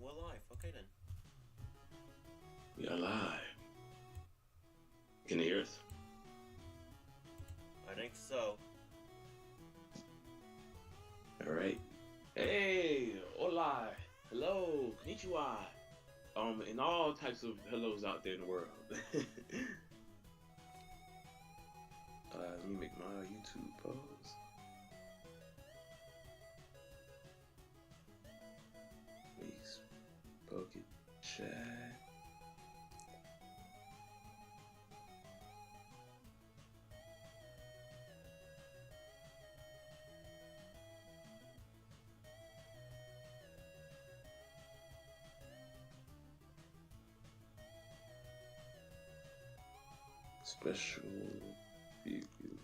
we're live. Okay then. We are live. Can you hear us? I think so. All right. Hey, hola, hello, konnichiwa. And all types of hellos out there in the world. Let me make my YouTube pause. Please, Pokechat. Special preview.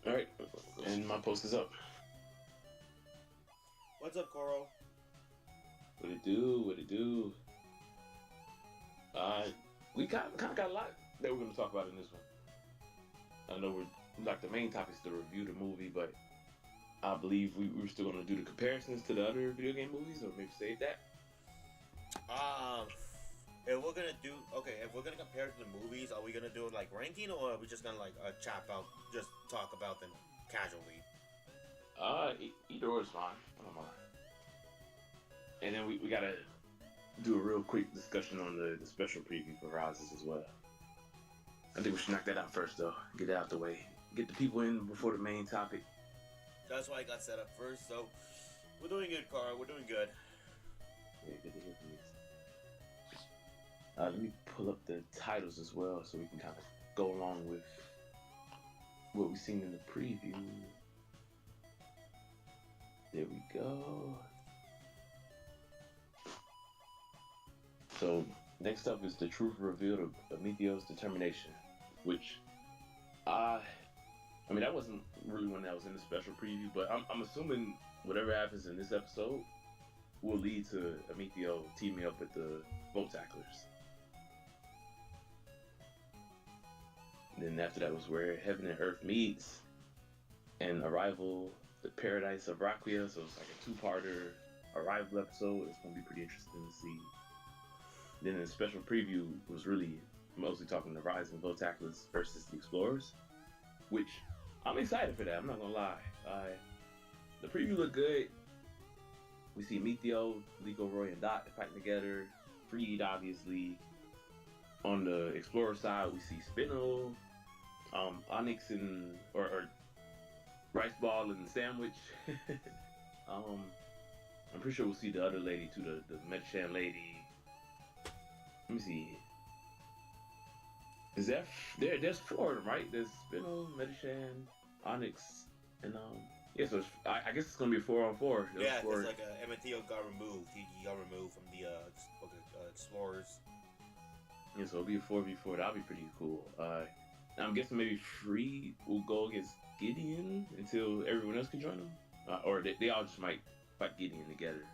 All right, and my post is up. What's up, Coro? What it do? What it do? We kind of got a lot that we're going to talk about in this one. I know we're like the main topic is to review the movie, but I believe we're still going to do the comparisons to the other video game movies, or maybe save that. If we're gonna do if we're gonna compare it to the movies, are we gonna do it like ranking, or are we just gonna like just talk about them casually? Either or is fine. I don't mind. And then we gotta do a real quick discussion on the special preview for Rises as well. I think we should knock that out first, though. Get it out the way. Get the people in before the main topic. That's why I got set up first. So we're doing good, Coro. We're doing good. Yeah, good to hear from you. Let me pull up the titles as well so we can kind of go along with what we've seen in the preview. There we go. So next up is the truth revealed of Amethio's determination, which I mean that wasn't really one that was in the special preview, but I'm assuming whatever happens in this episode will lead to Amethio teaming up with the boat tacklers. And then after that was where heaven and earth meets, and Arrival, the paradise of Raquia. So it's like a two-parter Arrival episode. It's going to be pretty interesting to see. Then the special preview was really mostly talking the Rise and Boat Tacklers versus the Explorers, which I'm excited for that. I'm not going to lie. The preview looked good. We see Methio, Lico, Roy, and Dot fighting together. Freed, obviously. On the Explorer side, we see Spinel, Onyx, and or Rice Ball and Sandwich. I'm pretty sure we'll see the other lady too, the Medichan lady. Let me see. Is that there's four of them, right? There's Spinel, Medichan, Onyx, and yeah. So I guess it's gonna be a 4-on-4. Yeah, because like Amethio got removed. He got removed from the Explorers. Yeah, so it'll be a 4v4. That'll be pretty cool. I'm guessing maybe Free will go against Gideon until everyone else can join them, or they all just might fight Gideon together.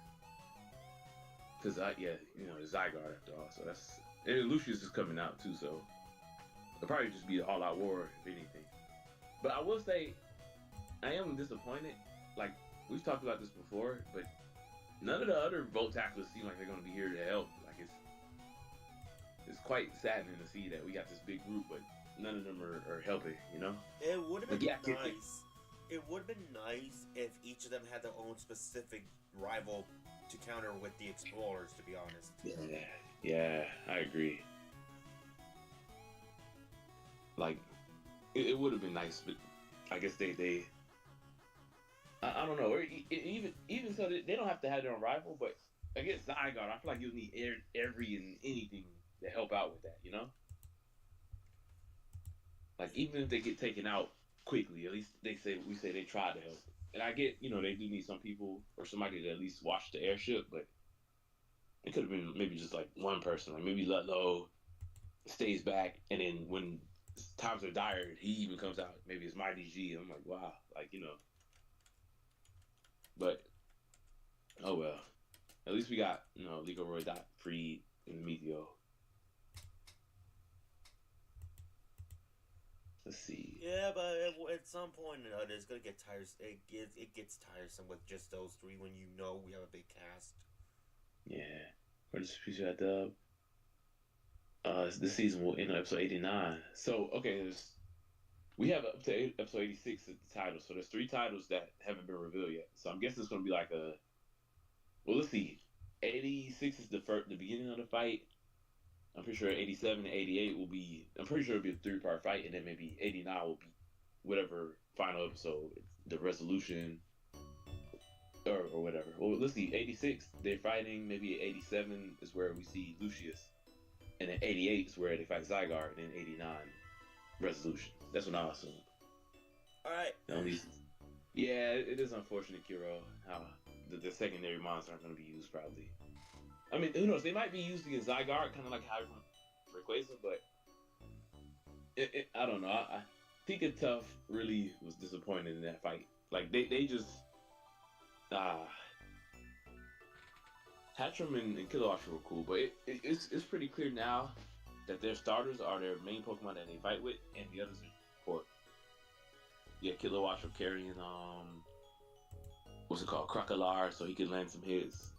Because it's Zygarde after all. So and Lucius is coming out too. So it'll probably just be an all-out war if anything. But I will say, I am disappointed. Like we've talked about this before, but none of the other boat tacklers seem like they're going to be here to help. Like it's quite saddening to see that we got this big group, but none of them are helping, you know? It would have been nice. It would have been nice if each of them had their own specific rival to counter with the Explorers, to be honest. Yeah, I agree. Like, it would have been nice, but I guess they I don't know. Or even so, they don't have to have their own rival, but against Zygarde, I feel like you'll need every and anything to help out with that, you know? Like, even if they get taken out quickly, at least we say they tried to help. And I get, they do need some people or somebody to at least watch the airship, but it could have been maybe just like one person. Like maybe Ludlow stays back, and then when times are dire, he even comes out. Maybe it's Mighty G. I'm like, wow. Like, But, oh well. At least we got, Lico, Roy, Dot, Freed, and Methio. Let's see. Yeah, but at some point, it's gonna get tiresome. It gets tiresome with just those three when we have a big cast. Yeah. For this future at the this season will end on episode 89. So okay, we have up to episode 86 as the title. So there's three titles that haven't been revealed yet. So I'm guessing it's gonna be like a well, let's see. 86 is the beginning of the fight. I'm pretty sure 87 and 88 will be. I'm pretty sure it'll be a three-part fight, and then maybe 89 will be whatever final episode, the resolution or whatever. Well, let's see. 86 they're fighting. Maybe 87 is where we see Lucius, and then 88 is where they fight Zygarde, and then 89 resolution. That's what I assume. All right. The only, yeah, it is unfortunate, Kiro, how the secondary monsters aren't going to be used probably. I mean, who knows? They might be used against Zygarde, kind of like how Rayquaza, but I don't know. I think Tough really was disappointed in that fight. Like they just Hatcham and Kilowattrel were cool, but it's pretty clear now that their starters are their main Pokemon that they fight with, and the others are support. Yeah, Kilowattrel carrying what's it called, Crocolar, so he could land some hits.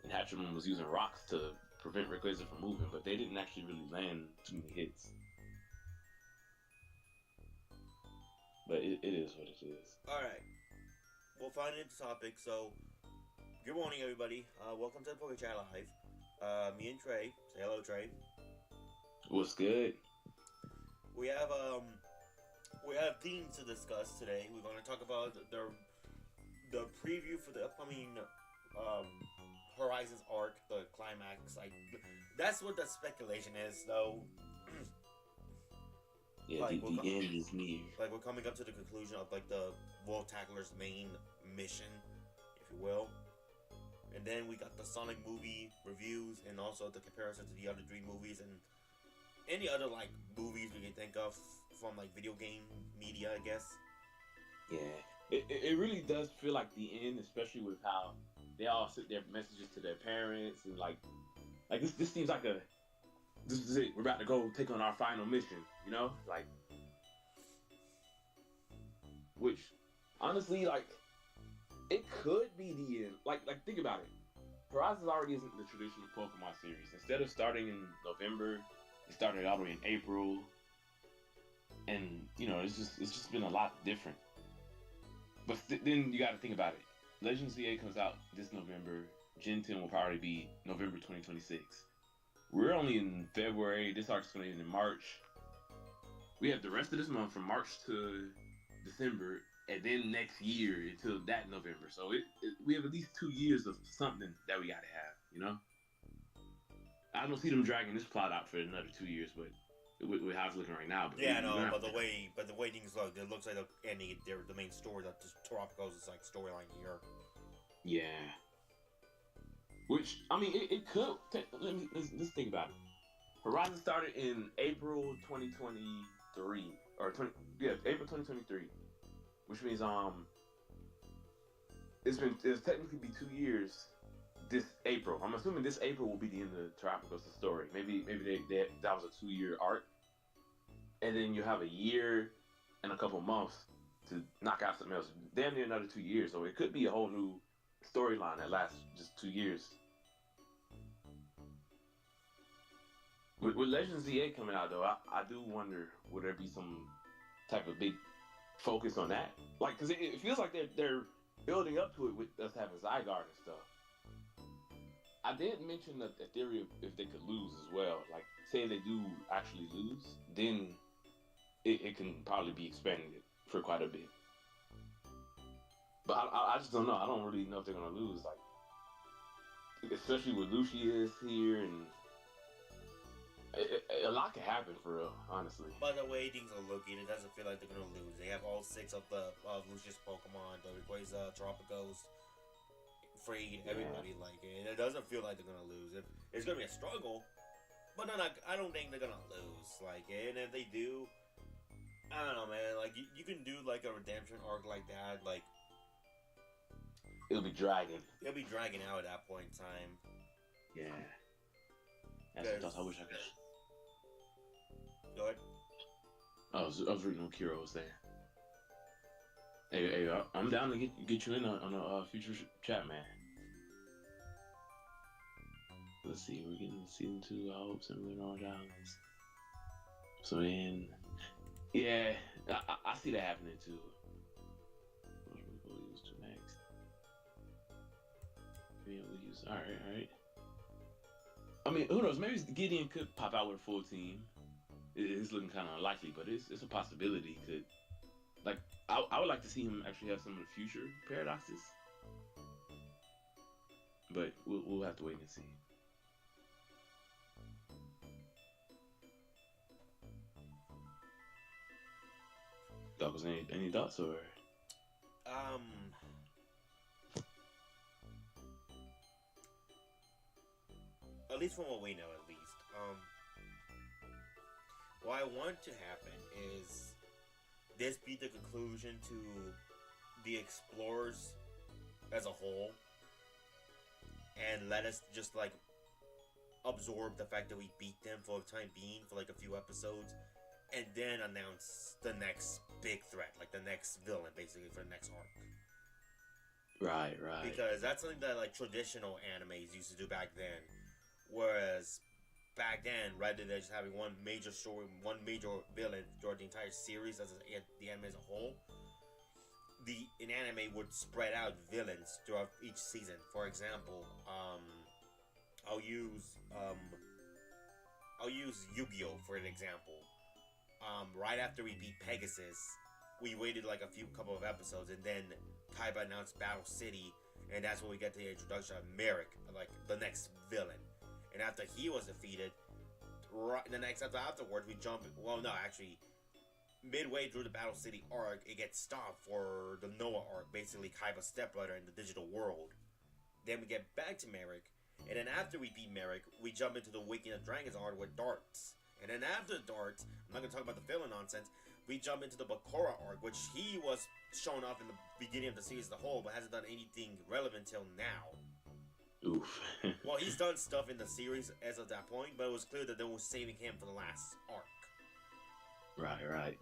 And Hatcham was using rocks to prevent Rayquaza from moving, but they didn't actually really land too many hits. But it is what it is. Alright. We'll find into topic. So, good morning, everybody. Welcome to the Pokechat Live. Me and Trey. Say hello, Trey. What's good? We have themes to discuss today. We're going to talk about the preview for the upcoming Horizons arc, the climax. Like, that's what the speculation is, though. Yeah, like, the end is near. Like, we're coming up to the conclusion of like the World Tackler's main mission, if you will. And then we got the Sonic movie reviews, and also the comparison to the other three movies, and any other like movies we can think of from like video game media, I guess. Yeah, it really does feel like the end, especially with how they all sent their messages to their parents, and like this seems like this is it. We're about to go take on our final mission, you know? Like, which honestly, like, it could be the end. Like think about it. Horizons already isn't the traditional Pokemon series. Instead of starting in November, it started all the way in April, and you know, it's just been a lot different. But then you got to think about it. Legends ZA comes out this November. Gen 10 will probably be November 2026. We're only in February. This arc's going to end in March. We have the rest of this month from March to December, and then next year until that November. So we have at least 2 years of something that we got to have, you know? I don't see them dragging this plot out for another 2 years, but with how it's looking right now. But yeah, no, but the way things look, it looks like the ending, the main story, that just Tropico's is like storyline here. Yeah. Which, I mean, it could. Let's think about it. Horizon started in April 2023, April 2023, which means it's technically be 2 years. This April, I'm assuming this April will be the end of Tropico's story. Maybe that was a 2-year arc, and then you have a year and a couple months to knock out something else. Damn near another 2 years, so it could be a whole new storyline that lasts just 2 years. With Legends ZA coming out, though, I do wonder, would there be some type of big focus on that? Like, because it feels like they're building up to it with us having Zygarde and stuff. I did mention the theory of if they could lose as well. Like, say they do actually lose, then it can probably be expanded for quite a bit. But I just don't know. I don't really know if they're going to lose. Like, especially with Lucius here, and a lot can happen for real, honestly. By the way things are looking, it doesn't feel like they're going to lose. They have all 6 of the Lucius Pokemon, the Rayquaza, Tropicos, Free, everybody. Yeah. Like, it doesn't feel like they're gonna lose. It's gonna be a struggle, but I don't think they're gonna lose. Like, and if they do, I don't know, man. Like, you can do like a redemption arc like that. Like, it'll be dragging. It'll be dragging out at that point in time. Yeah, that's what I wish I could. Go ahead. I was reading what Kiro was saying. Hey, I'm down to get you in on a future chat, man. let's see, we're getting season 2. I hope Similar Orange Islands. So then, yeah, I see that happening too. We'll use to next. Yeah, we'll use. All right. I mean, who knows? Maybe Gideon could pop out with a full team. It's looking kind of unlikely, but it's a possibility. Could like I would like to see him actually have some of the future paradoxes, but we'll have to wait and see. Doc, was any thoughts or? At least from what we know, at least. What I want to happen is this be the conclusion to the Explorers as a whole, and let us just like absorb the fact that we beat them for the time being for like a few episodes, and then announce the next big threat, like the next villain, basically for the next arc. Right. Because that's something that like traditional animes used to do back then. Whereas back then, rather than just having one major story, one major villain throughout the entire series as the anime as a whole, an anime would spread out villains throughout each season. For example, I'll use Yu-Gi-Oh for an example. Right after we beat Pegasus, we waited like a couple of episodes, and then Kaiba announced Battle City, and that's when we get the introduction of Merrick, like the next villain. And after he was defeated, right the next episode afterwards, we jump. Well, no, actually, midway through the Battle City arc, it gets stopped for the Noah arc, basically Kaiba's stepbrother in the digital world. Then we get back to Merrick, and then after we beat Merrick, we jump into the Waking of Dragons arc with Darts. And then after Darts, I'm not gonna talk about the filler nonsense. We jump into the Bakura arc, which he was shown off in the beginning of the series as a whole, but hasn't done anything relevant till now. Oof. Well, he's done stuff in the series as of that point, but it was clear that they were saving him for the last arc. Right.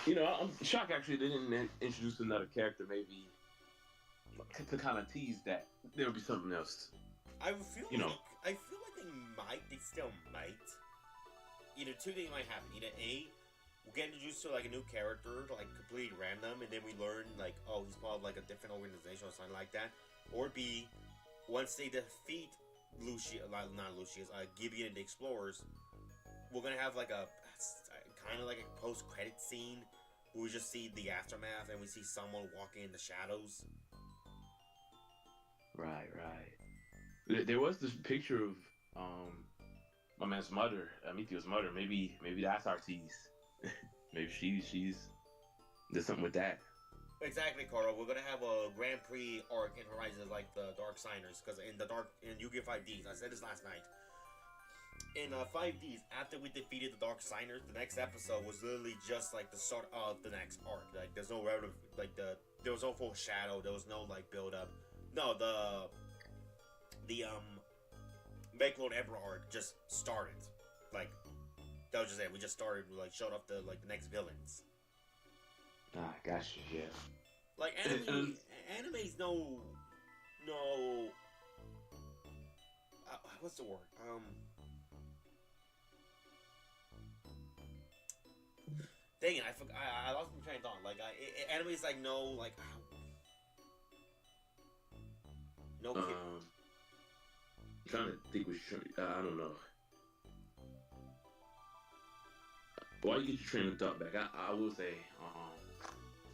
You know, I'm shocked actually they didn't introduce another character, maybe to kind of tease that there would be something else. I feel like they still might. Either two things might happen. Either A, we'll get introduced to like a new character, like completely random, and then we learn like, oh, he's part of like a different organization or something like that. Or B, once they defeat Gibeon and the Explorers, we're gonna have like a kind of like a post-credit scene where we just see the aftermath and we see someone walking in the shadows. Right. There was this picture of my man's mother, Mithio's mother. Maybe that's our tease. Maybe she's there's something with that. Exactly, Carl. We're gonna have a Grand Prix arc in Horizon like the Dark Signers, because in Yu-Gi-Oh! 5Ds, I said this last night. In 5Ds, after we defeated the Dark Signers, the next episode was literally just like the start of the next arc. Like there's no there was no foreshadow, there was no like build up. No, the Make World Emperor arc just started. Like that was just it. We just started like showed off the next villains. Ah, gotcha. Yeah. Like anime's no. What's the word? Dang it! I lost my train of thought. Like anime's like no like. No. I'm trying to think which. I don't know. While you get your train of thought back, I will say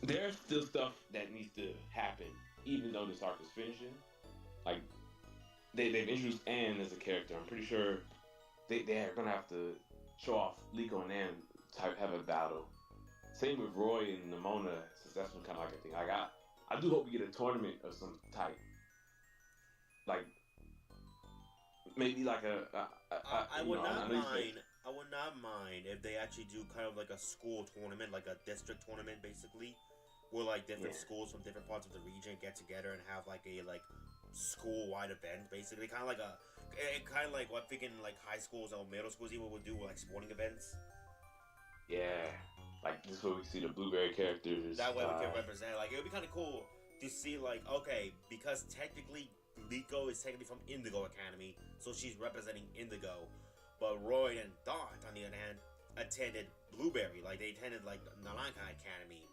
there's still stuff that needs to happen, even though this arc is finishing. Like they've introduced Anne as a character. I'm pretty sure they're gonna have to show off Liko and Anne have a battle. Same with Roy and Nimona, since that's kind of like a thing. Like I do hope we get a tournament of some type. Like maybe like I would not mind if they actually do kind of like a school tournament, like a district tournament, basically, where like different schools from different parts of the region get together and have like a school-wide event, basically, kind of like what thinking like high schools or middle schools even would do like sporting events. Yeah, like this is where we see the Blueberry characters. That way we can represent. Like it would be kind of cool to see like, okay, because technically Liko is technically from Indigo Academy, so she's representing Indigo. But Roy and Dot, on the other hand, attended Blueberry, like they attended like Nalanka Academy.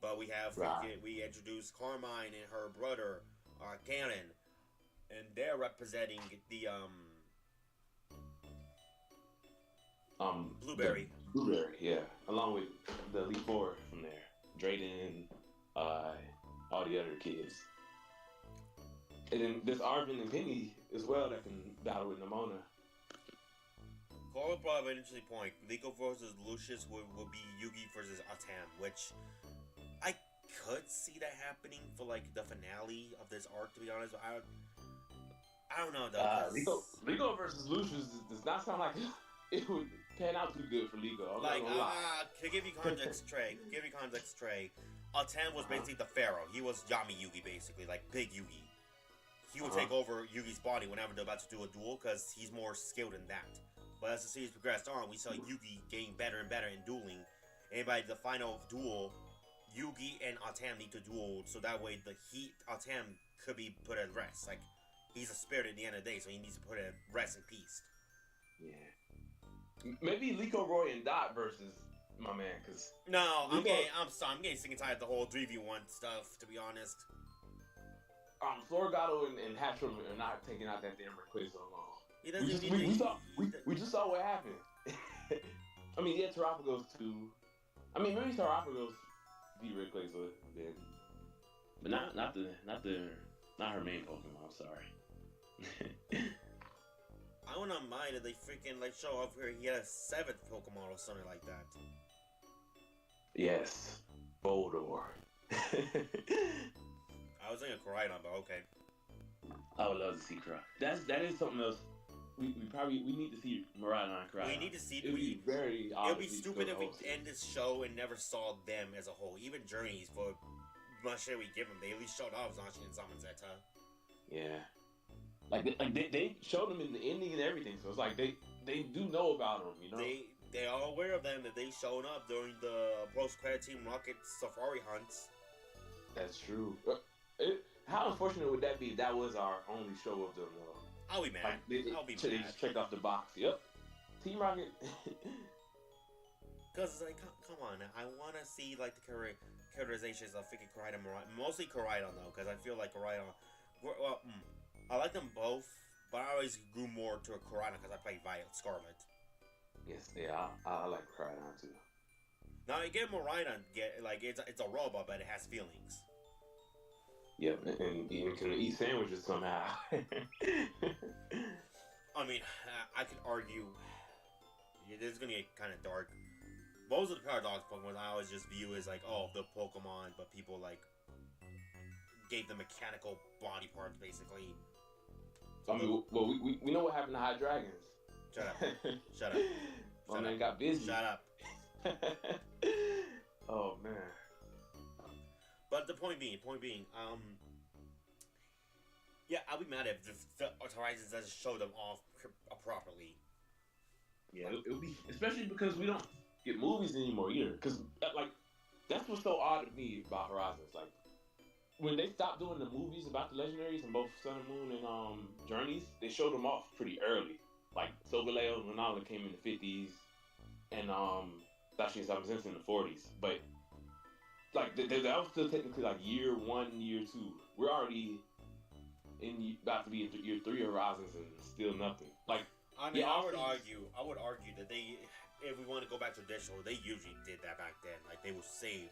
But we have Right. we introduced Carmine and her brother, Ganon, and they're representing the Blueberry. The Blueberry, yeah, along with the Elite Four from there, Drayden, uh, all the other kids, and then there's Arvin and Penny as well that can battle with Nimona. Cole brought up an interesting point. Liko versus Lucius would be Yugi versus Atam, which I could see that happening for like the finale of this arc. To be honest, I don't know though. Ligo versus Lucius does not sound like it would pan out too good for Ligo. Like, to give you context, Trey. Atam was basically the Pharaoh. He was Yami Yugi, basically, like Big Yugi. He would take over Yugi's body whenever they're about to do a duel, because he's more skilled in that. But as the series progressed on, we saw Yugi getting better and better in dueling. And by the final duel, Yugi and Atam need to duel, so that way Atam could be put at rest. Like, he's a spirit at the end of the day, so he needs to put at rest and peace. Yeah. Maybe Liko, Roy, and Dot versus my man, because... No, I'm getting sick and tired of the whole 3v1 stuff, to be honest. Florgato and Hatcham are not taking out that damn Rayquaza alone. We just saw what happened. I mean, yeah, Terrapagos too. I mean, maybe Terrapagos beat Rayquaza then, but not her main Pokemon. I'm sorry. I wouldn't mind if they freaking like show off here he had a 7th Pokemon or something like that. Yes, Boldor. I was thinking Koraidon, but okay. I would love to see Koraidon. That is something else. We need to see Miraidon and Koraidon. We need to see. It would be very. It would be stupid if we end this show and never saw them as a whole. Even Journeys, for much shit we give them, they at least showed off Zacian and Zamazenta. Yeah. Like they showed them in the ending and everything, so it's like they do know about them, you know. They are aware of them, that they showed up during the post-credit Team Rocket Safari hunts. That's true. How unfortunate would that be if that was our only show of them, though? I'll be mad. I'll be mad. They just checked off the box. Yep. Team Rocket. Because it's like, come on, I want to see like the characterizations of freaking Koraidon, mostly Koraidon though, because I feel like Koraidon. Well, I like them both, but I always grew more to a Koraidon because I played Violet Scarlet. Yes, yeah, I like Koraidon too. Now you get Miraidon, it's a robot, but it has feelings. Yep, and even can eat sandwiches somehow. I mean, I could argue. Yeah, this is gonna get kind of dark. Most of the Paradox Pokemon I always just view as like, oh, the Pokemon, but people like gave them mechanical body parts, basically. So I mean, well, we know what happened to High Dragons. Shut up. Shut up. My man got busy. Shut up. Oh man. But the point being, yeah, I'll be mad if the Horizons doesn't show them off properly. Yeah, it'll be, especially because we don't get movies anymore either. Because like that's what's so odd to me about Horizons. Like when they stopped doing the movies about the legendaries in both Sun and Moon and Journeys, they showed them off pretty early. Like Solgaleo and Renala came in the 50s, and Dashi and Zamazenta in the 40s. But like that was still technically like year 1, year 2. We're already about to be in year 3 Horizons and still nothing. Like I mean, yeah, I would argue that they, if we want to go back to traditional, they usually did that back then. Like they would save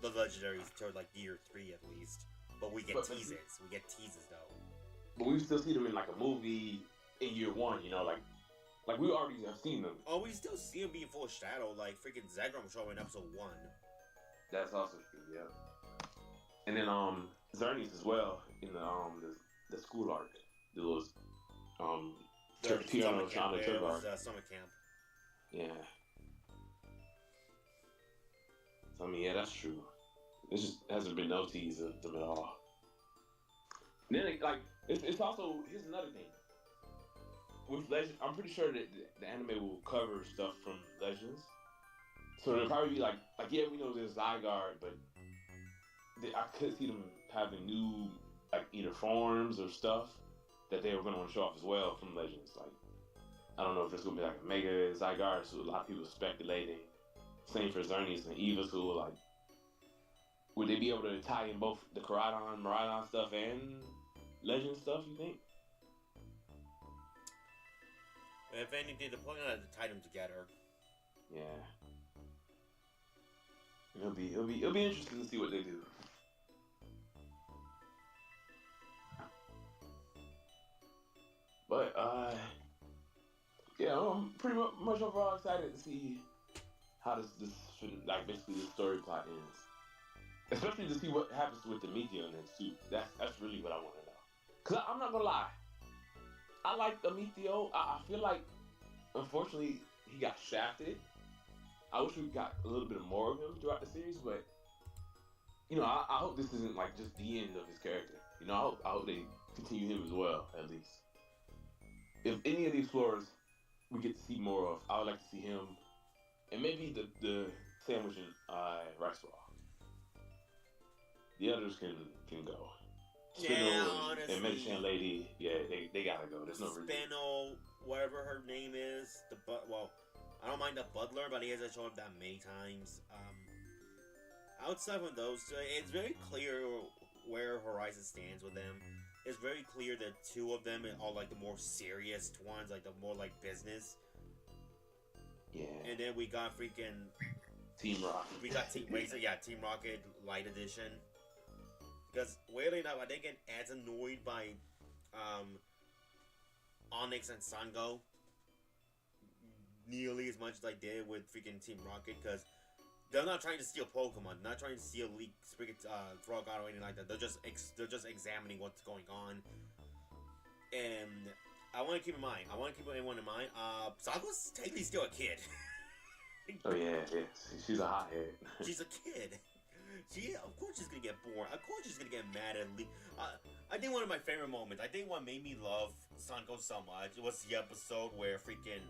the legendaries till like year 3 at least. But we get teases. We get teases though. But we still see them in like a movie in year 1. You know, like we already have seen them. Oh, we still see them being full of shadow. Like freaking Zegrom showing in episode 1. That's also true. Yeah. And then Xerneas as well in the school arc. There was summer camp. Yeah. So, I mean, yeah, that's true. It just hasn't been no tease of them at all. And then, it's also, here's another thing. With Legends, I'm pretty sure that the anime will cover stuff from Legends. So it'll probably be like yeah, we know there's Zygarde, but I could see them having new like either forms or stuff that they were going to want to show off as well from Legends. Like, I don't know if it's going to be like a Mega Zygarde, so a lot of people speculating. Same for Xerneas and Evisul. Like, would they be able to tie in both the Koraidon, Miraidon stuff and Legend stuff, you think? If anything, the point is to tie them together. Yeah. It'll be interesting to see what they do. But yeah, I'm pretty much overall excited to see how this like basically the story plot ends. Especially to see what happens with the Meteor next too. That's really what I want to know. Cause I'm not gonna lie, I like the Meteor. I feel like unfortunately he got shafted. I wish we got a little bit more of him throughout the series, but you know, I hope this isn't like just the end of his character. You know, I hope they continue him as well, at least. If any of the explorers we get to see more of, I would like to see him, and maybe the sandwich and rice ball. The others can go. Spinel and Medicine Lady, yeah, they gotta go. There's no reason. Spinel, whatever her name is, I don't mind the butler, but he hasn't shown up that many times. Outside of those two, it's very clear where Horizon stands with them. It's very clear that two of them are like the more serious ones, like the more like business. Yeah. And then we got freaking Team Rocket. We got Team Rocket Light Edition. Because weirdly enough, I didn't get as annoyed by Onyx and Sango nearly as much as I did with freaking Team Rocket, because they're not trying to steal Pokemon, they're not trying to steal Leak, Frogado or anything like that. They're just examining what's going on. And I want to keep everyone in mind. Sango's technically still a kid. Oh yeah. She's a hothead. She's a kid. Of course she's gonna get bored. Of course she's gonna get mad at Lee. I think one of my favorite moments, I think what made me love Sango so much, was the episode where freaking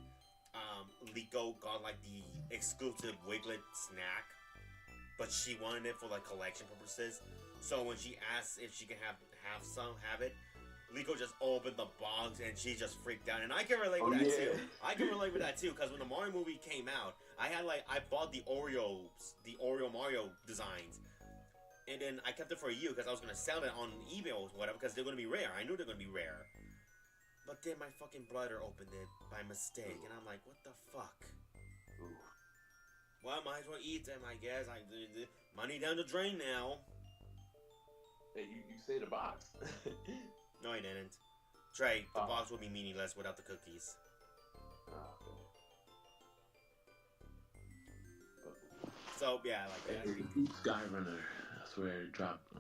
Liko got like the exclusive Wiglet snack, but she wanted it for like collection purposes. So when she asked if she can have it, Liko just opened the box and she just freaked out. And I can relate with that too. I can relate with that too, because when the Mario movie came out, I bought the Oreo Mario designs, and then I kept it for a year because I was gonna sell it on eBay or whatever, because they're gonna be rare. I knew they're gonna be rare. But then my fucking brother opened it by mistake, and I'm like, what the fuck? Ooh. Well, I might as well eat them, I guess. Money down the drain now. Hey, you say the box. No, I didn't. Trey, the box would be meaningless without the cookies. Okay. So, yeah, like that. Skyrunner. I swear it dropped.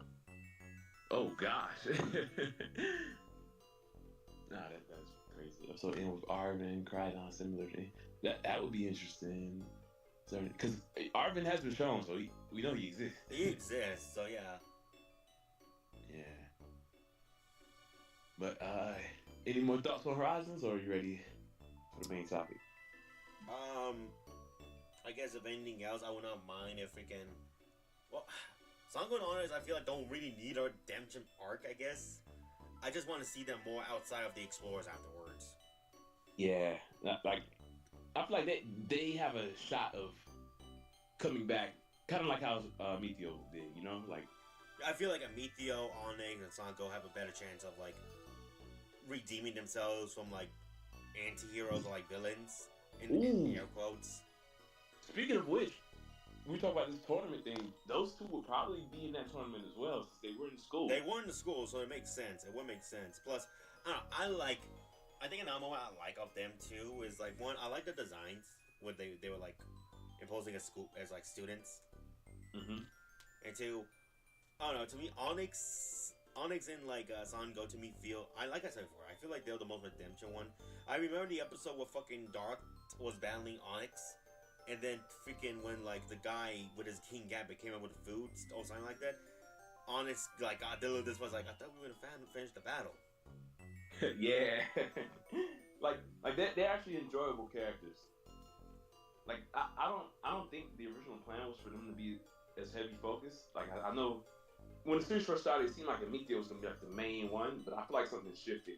Oh, gosh. Nah, that's crazy. So in with Arvin, Koraidon, similar thing. That would be interesting. Because Arvin has been shown, so we know he exists. He exists, so yeah. Yeah. But any more thoughts on Horizons, or are you ready for the main topic? I guess if anything else, I would not mind if freaking. Well, Sango and Honors, I feel like don't really need a redemption arc. I guess. I just want to see them more outside of the Explorers afterwards. Yeah, like I feel like they have a shot of coming back, kind of like how Meteor did, you know, like. I feel like a Meteor, Onyx, and Sango have a better chance of like redeeming themselves from like anti-heroes or like villains in air quotes. Speaking of which, we talk about this tournament thing. Those two will probably be in that tournament as well, since they were in school. They were in the school, so it makes sense. It would make sense. Plus, I think another moment I like of them too is like, one, I like the designs where they were like imposing a school as like students. Mm-hmm. And two, I don't know. To me, Onyx and like Sango to me like I said before, I feel like they're the most redemption one. I remember the episode where fucking Dark was battling Onyx. And then freaking when like the guy with his King Gambit came up with food or something like that, Onyx like this was like, I thought we would have finished the battle. Yeah, like they're actually enjoyable characters. Like I don't think the original plan was for them to be as heavy focused. Like I know when the series first started, it seemed like Amethea was gonna be like the main one, but I feel like something shifted.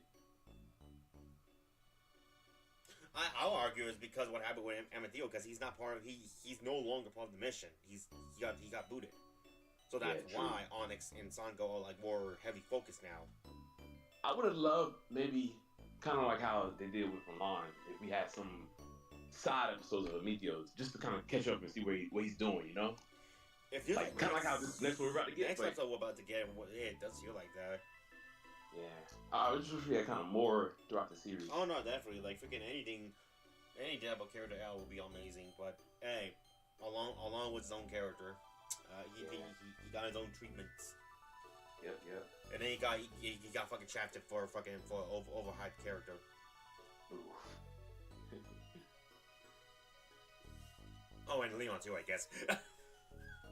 I'll argue it's because what happened with Amethyst, because he's not part of he's no longer part of the mission. He got booted, so that's why Onyx and Sun go like more heavy focus now. I would have loved maybe kind of like how they did with Milan, if we had some side episodes of Amethyst just to kind of catch up and see what he's doing, you know? If you like kind of like how this next one we're about to get. Next episode we're about to get, it does feel like that. Yeah, I just wish we had kind of more throughout the series. Oh no, definitely. Like freaking any type of character L will be amazing. But hey, along with his own character, he got his own treatments. Yep. And then he got fucking shafted for overhyped character. Oh, and Leon too, I guess.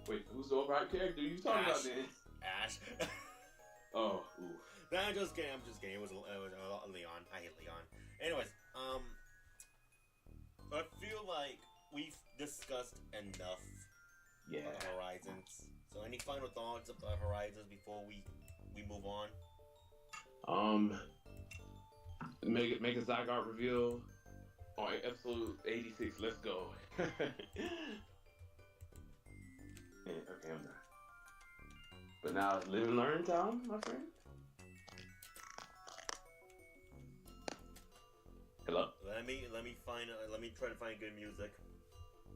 Wait, who's the overhyped character you talking about then? Ash. Oh, ooh. Nah, I'm just kidding. It was Leon. I hate Leon. Anyways, I feel like we've discussed enough about Horizons. So, any final thoughts about Horizons before we move on? Make a Zygarde reveal on episode 86. Let's go. Yeah, okay, I'm done. But now it's live and learn time, my friend. Hello. Let me try to find good music.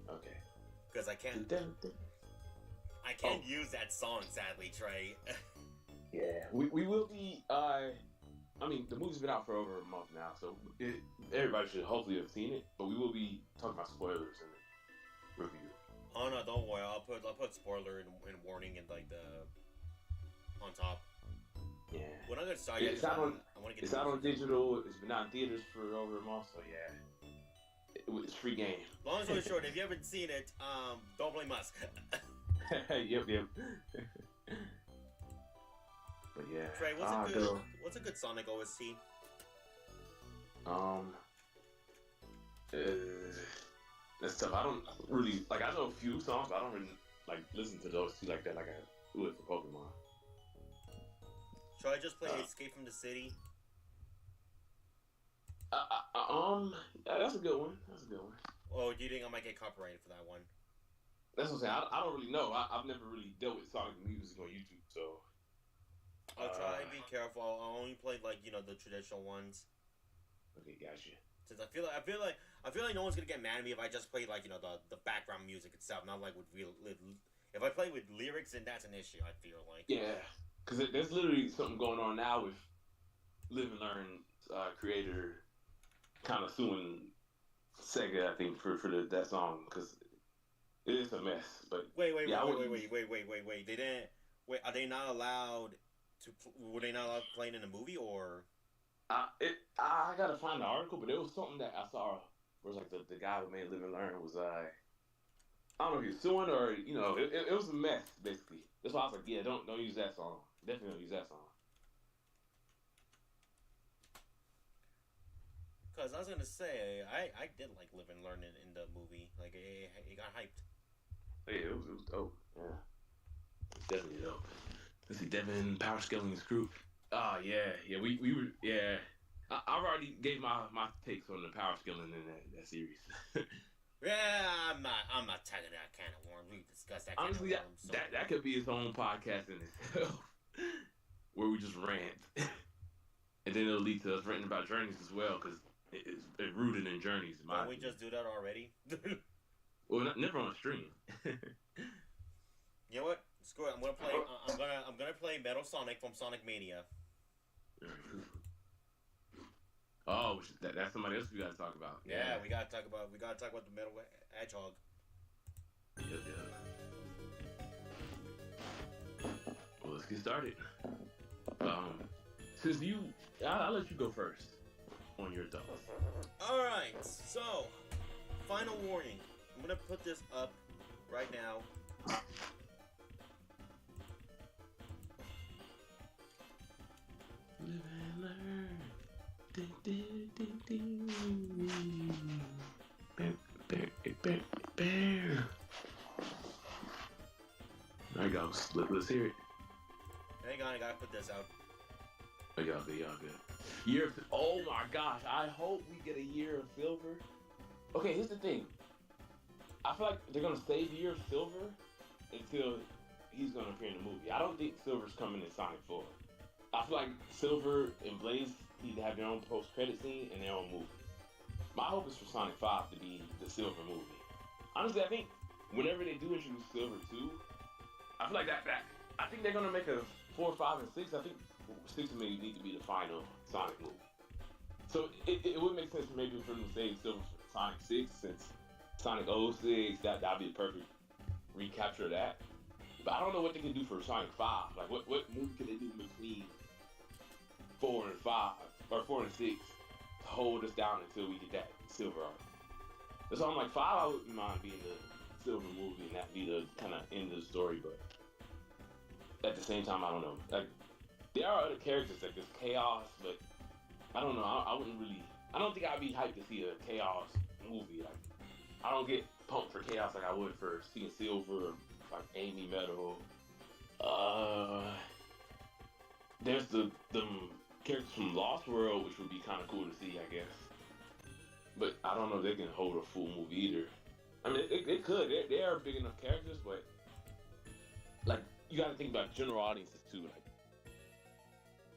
Okay. Because I can't use that song, sadly, Trey. Yeah, we will be. I mean, the movie's been out for over a month now, so everybody should hopefully have seen it. But we will be talking about spoilers in the review. Oh no, don't worry. I'll put spoiler and warning in like the on top. Yeah. When I get started, it's out on digital. It's been out in theaters for over a month, so yeah, it's free game. Long story short, if you haven't seen it, don't blame us. Yep. But yeah. Trey, what's a good Sonic OST? That's tough. I don't really like. I know a few songs, but I don't really like listen to those two like that. Like I do it for Pokemon. Should I just play Escape from the City? That's a good one. Oh, do you think I might get copyrighted for that one? That's what I'm saying. I don't really know. I've never really dealt with Sonic music on YouTube, so. I'll try and be careful. I only played like the traditional ones. Okay, gotcha. Since I feel like no one's gonna get mad at me if I just play like the background music itself, not like with real. If I play with lyrics, then that's an issue. I feel like. Yeah, because there's literally something going on now with Live and Learn creator kind of suing Sega, I think, for that song because it is a mess. But wait. They didn't. Wait, are they not allowed to? Were they not allowed to play it in the movie or? I gotta find the article, but it was something that I saw where it was like the guy who made Live and Learn was I don't know if he was suing or it was a mess basically. That's why I was like, yeah, don't use that song. Definitely don't use that song. Cause I was gonna say I did like Live and Learn in the movie. Like it got hyped. Yeah, it was dope. Yeah, it's definitely dope. Let's see, Devin, Power Scaling his crew. Oh yeah. We were I've already gave my takes on the power scaling in that series. Yeah, I'm not tagging that can of worms. We discussed that. Honestly, can of worms, so. that could be its own podcast in itself, where we just rant, and then it'll lead to us ranting about journeys as well, because it's rooted in journeys. Can't we just do that already? Well, never on stream. You know what? Screw it. I'm gonna play Metal Sonic from Sonic Mania. Oh, that's somebody else we gotta talk about. Yeah, we gotta talk about the Metal Hedgehog. Yeah. Well, let's get started. Since I'll let you go first on your thoughts. All right. So, final warning. I'm gonna put this up right now. Live and learn. Bear. There you go. Let's hear it. on, I gotta put this out. Oh, y'all good, y'all good. Oh my gosh, I hope we get a year of Silver. Okay, here's the thing. I feel like they're gonna save Year of Silver until he's gonna appear in the movie. I don't think Silver's coming in Sonic 4. I feel like Silver and Blaze need to have their own post-credit scene and their own movie. My hope is for Sonic 5 to be the Silver movie. Honestly, I think whenever they do introduce Silver 2, I feel like that I think they're gonna make a 4, 5, and 6. I think 6 maybe need to be the final Sonic movie. So it would make sense maybe for them to save Silver for Sonic 6 since Sonic 06, that'd be the perfect recapture of that. But I don't know what they can do for Sonic 5. Like what movie can they do between 4 and 5 or 4 and 6 to hold us down until we get that Silver arc? So I'm like 5 I wouldn't mind being the Silver movie and that be the kind of end of the story, but at the same time I don't know. Like there are other characters like there's Chaos, but I don't know. I wouldn't really. I don't think I'd be hyped to see a Chaos movie. Like I don't get pumped for Chaos like I would for seeing Silver, or like Amy Metal. There's the characters from Lost World, which would be kind of cool to see, I guess. But I don't know if they can hold a full movie either. I mean, they could. They are big enough characters, but like you got to think about general audiences too. Like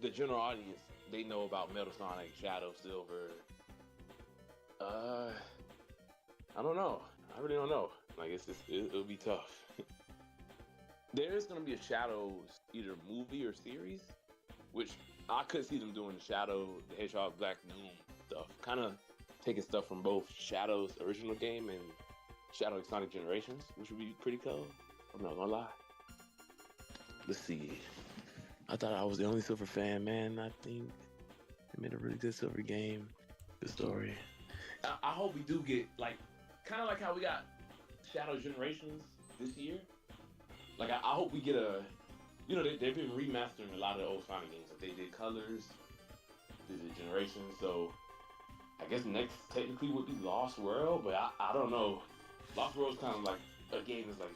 the general audience, they know about Metal Sonic, Shadow, Silver. I don't know. I really don't know. Like it'll be tough. There is gonna be a Shadows either movie or series, which I could see them doing the Shadow, the Hedgehog, Black Noon stuff. Kind of taking stuff from both Shadow's original game and Shadow Sonic Generations, which would be pretty cool. I'm not gonna lie. Let's see. I thought I was the only Silver fan, man. I think they made a really good Silver game. Good story. I hope we do get, like, kind of like how we got Shadow Generations this year. Like, I hope we get a, they've been remastering a lot of the old Sonic games. Like, they did Colors, they did Generations, so I guess next technically would be Lost World, but I don't know. Lost World's kind of like a game that's like,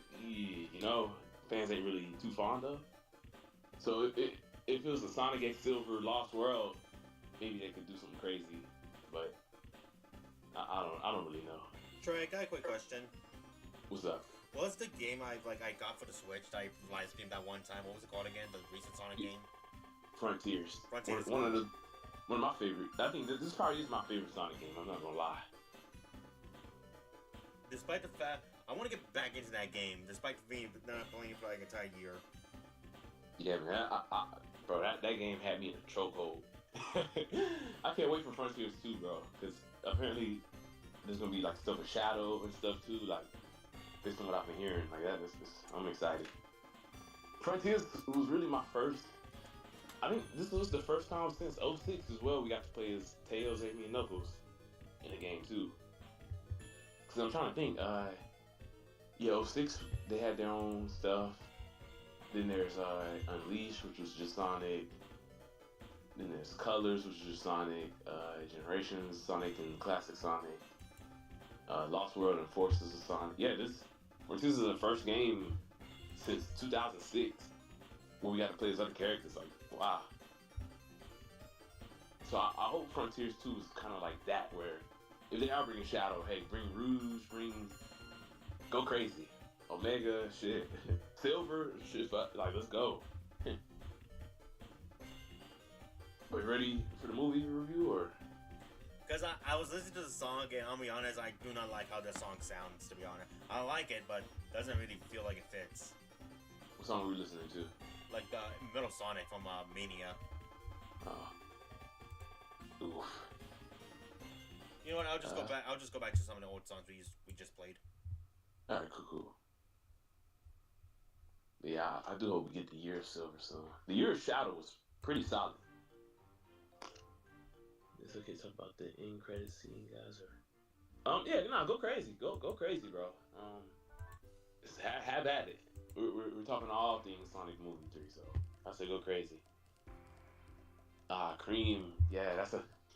fans ain't really too fond of. So if it was a Sonic X Silver Lost World, maybe they could do something crazy, but I don't really know. Troy, I got a quick question. What's up? What's the game I got for the Switch that I live streamed that one time? What was it called again? The recent Sonic game? Frontiers. Frontiers. One of my favorite. I think this probably is my favorite Sonic game. I'm not gonna lie. Despite the fact I want to get back into that game, despite me not playing for like an entire year. Yeah, man. Bro, that game had me in a chokehold. I can't wait for Frontiers 2, bro, because apparently there's gonna be like stuff with Shadow and stuff too, like based on what I've been hearing. Like that, I'm excited. Frontiers was really my first. I think this was the first time since 06 as well we got to play as Tails, Amy, and Knuckles in the game too. Cause I'm trying to think. 06 they had their own stuff. Then there's Unleashed, which was just Sonic. Then there's Colors, which is just Sonic. Generations, Sonic and Classic Sonic. Lost World and Forces of Sonic. Yeah, this is the first game since 2006 where we got to play as other characters. Like, wow. So I hope Frontiers 2 is kind of like that, where if they are bringing Shadow, hey, bring Rouge, go crazy. Omega, shit. Silver, shit, like, let's go. Are you ready for the movie review, or? Because I was listening to the song, and I'll be honest, I do not like how the song sounds, to be honest. I like it, but doesn't really feel like it fits. What song were we listening to? Like the Metal Sonic from Mania. Oof. You know what? I'll just go back to some of the old songs we just played. All right, cool. Yeah, I do hope we get the Year of Silver soon. The Year of Shadow was pretty solid. It's okay to talk about the end credit scene, guys. Or go crazy, go crazy, bro. Have at it. We're talking all things Sonic Movie 3, so I say go crazy. Cream, yeah,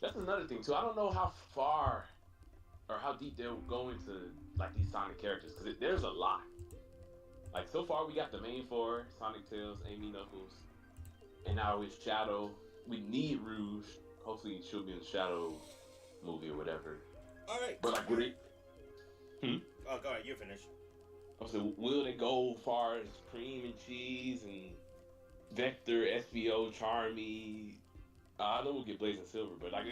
that's another thing too. I don't know how far or how deep they'll go into like these Sonic characters, because there's a lot. Like so far we got the main four: Sonic, Tails, Amy, Knuckles. and now with Shadow, we need Rouge. Hopefully, she'll be in the Shadow movie or whatever. All right. But like, would it? Oh, go ahead. You finish. I said, will they go far as cream and cheese and Vector, SBO, Charmy? I know we'll get Blazing Silver, but like,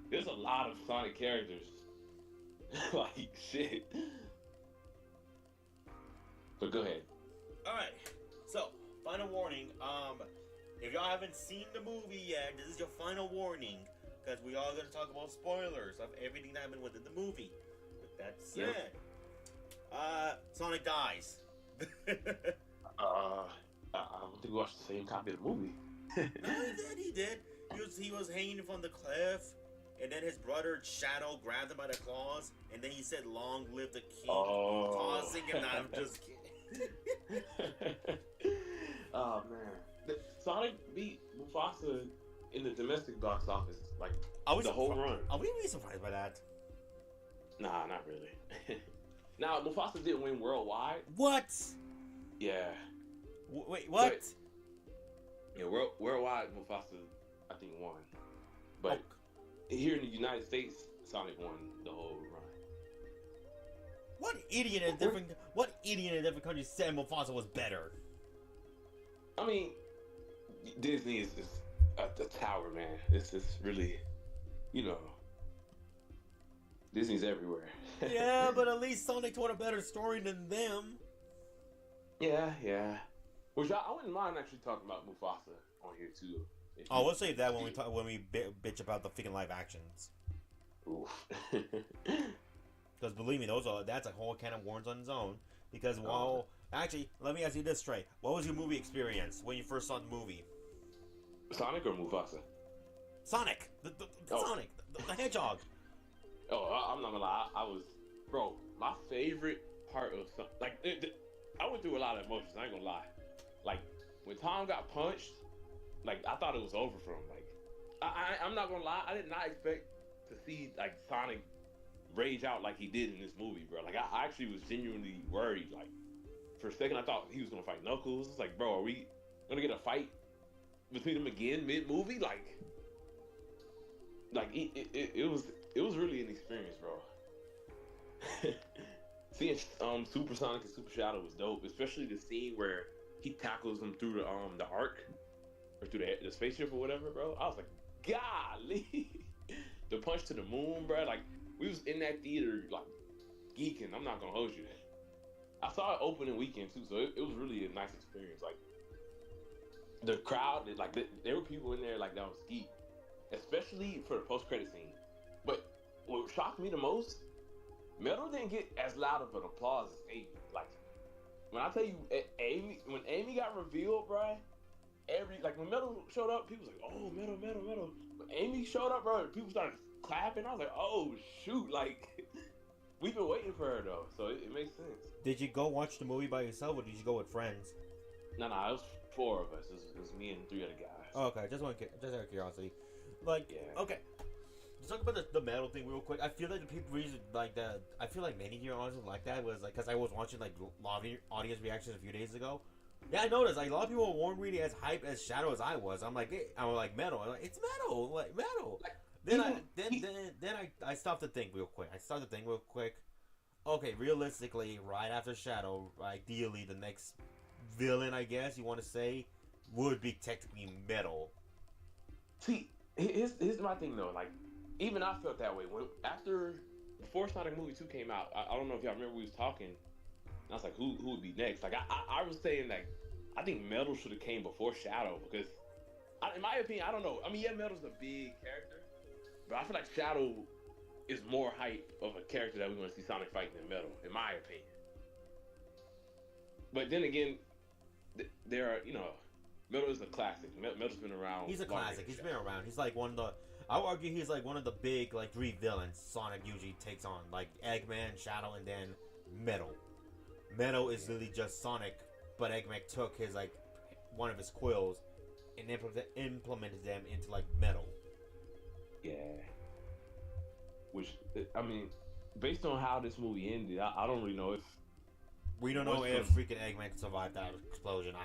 there's a lot of Sonic characters. Like shit. But go ahead. All right. So, final warning. If y'all haven't seen the movie yet, this is your final warning, because we are gonna talk about spoilers of everything that happened within the movie. With that said, Sonic dies. I don't think we watched the same copy of the movie. No, he did. He was hanging from the cliff, and then his brother Shadow grabbed him by the claws, and then he said, "Long live the king," tossing him out. I'm just kidding. Oh man, Sonic beat Mufasa in the domestic box office, like the whole run. Are we really surprised by that? Nah, not really. Now Mufasa didn't win worldwide. What? Yeah. Wait, what? Yeah, worldwide Mufasa I think won, but here in the United States, Sonic won the whole run. What idiot in a different country said Mufasa was better? I mean, Disney is just the tower, man. It's really, Disney's everywhere. Yeah, but at least Sonic told a better story than them. Yeah. Which I wouldn't mind actually talking about Mufasa on here too. Oh, we'll save that when we bitch about the freaking live actions. Oof. Because believe me, that's a whole can of worms on its own. Because actually, let me ask you this straight: what was your movie experience when you first saw the movie? Sonic or Mufasa? Sonic, Sonic, the Hedgehog. Oh, I'm not gonna lie. Bro, my favorite part of I went through a lot of emotions. I ain't gonna lie. Like when Tom got punched, like I thought it was over for him. Like I'm not gonna lie. I did not expect to see like Sonic rage out like he did in this movie, bro. Like I actually was genuinely worried. Like for a second, I thought he was gonna fight Knuckles. It's like, bro, are we gonna get a fight between them again mid-movie? Like it was really an experience, bro. Seeing Super Sonic and Super Shadow was dope, especially the scene where he tackles them through the arc or through the spaceship or whatever, bro. I was like, golly, the punch to the moon, bro. Like we was in that theater, like geeking. I'm not gonna hold you. I saw it opening weekend too, so it was really a nice experience. Like the crowd, there were people in there like that was geek, especially for the post-credit scene. But what shocked me the most, Metal didn't get as loud of an applause as Amy. Like when I tell you, when Amy got revealed, bro, when Metal showed up, people was like, "Oh, Metal." When Amy showed up, bro, people started clapping. I was like, "Oh shoot!" Like we've been waiting for her though, so it makes sense. Did you go watch the movie by yourself, or did you go with friends? No, it was 4 of us. It was me and 3 other guys. Oh, okay, just out of curiosity. Like, yeah. Okay. Let's talk about the Metal thing real quick. I feel like the people reason like that. I feel like many here honestly like that was like because I was watching like live audience reactions a few days ago. Yeah, I noticed like a lot of people weren't really as hype as Shadow as I was. I'm like, Metal. I'm like, it's Metal, like Metal. Then I stopped to think real quick. Okay, realistically, right after Shadow, ideally the next villain, I guess you want to say, would be technically Metal. See, here's my thing though. Like, even I felt that way before Sonic Movie 2 came out. I don't know if y'all remember we was talking. And I was like, who would be next? Like, I was saying like, I think Metal should have came before Shadow because, in my opinion, I don't know. I mean, yeah, Metal's a big character, but I feel like Shadow is more hype of a character that we want to see Sonic fighting than Metal, in my opinion. But then again, there are, Metal is a classic. Metal's been around. He's a classic. He's been around. He's like one of the. I would argue he's like one of the big 3 villains Sonic usually takes on, like Eggman, Shadow, and then Metal. Metal is literally just Sonic, but Eggman took his one of his quills and implemented them into Metal. Yeah. Which, I mean, based on how this movie ended, I don't really know if... We don't know if freaking Eggman can survive that explosion.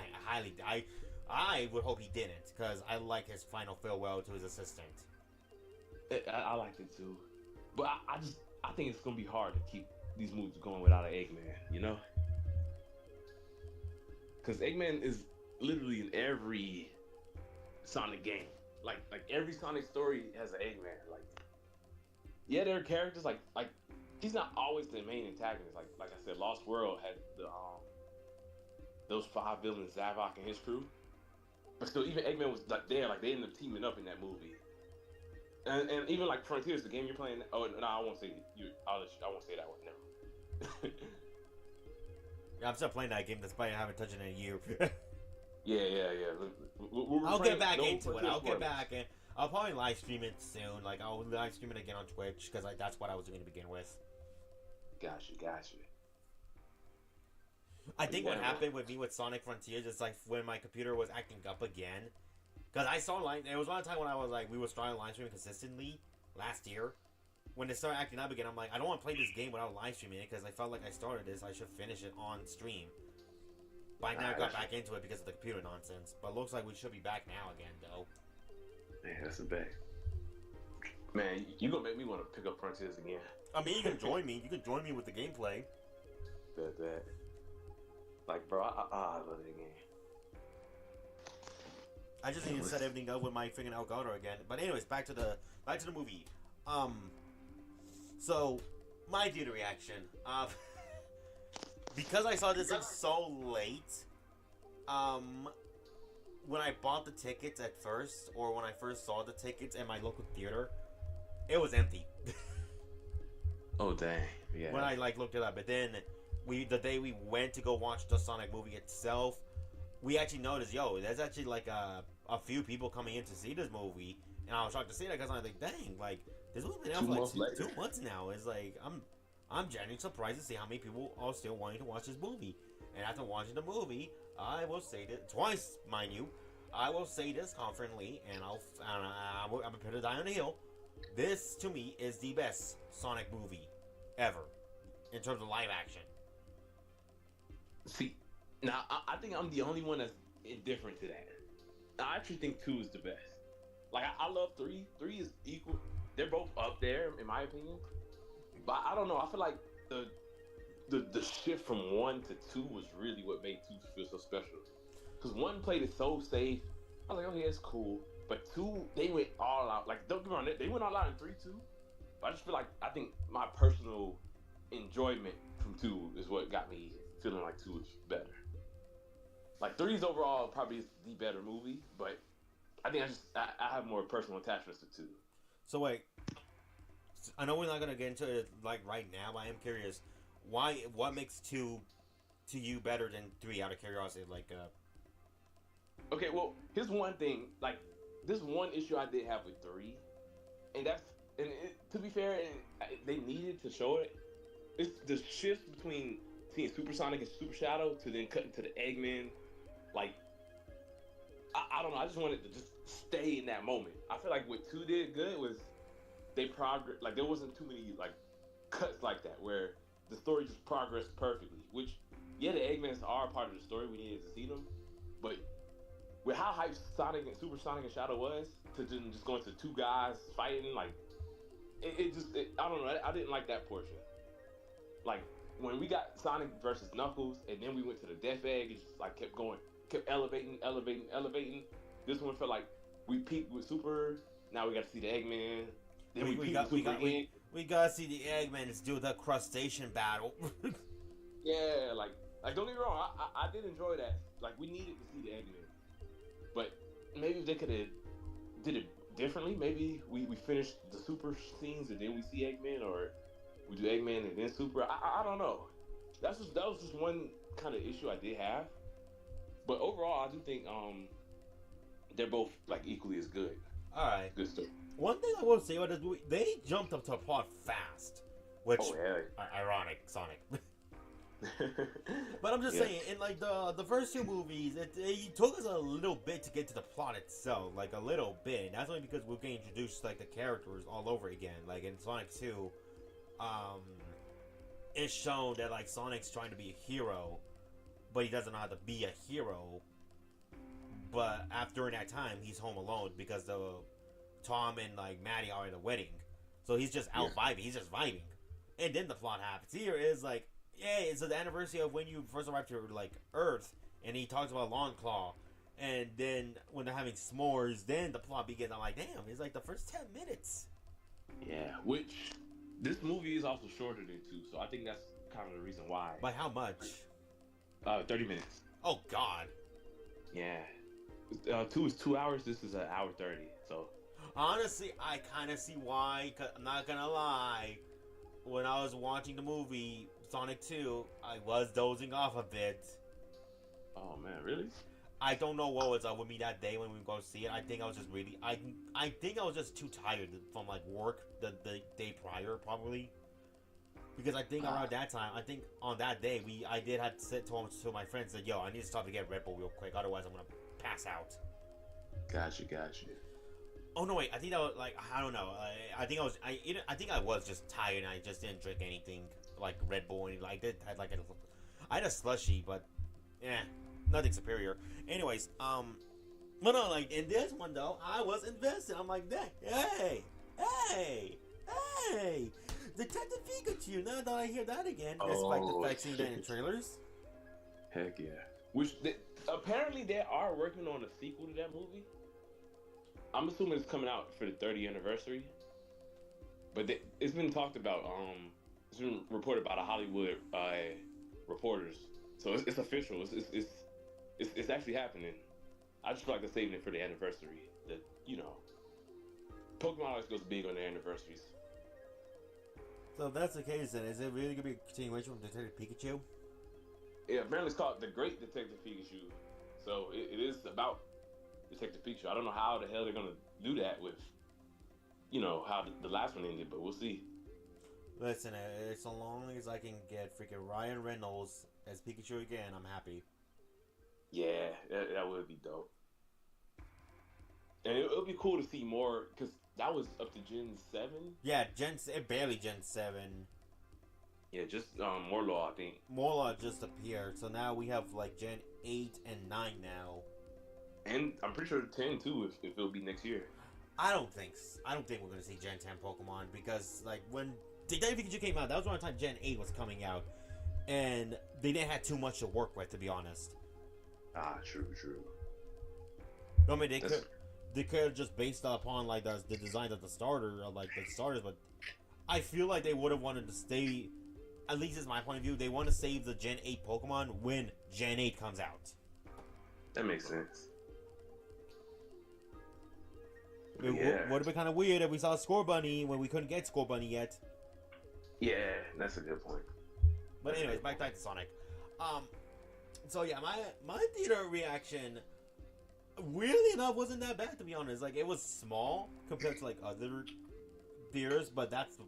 I would hope he didn't, because I like his final farewell to his assistant. I liked it too, but I think it's gonna be hard to keep these movies going without an Eggman. You know, because Eggman is literally in every Sonic game. Like every Sonic story has an Eggman. Like, yeah, there are characters like he's not always the main antagonist. Like I said, Lost World had the those 5 villains, Zavok and his crew. But still, even Eggman was like there. Like they ended up teaming up in that movie. And even like Frontiers, the game you're playing. Oh no, I won't say you. I won't say that one. Never. Yeah, I'm still playing that game despite I haven't touched it in a year. Yeah. I'll get back into it. I'll get back and I'll probably live stream it soon. Like I'll live stream it again on Twitch because like that's what I was going to begin with. Gotcha. I think what happened with me with Sonic Frontiers is like when my computer was acting up again. Because I saw there was one time when I was like, we were starting live streaming consistently last year. When it started acting up again, I'm like, I don't want to play this game without live streaming it because I felt like I started this. I should finish it on stream. But I never got back into it because of the computer nonsense. But it looks like we should be back now again, though. Man, that's a bet. Man, you gonna make me want to pick up Frontiers again. I mean, you can join me. You can join me with the gameplay. Bet. Like, bro, I love that game. I just need to set everything up with my freaking Elgato again. But anyways, back to the movie. So my theater reaction. Because I saw this thing so late. When I bought the tickets at first, or when I first saw the tickets at my local theater, it was empty. Oh dang! Yeah. When I like looked it up, but then the day we went to go watch the Sonic movie itself, we actually noticed, there's actually like a few people coming in to see this movie, and I was shocked to see that because I was like, dang, like this movie's been out for like 2 months now. It's like I'm genuinely surprised to see how many people are still wanting to watch this movie. And after watching the movie, I will say this twice, mind you. I will say this confidently, and I'm gonna put it down on the hill. This to me is the best Sonic movie ever in terms of live action. See, now I think I'm the only one that's indifferent to that. I actually think 2 is the best. Like I love 3. 3 is equal. They're both up there in my opinion. But I don't know. I feel like the shift from 1 to 2 was really what made 2 feel so special. Because 1 played it so safe. I was like, okay, it's cool. But 2, they went all out. Like, don't get me wrong, they went all out in 3 too. But I just feel like I think my personal enjoyment from 2 is what got me feeling like 2 is better. Like 3 is overall probably the better movie, but I think I have more personal attachments to 2. So wait, I know we're not gonna get into it like right now, but I am curious. What makes 2 to you better than 3 out of curiosity? Like, Okay, well, here's one thing. Like, this one issue I did have with 3, and to be fair, and they needed to show it. It's the shift between seeing Super Sonic and Super Shadow to then cutting to the Eggman. Like, I don't know. I just wanted to just stay in that moment. I feel like what 2 did good was they progress. Like, there wasn't too many like cuts like that where the story just progressed perfectly. Which, yeah, the Eggmans are a part of the story. We needed to see them, but with how hyped Sonic and Super Sonic and Shadow was, to just going to 2 guys fighting, like I don't know. I didn't like that portion. Like when we got Sonic versus Knuckles, and then we went to the Death Egg, it just like kept going, kept elevating. This one felt like we peaked with Super. Now we got to see the Eggman. Then we gotta see the Eggman do the crustacean battle. Yeah, like don't get me wrong, I did enjoy that. Like we needed to see the Eggman, but maybe if they could have did it differently. Maybe we finished the Super scenes and then we see Eggman, or we do Eggman and then Super. I don't know. That was just one kind of issue I did have. But overall, I do think they're both like equally as good. All right, good stuff. One thing I will say about this movie, they jumped up to a plot fast, which ironic, Sonic. But I'm just saying, in like the first 2 movies, it took us a little bit to get to the plot itself, like a little bit. And that's only because we're getting introduced like the characters all over again. Like in Sonic 2, it's shown that like Sonic's trying to be a hero, but he doesn't know how to be a hero. but after that time, he's home alone because the Tom and like Maddie are at a wedding, so he's just out vibing. He's just vibing, and then the plot happens. Here is like, yeah, it's the anniversary of when you first arrived to like Earth, and he talks about Longclaw, and then when they're having s'mores, then the plot begins. I'm like, damn, it's like the first 10 minutes. Yeah, which this movie is also shorter than 2, so I think that's kind of the reason why. By how much? 30 minutes. Oh God. Yeah. 2 is 2 hours. This is an hour 30. So honestly, I kind of see why. Cause I'm not gonna lie. When I was watching the movie Sonic 2, I was dozing off a bit. Oh man, really? I don't know what was up with me that day when we go see it. I think I was just really, I think I was just too tired from like work the day prior, probably. Because I think around that time, I think on that day, I did have to sit to my friends and said, yo, I need to stop to get Red Bull real quick, otherwise I'm gonna pass out. Gotcha. Oh no, wait, I think that was like, I don't know. I think I was just tired and I just didn't drink anything like Red Bull, and like I had a slushie, but yeah, nothing superior. Anyways, but no, like in this one though, I was invested. I'm like, hey, Detective Pikachu. Now that I hear that again, despite the fact seeing that in trailers. Heck yeah. Which apparently they are working on a sequel to that movie. I'm assuming it's coming out for the 30th anniversary. But it's been talked about. It's been reported by the Hollywood reporters. So it's official. It's actually happening. I just feel like they're saving it for the anniversary. That Pokemon always goes big on their anniversaries. So if that's the case, then is it really gonna be a continuation from Detective Pikachu? Yeah, apparently it's called The Great Detective Pikachu. So it is about Detective Pikachu. I don't know how the hell they're gonna do that with, how the last one ended, but we'll see. Listen, so long as I can get freaking Ryan Reynolds as Pikachu again, I'm happy. Yeah, that would be dope. And it would be cool to see more, because that was up to Gen 7? Yeah, barely Gen 7. Yeah, just Morlaw, I think. Morlaw just appeared, so now we have like Gen 8 and 9 now. And I'm pretty sure 10 too, if it'll be next year. I don't think we're gonna see Gen 10 Pokemon, because like when Detective Pikachu came out, that was around the time Gen 8 was coming out, and they didn't have too much to work with, to be honest. True. I mean, they could have just based upon like the design of the starters, but I feel like they would have wanted to stay. At least is my point of view. They want to save the Gen 8 Pokemon when Gen 8 comes out. That makes sense. It would have been kind of weird if we saw Scorbunny when we couldn't get Scorbunny yet. Yeah, that's a good point. But anyways, back to Sonic. So yeah, my theater reaction, weirdly enough, wasn't that bad, to be honest. Like, it was small compared to like other theaters, but that's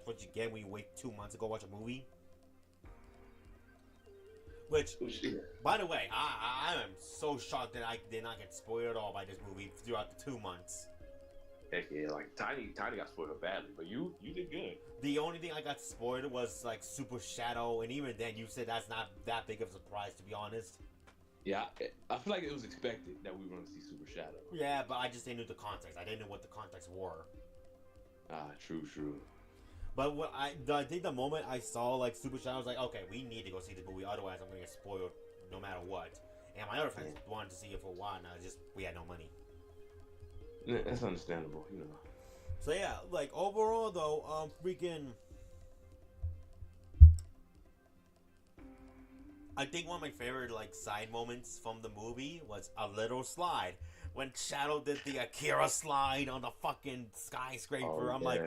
what you get when you wait 2 months to go watch a movie. Which, by the way, I am so shocked that I did not get spoiled at all by this movie throughout the 2 months. Heck yeah, like Tiny got spoiled badly, but you did good. The only thing I got spoiled was like Super Shadow, and even then you said that's not that big of a surprise, to be honest. Yeah, I feel like it was expected that we were going to see Super Shadow. Yeah, but I just didn't know the context. I didn't know what the context were. True. But I think the moment I saw like Super Shadow, I was like, okay, we need to go see this movie, otherwise I'm gonna get spoiled no matter what. And my other friends wanted to see it for a while, and we had no money. Yeah, that's understandable, So yeah, like overall though, I think one of my favorite like side moments from the movie was a little slide. When Shadow did the Akira slide on the fucking skyscraper, I'm like,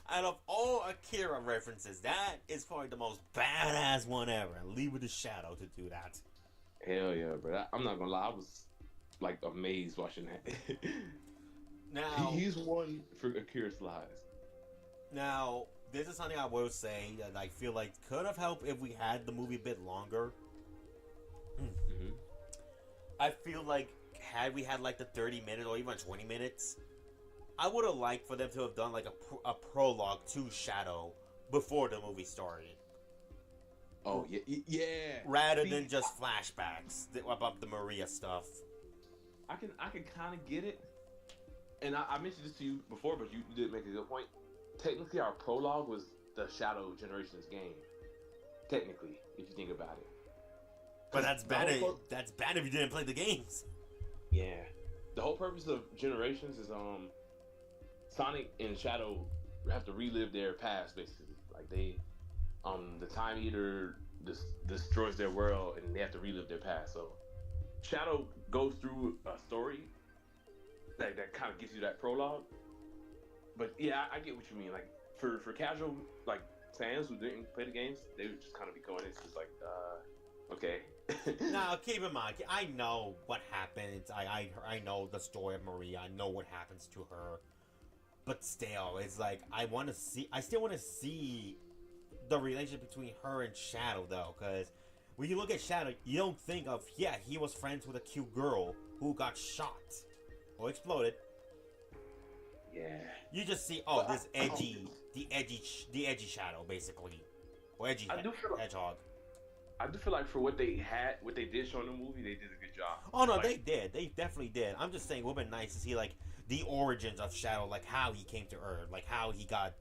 out of all Akira references, that is probably the most badass one ever. Leave it to Shadow to do that. Hell yeah, bro. I'm not gonna lie, I was like amazed watching that. Now he's one for Akira slides. Now, this is something I will say that I feel like could have helped if we had the movie a bit longer. Mm-hmm. I feel like had we had like the 30 minutes or even 20 minutes, I would have liked for them to have done like a prologue to Shadow before the movie started. Oh, yeah. Rather than just flashbacks about the Maria stuff. I can kind of get it. And I mentioned this to you before, but you did make a good point. Technically, our prologue was the Shadow Generations game. Technically, if you think about it. But that's bad. That's bad if you didn't play the games. Yeah, the whole purpose of Generations is Sonic and Shadow have to relive their past, basically. Like the Time Eater destroys their world, and they have to relive their past. So Shadow goes through a story that kind of gives you that prologue. But yeah, I get what you mean. Like for casual like fans who didn't play the games, they would just kind of be going. It's just like, okay. Now, keep in mind, I know what happens. I know the story of Maria. I know what happens to her. But still, it's like I still want to see the relationship between her and Shadow, though, because when you look at Shadow, you don't think of, he was friends with a cute girl who got shot or exploded. Yeah. You just see, this the edgy Shadow, basically, or edgy hedgehog. I do feel like for what they did show in the movie, they did a good job. Oh no, they did. They definitely did. I'm just saying, it would have been nice to see like the origins of Shadow, like how he came to Earth, like how he got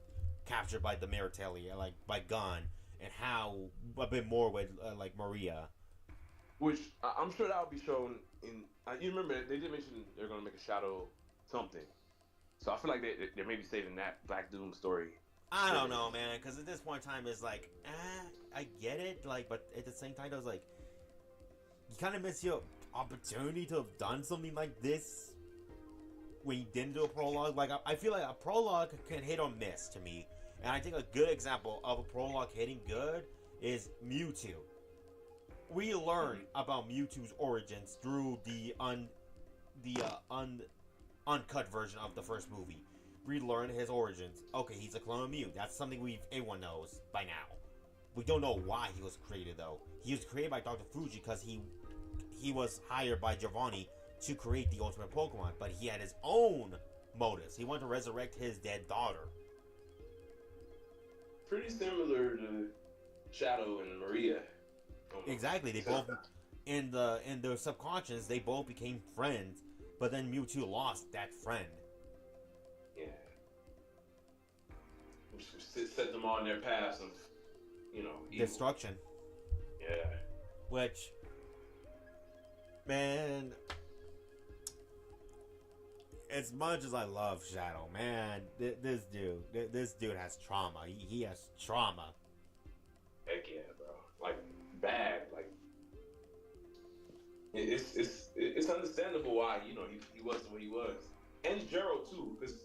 captured by the Maritelli, like by Gunn, and how a bit more with like Maria. Which I'm sure that will be shown in. You remember they did mention they're going to make a Shadow something, so I feel like they're maybe saving that Black Doom story. I don't know, man, because at this point in time, it's like, I get it, like, but at the same time, I was like, you kind of miss your opportunity to have done something like this when you didn't do a prologue. Like, I feel like a prologue can hit or miss to me, and I think a good example of a prologue hitting good is Mewtwo. We learn about Mewtwo's origins through the uncut version of the first movie. We learn his origins. Okay, he's a clone of Mew. That's something everyone knows by now. We don't know why he was created, though. He was created by Dr. Fuji because he was hired by Giovanni to create the ultimate Pokemon, but he had his own motives. He wanted to resurrect his dead daughter. Pretty similar to Shadow and Maria. Exactly. They both in their subconscious they both became friends, but then Mewtwo lost that friend. Yeah. Which set them on their paths of, evil. Destruction. Yeah. Which, man, as much as I love Shadow, man, this dude has trauma. He has trauma. Heck yeah, bro. Like, bad. Like, it's understandable why, he was the way he was. And Gerald, too, because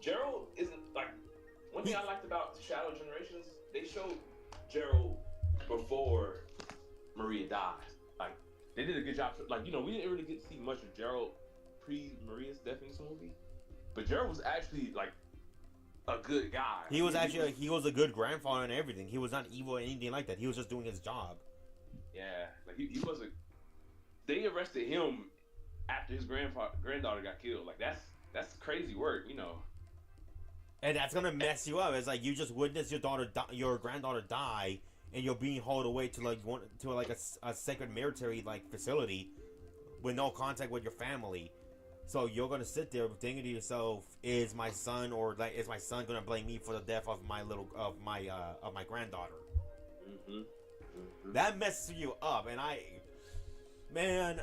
Gerald isn't, like, one thing I liked about Shadow Generations, they showed Gerald before Maria died. Like, they did a good job. Like, we didn't really get to see much of Gerald pre-Maria's death in this movie. But Gerald was actually, like, a good guy. He was a good grandfather and everything. He was not evil or anything like that. He was just doing his job. Yeah. Like, he was they arrested him after his granddaughter got killed. Like, that's crazy work, And that's gonna mess you up. It's like you just witnessed your granddaughter die, and you're being hauled away to a sacred military facility with no contact with your family. So you're gonna sit there thinking to yourself, is my son gonna blame me for the death of my granddaughter? Mm-hmm. Mm-hmm. That messes you up, and man,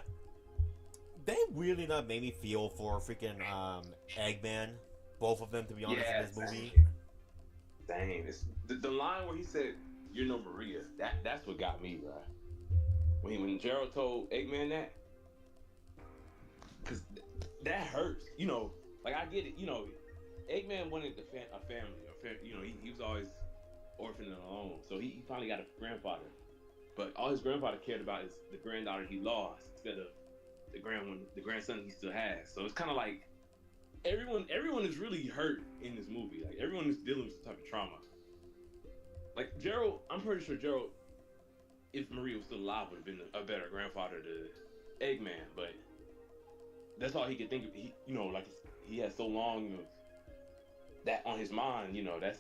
they really not made me feel for freaking Eggman. Both of them, to be honest, in this movie. Dang, it's the line where he said, "You're no Maria." That's what got me, bro. When Gerald told Eggman that, because that hurts. Like, I get it. Eggman wanted a family. He was always orphaned and alone, so he finally got a grandfather. But all his grandfather cared about is the granddaughter he lost instead of the grandson he still has. So it's kind of like everyone is really hurt in this movie. Like, everyone is dealing with some type of trauma. Like, Gerald, I'm pretty sure Gerald, if Maria was still alive, would have been a better grandfather to Eggman. But that's all he could think of. He had so long of that on his mind.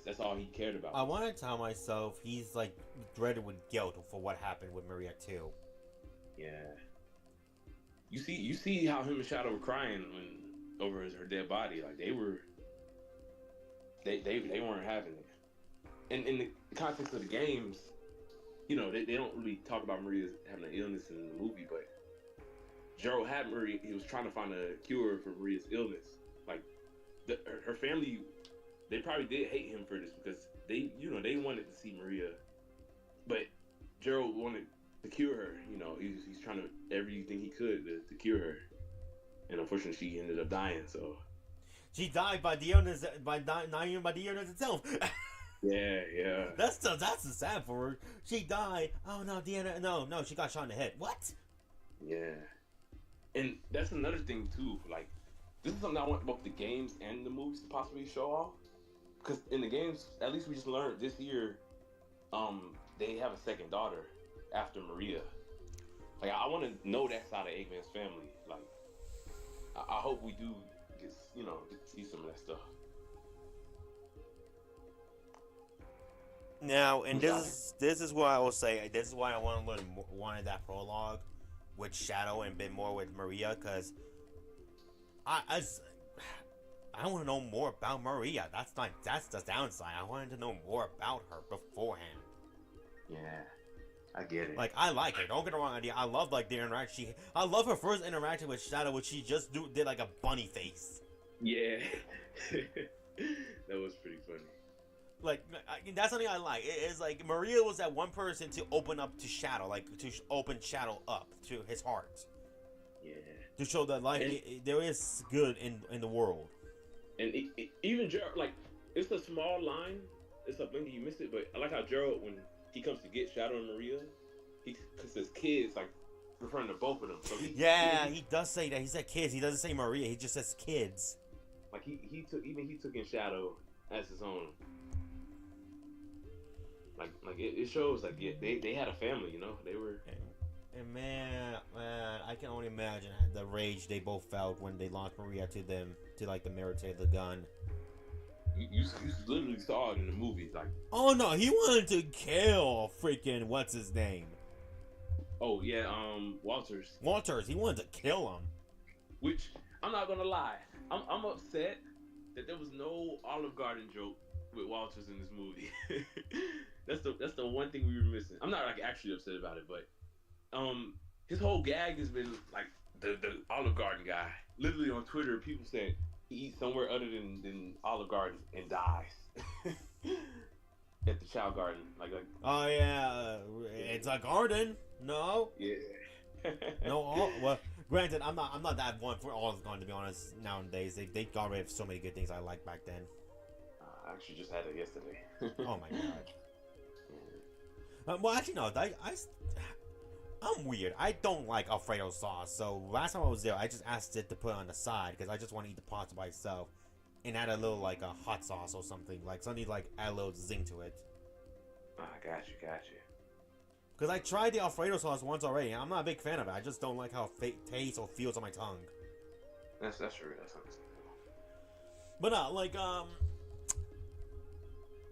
That's all he cared about. I want to tell myself he's dreaded with guilt for what happened with Maria too. Yeah. you see how him and Shadow were crying when over her dead body. Like they weren't having it. And in the context of the games, they don't really talk about Maria having an illness in the movie, but Gerald had Maria. He was trying to find a cure for Maria's illness. Like her family, they probably did hate him for this because they wanted to see Maria, but Gerald wanted to cure her. He's trying to everything he could to cure her, and unfortunately, she ended up dying. So she died by the illness, not even by the illness itself. Yeah. That's the sad for her. She died. Oh no, Deanna. No, she got shot in the head. What? Yeah, and that's another thing too. Like, this is something I want both the games and the movies to possibly show off. Because in the games, at least we just learned this year, they have a second daughter after Maria. Like, I want to know that side of Eggman's family. Like, I hope we do get to see some of that stuff. Now, and this is what I will say. This is why I wanted that prologue with Shadow and a bit more with Maria, because I want to know more about Maria. That's the downside. I wanted to know more about her beforehand. Yeah, I get it. Like, I like her. Don't get the wrong idea. I love the interaction. I love her first interaction with Shadow, which she just did like a bunny face. Yeah, that was pretty funny. Like, that's something I like. It's like Maria was that one person to open up to Shadow, like to open Shadow up to his heart. Yeah. To show that there is good in the world. And even Gerald, like, it's a small line. It's a blink you miss it, but I like how Gerald, when he comes to get Shadow and Maria, he says kids, like referring to both of them. So he does say that. He said kids. He doesn't say Maria. He just says kids. Like he took in Shadow as his own. Like it shows like they had a family, they were. And man, I can only imagine the rage they both felt when they lost Maria to the Meritage of the gun. You literally saw it in the movie, like. Oh no, he wanted to kill freaking what's his name? Oh yeah, Walters. He wanted to kill him. Which I'm not gonna lie, I'm upset that there was no Olive Garden joke with Walters in this movie. That's the one thing we were missing. I'm not like actually upset about it, but his whole gag has been like the Olive Garden guy. Literally on Twitter, people said he eats somewhere other than Olive Garden and dies at the Chow Garden. Like oh yeah, it's a garden. No. Yeah. No. Well, granted, I'm not that one for Olive Garden, to be honest. Nowadays, they got rid of so many good things I liked back then. I actually just had it yesterday. Oh my god. Well, actually, no. I'm weird. I don't like Alfredo sauce. So last time I was there, I just asked it to put on the side because I just want to eat the pasta by itself and add a little like a hot sauce or something, like something like add a little zing to it. Got you. Because I tried the Alfredo sauce once already. And I'm not a big fan of it. I just don't like how it tastes or feels on my tongue. That's true. That's understandable. But no, like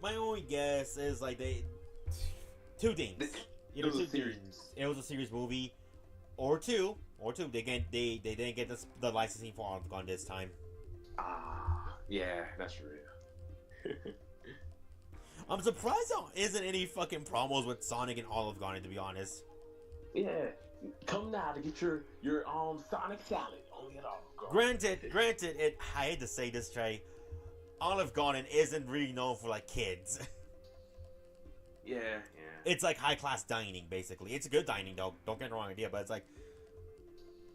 my only guess is like two things. It was a series. It was a series movie, or two. They didn't get the licensing for Olive Garden this time. Yeah, that's real. I'm surprised there isn't any fucking promos with Sonic and Olive Garden, to be honest. Yeah, come now to get your Sonic salad only at Olive Garden. Granted, I hate to say this, Trey, Olive Garden isn't really known for like kids. Yeah. It's like high class dining, basically. It's good dining, though. Don't get the wrong idea, but it's like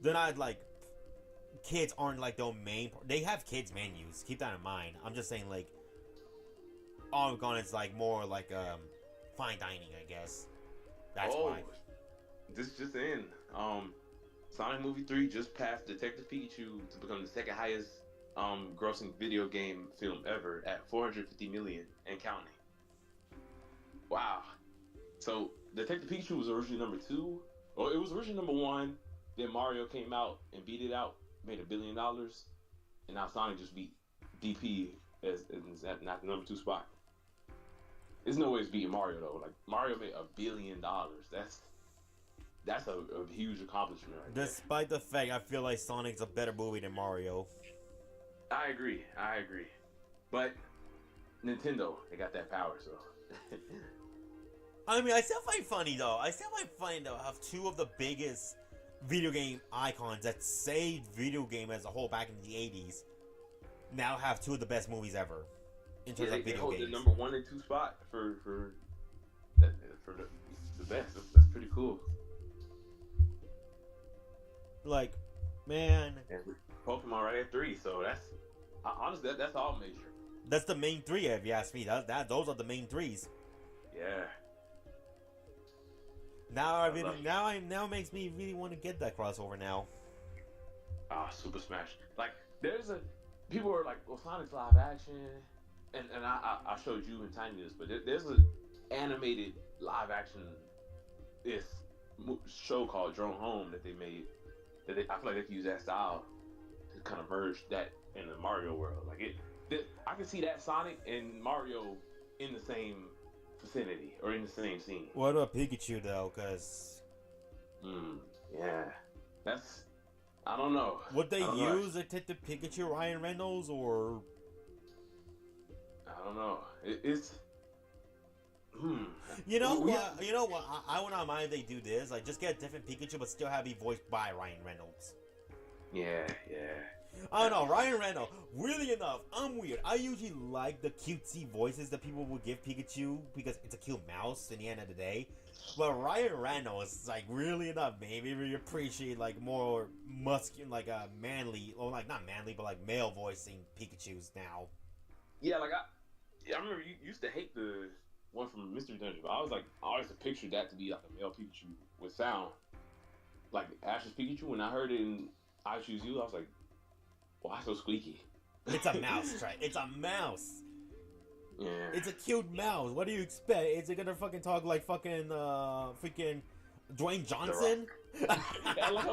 they're not like kids aren't like the main. They have kids menus. Keep that in mind. I'm just saying like Olive Garden is like more like fine dining, I guess. That's why. This just in. Sonic Movie 3 just passed Detective Pikachu to become the second highest grossing video game film ever at 450 million and counting. Wow. So Detective Pikachu was originally number 2, or it was originally number 1. Then Mario came out and beat it out, made $1 billion, and now Sonic just beat DP as not the number 2 spot. There's no way it's beating Mario though. Like Mario made $1 billion. that's a huge accomplishment right there. Despite the fact I feel like Sonic's a better movie than Mario. I agree. But Nintendo, they got that power, so. I mean, I still find funny though. How two of the biggest video game icons that saved video game as a whole back in the 80s now have two of the best movies ever in terms of video games. The number 1 and 2 spot for the best. That's pretty cool. Like, man, and Pokemon right at 3, so honestly that's all major. That's the main three, if you ask me. Those are the main threes. Yeah. Now it makes me really want to get that crossover now. Super Smash. Like, people are like, well, Sonic's live action, and I showed you and Tiny this, but there's an animated live action show called Drone Home that they made. I feel like they can use that style to kind of merge that in the Mario world. Like I can see that Sonic and Mario in the same vicinity or in the same scene. What about Pikachu though? Cause yeah, I don't know. Would they use a Detective Pikachu Ryan Reynolds or? I don't know. It's. You know what? I would not mind if they do this. Like, just get a different Pikachu, but still have it voiced by Ryan Reynolds. Yeah. I don't know, Ryan Reynolds. Weirdly enough, I'm weird. I usually like the cutesy voices that people would give Pikachu because it's a cute mouse. In the end of the day, but Ryan Reynolds, like, really enough, maybe we appreciate like more muscular, like a manly, or like not manly, but like male voicing Pikachu's now. Yeah, like I remember you used to hate the one from Mystery Dungeon, but I always pictured that to be like a male Pikachu with sound. Like Ash's Pikachu, when I heard it in I Choose You, I was like, why so squeaky? It's a mouse, right? It's a mouse. Yeah. It's a cute mouse. What do you expect? Is it gonna fucking talk like freaking Dwayne Johnson? I like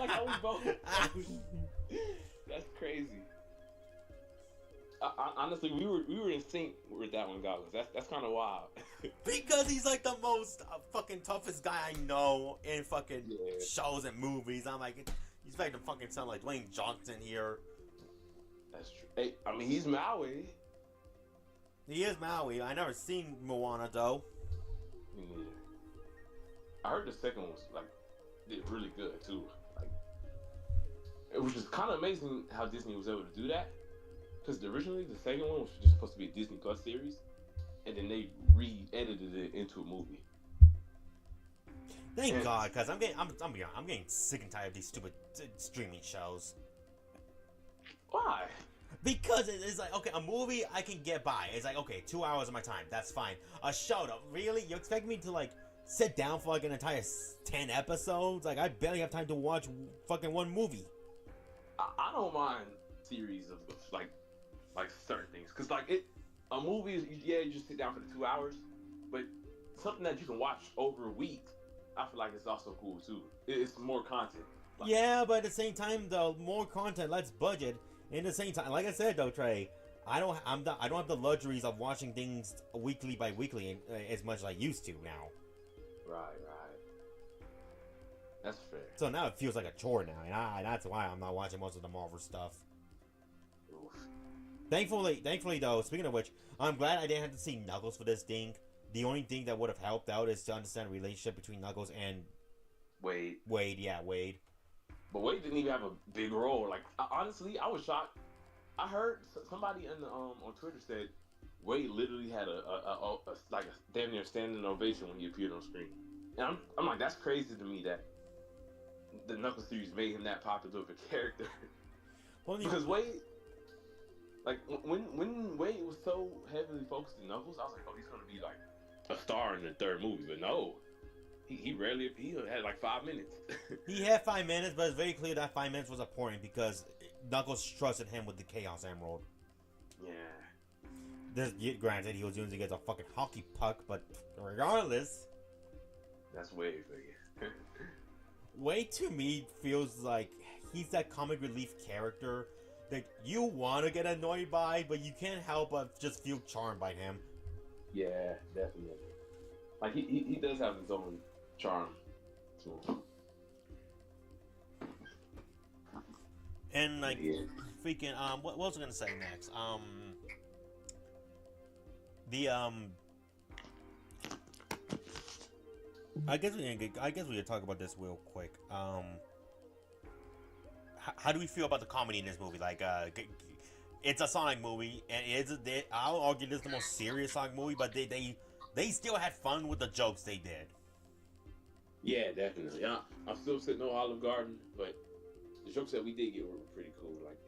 how we both. That's crazy. Honestly, we were in sync with that one, Goggles. That's kind of wild. Because he's like the most fucking toughest guy I know in fucking shows and movies. I'm like, you expect to fucking sound like Dwayne Johnson here. That's true. Hey, I mean, he's Maui. He is Maui. I never seen Moana though. Me neither. I heard the second one was like did really good too. Like, it was just kind of amazing how Disney was able to do that. Because originally the second one was just supposed to be a Disney Plus series, and then they re-edited it into a movie. Thank God, because I'm getting sick and tired of these stupid streaming shows. Why? Because it's like, okay, a movie I can get by. It's like, okay, 2 hours of my time, that's fine. A show, though, really? You expect me to like sit down for like an entire 10 episodes? Like, I barely have time to watch fucking one movie. I don't mind series of like certain things, because like a movie is, you just sit down for the 2 hours, but something that you can watch over a week, I feel like it's also cool too. It's more content. Like, yeah, but at the same time though, more content, less budget. In the same time, like I said though, Trey, I don't have the luxuries of watching things weekly by weekly as much as I used to now. Right. That's fair. So now it feels like a chore now, and that's why I'm not watching most of the Marvel stuff. Oof. Thankfully though, speaking of which, I'm glad I didn't have to see Knuckles for this thing. The only thing that would have helped out is to understand the relationship between Knuckles and Wade. Wade. But Wade didn't even have a big role. Like, honestly, I was shocked. I heard somebody on Twitter said Wade literally had a damn near standing ovation when he appeared on screen. And I'm like, that's crazy to me that the Knuckles series made him that popular of a character. Well, because Wade, like when Wade was so heavily focused on Knuckles, I was like, oh, he's gonna be like a star in the third movie. But no, he had like 5 minutes. He had 5 minutes, but it's very clear that 5 minutes was important because Knuckles trusted him with the Chaos Emerald. Yeah. Granted, he was using it as a fucking hockey puck, but regardless, that's Wade for you. Wade to me feels like he's that comic relief character that you want to get annoyed by, but you can't help but just feel charmed by him. Yeah, definitely. Like he does have his own charm So, And like, yeah. freaking what was I gonna say next? The I guess we could talk about this real quick. How do we feel about the comedy in this movie? Like, it's a Sonic movie, and I'll argue this is the most serious Sonic movie, but they still had fun with the jokes they did. Yeah, definitely. I'm still sitting on Olive Garden, but the jokes that we did get were pretty cool. Like,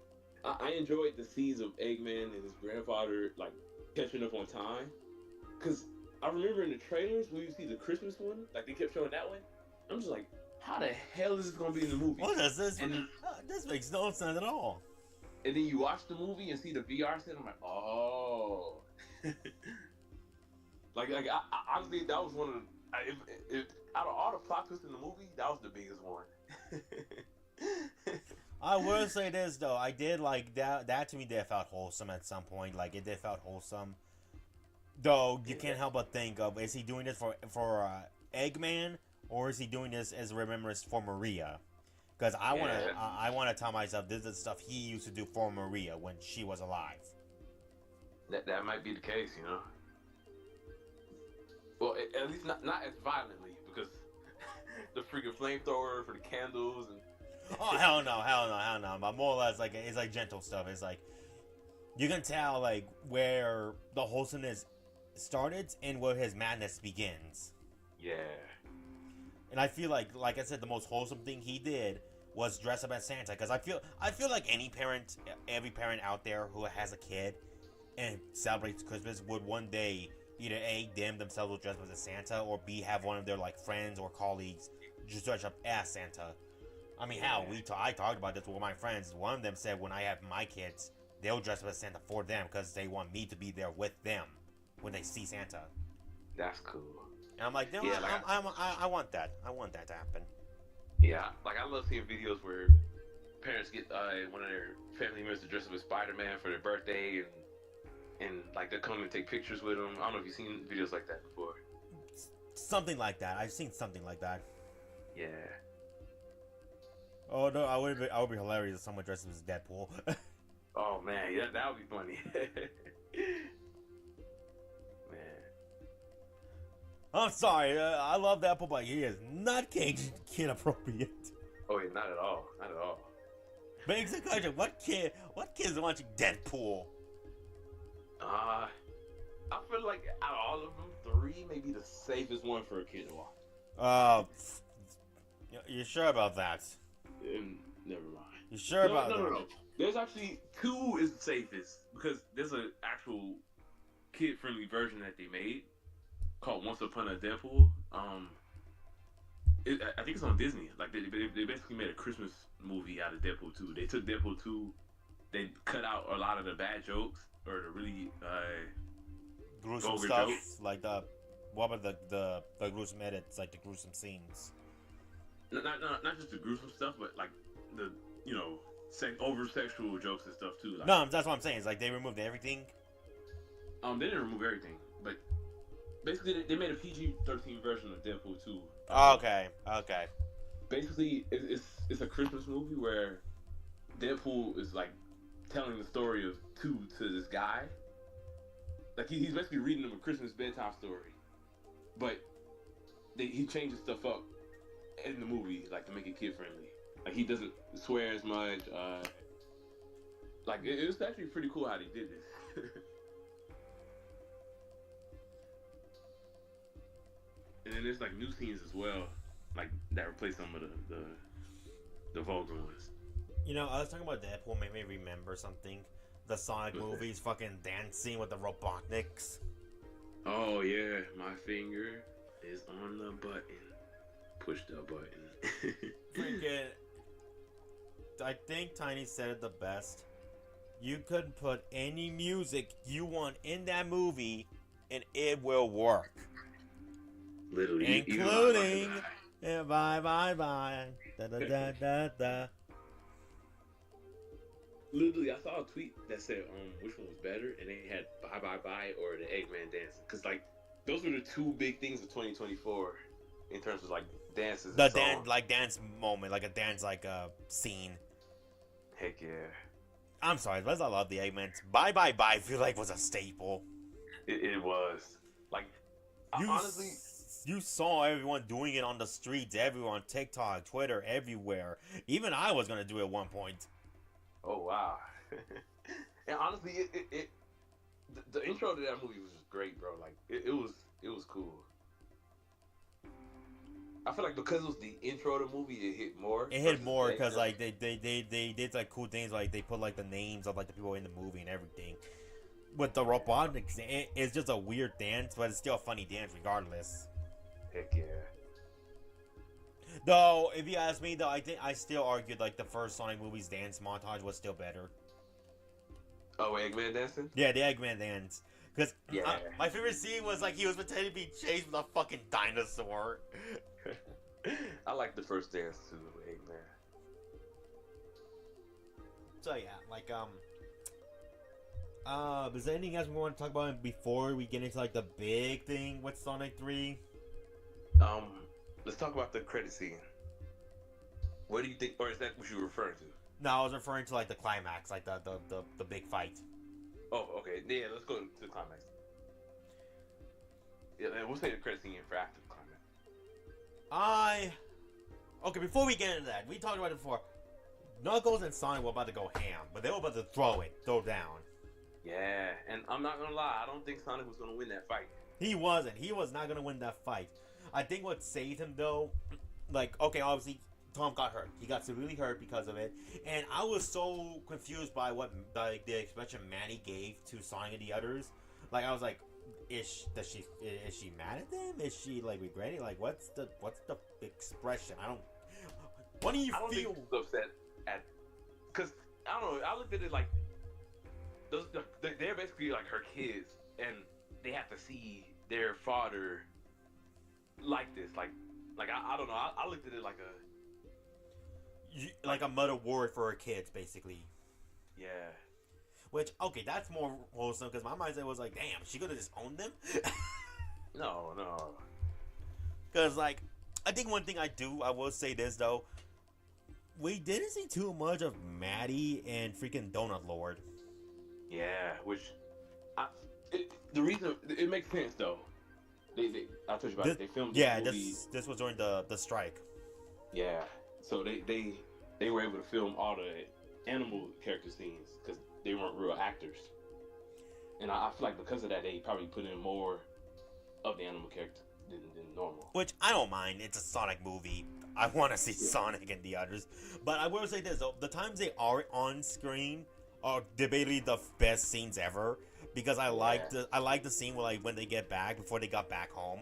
I enjoyed the scenes of Eggman and his grandfather like catching up on time, because I remember in the trailers when you see the Christmas one, like they kept showing that one. I'm just like, how the hell is this gonna be in the movie? What is this? And This makes no sense at all. and then you watch the movie and see the VR set. I'm like, oh, like honestly, that was one of the, if out of all the plot twists in the movie, that was the biggest one. I will say this though, I did like that. That to me did felt wholesome at some point. Like it did felt wholesome. Though you can't help but think of, is he doing this for Eggman, or is he doing this as a remembrance for Maria? Because I wanna tell myself this is the stuff he used to do for Maria when she was alive. That might be the case, you know. Well, at least not as violently, because the freaking flamethrower for the candles and. Oh hell no, hell no, hell no! But more or less, like it's like gentle stuff. It's like you can tell like where the wholesomeness started and where his madness begins. Yeah. And I feel like I said, the most wholesome thing he did was dress up as Santa. Because I feel like every parent out there who has a kid and celebrates Christmas would one day either A, themselves will dress up as Santa, or B, have one of their like friends or colleagues just dress up as Santa. I mean, hell, I talked about this with my friends. One of them said when I have my kids, they'll dress up as Santa for them because they want me to be there with them when they see Santa. That's cool. And I'm like, no, yeah, I want that. I want that to happen. Yeah, like I love seeing videos where parents get one of their family members to dress up as Spider-Man for their birthday, and like they come and take pictures with them. I don't know if you've seen videos like that before. Something like that. I've seen something like that. Yeah. Oh no, I would be hilarious if someone dressed up as Deadpool. Oh man, yeah, that would be funny. Man. I'm sorry, I love Deadpool, but he is not kid appropriate. Oh yeah, not at all, not at all. Begs the question: what kid is watching Deadpool? I feel like out of all of them, 3 may be the safest one for a kid to watch. You sure about that? Never mind. You sure about that? No. There's actually 2 is the safest, because there's an actual kid-friendly version that they made called Once Upon a Deadpool. I think it's on Disney. Like they basically made a Christmas movie out of Deadpool 2. They took Deadpool 2, they cut out a lot of the bad jokes or the really gruesome stuff, jokes. Like what about the gruesome edits, like the gruesome scenes. Not just the gruesome stuff, but like the over sexual jokes and stuff too. Like, no, that's what I'm saying. It's like they removed everything. They didn't remove everything, but basically they made a PG-13 version of Deadpool 2. Okay. Basically, it's a Christmas movie where Deadpool is like telling the story of 2 to this guy. Like he's basically reading them a Christmas bedtime story, but he changes stuff up in the movie, like to make it kid friendly. Like he doesn't swear as much. Like it was actually pretty cool how they did this. And then there's like new scenes as well, like that replace some of the vulgar ones. You know, I was talking about Deadpool, made me remember something. The Sonic movies, fucking dancing with the Robotniks. Oh yeah, my finger is on the button. Push the button. Freaking, I think Tiny said it the best. You could put any music you want in that movie, and it will work. Literally, including bye bye bye da da da da da. Literally, I saw a tweet that said which one was better, and they had Bye Bye Bye or the Eggman Dance, because like those were the 2 big things of 2024. in terms of like dances The and songs. dance moment, like a dance scene. Heck yeah, I'm sorry, but I love the Eggman. Bye Bye Bye. I feel like was a staple. it was like honestly. You saw everyone doing it on the streets, everyone, TikTok, Twitter, everywhere. Even I was gonna do it at one point. Oh wow. And honestly, the intro to that movie was just great, bro. Like it was cool. I feel like because it was the intro to the movie, it hit more. It hit more because like they did like cool things, like they put like the names of like the people in the movie and everything. With the robotics, it's just a weird dance, but it's still a funny dance regardless. Heck yeah. Though, if you ask me, though, I still argued like the first Sonic movie's dance montage was still better. Oh, Eggman dancing? Yeah, the Eggman dance. Because yeah. My favorite scene was like he was pretending to be chased with a fucking dinosaur. I like the first dance too, Eggman. So yeah, like is there anything else we want to talk about before we get into like the big thing with Sonic 3? Let's talk about the credit scene. What do you think, or is that what you were referring to? No, I was referring to like the climax, like the big fight. Oh, okay. Yeah, let's go to the climax. Yeah, we'll say the credit scene for after the climax. Okay, before we get into that, we talked about it before. Knuckles and Sonic were about to go ham, but they were about to throw down. Yeah, and I'm not gonna lie, I don't think Sonic was gonna win that fight. He wasn't. He was not gonna win that fight. I think what saved him though, like, okay, obviously Tom got hurt. He got severely hurt because of it, and I was so confused by what the expression Manny gave to Sonic and the others. Like, I was like, is she mad at them? Is she like regretting? Like, what's the expression? I don't. What do you I don't feel? think he's upset at, cause I don't know. I looked at it like they're basically like her kids, and they have to see their father like this. Like I don't know. I looked at it like a mother word for her kids, basically. Yeah. Which, okay, that's more wholesome, because my mindset was like, damn, she could have just owned them? No. Because, like, I think one thing I will say this, though. We didn't see too much of Maddie and freaking Donut Lord. Yeah, the reason, it makes sense, though. I told you about it. They filmed the movie. This was during the strike. Yeah. So they were able to film all the animal character scenes because they weren't real actors. And I feel like because of that, they probably put in more of the animal character than normal. Which I don't mind. It's a Sonic movie. I want to see Sonic and the others. But I will say this, though. The times they are on screen are debatably the best scenes ever. Because I like the scene where, like, when they get back, before they got back home.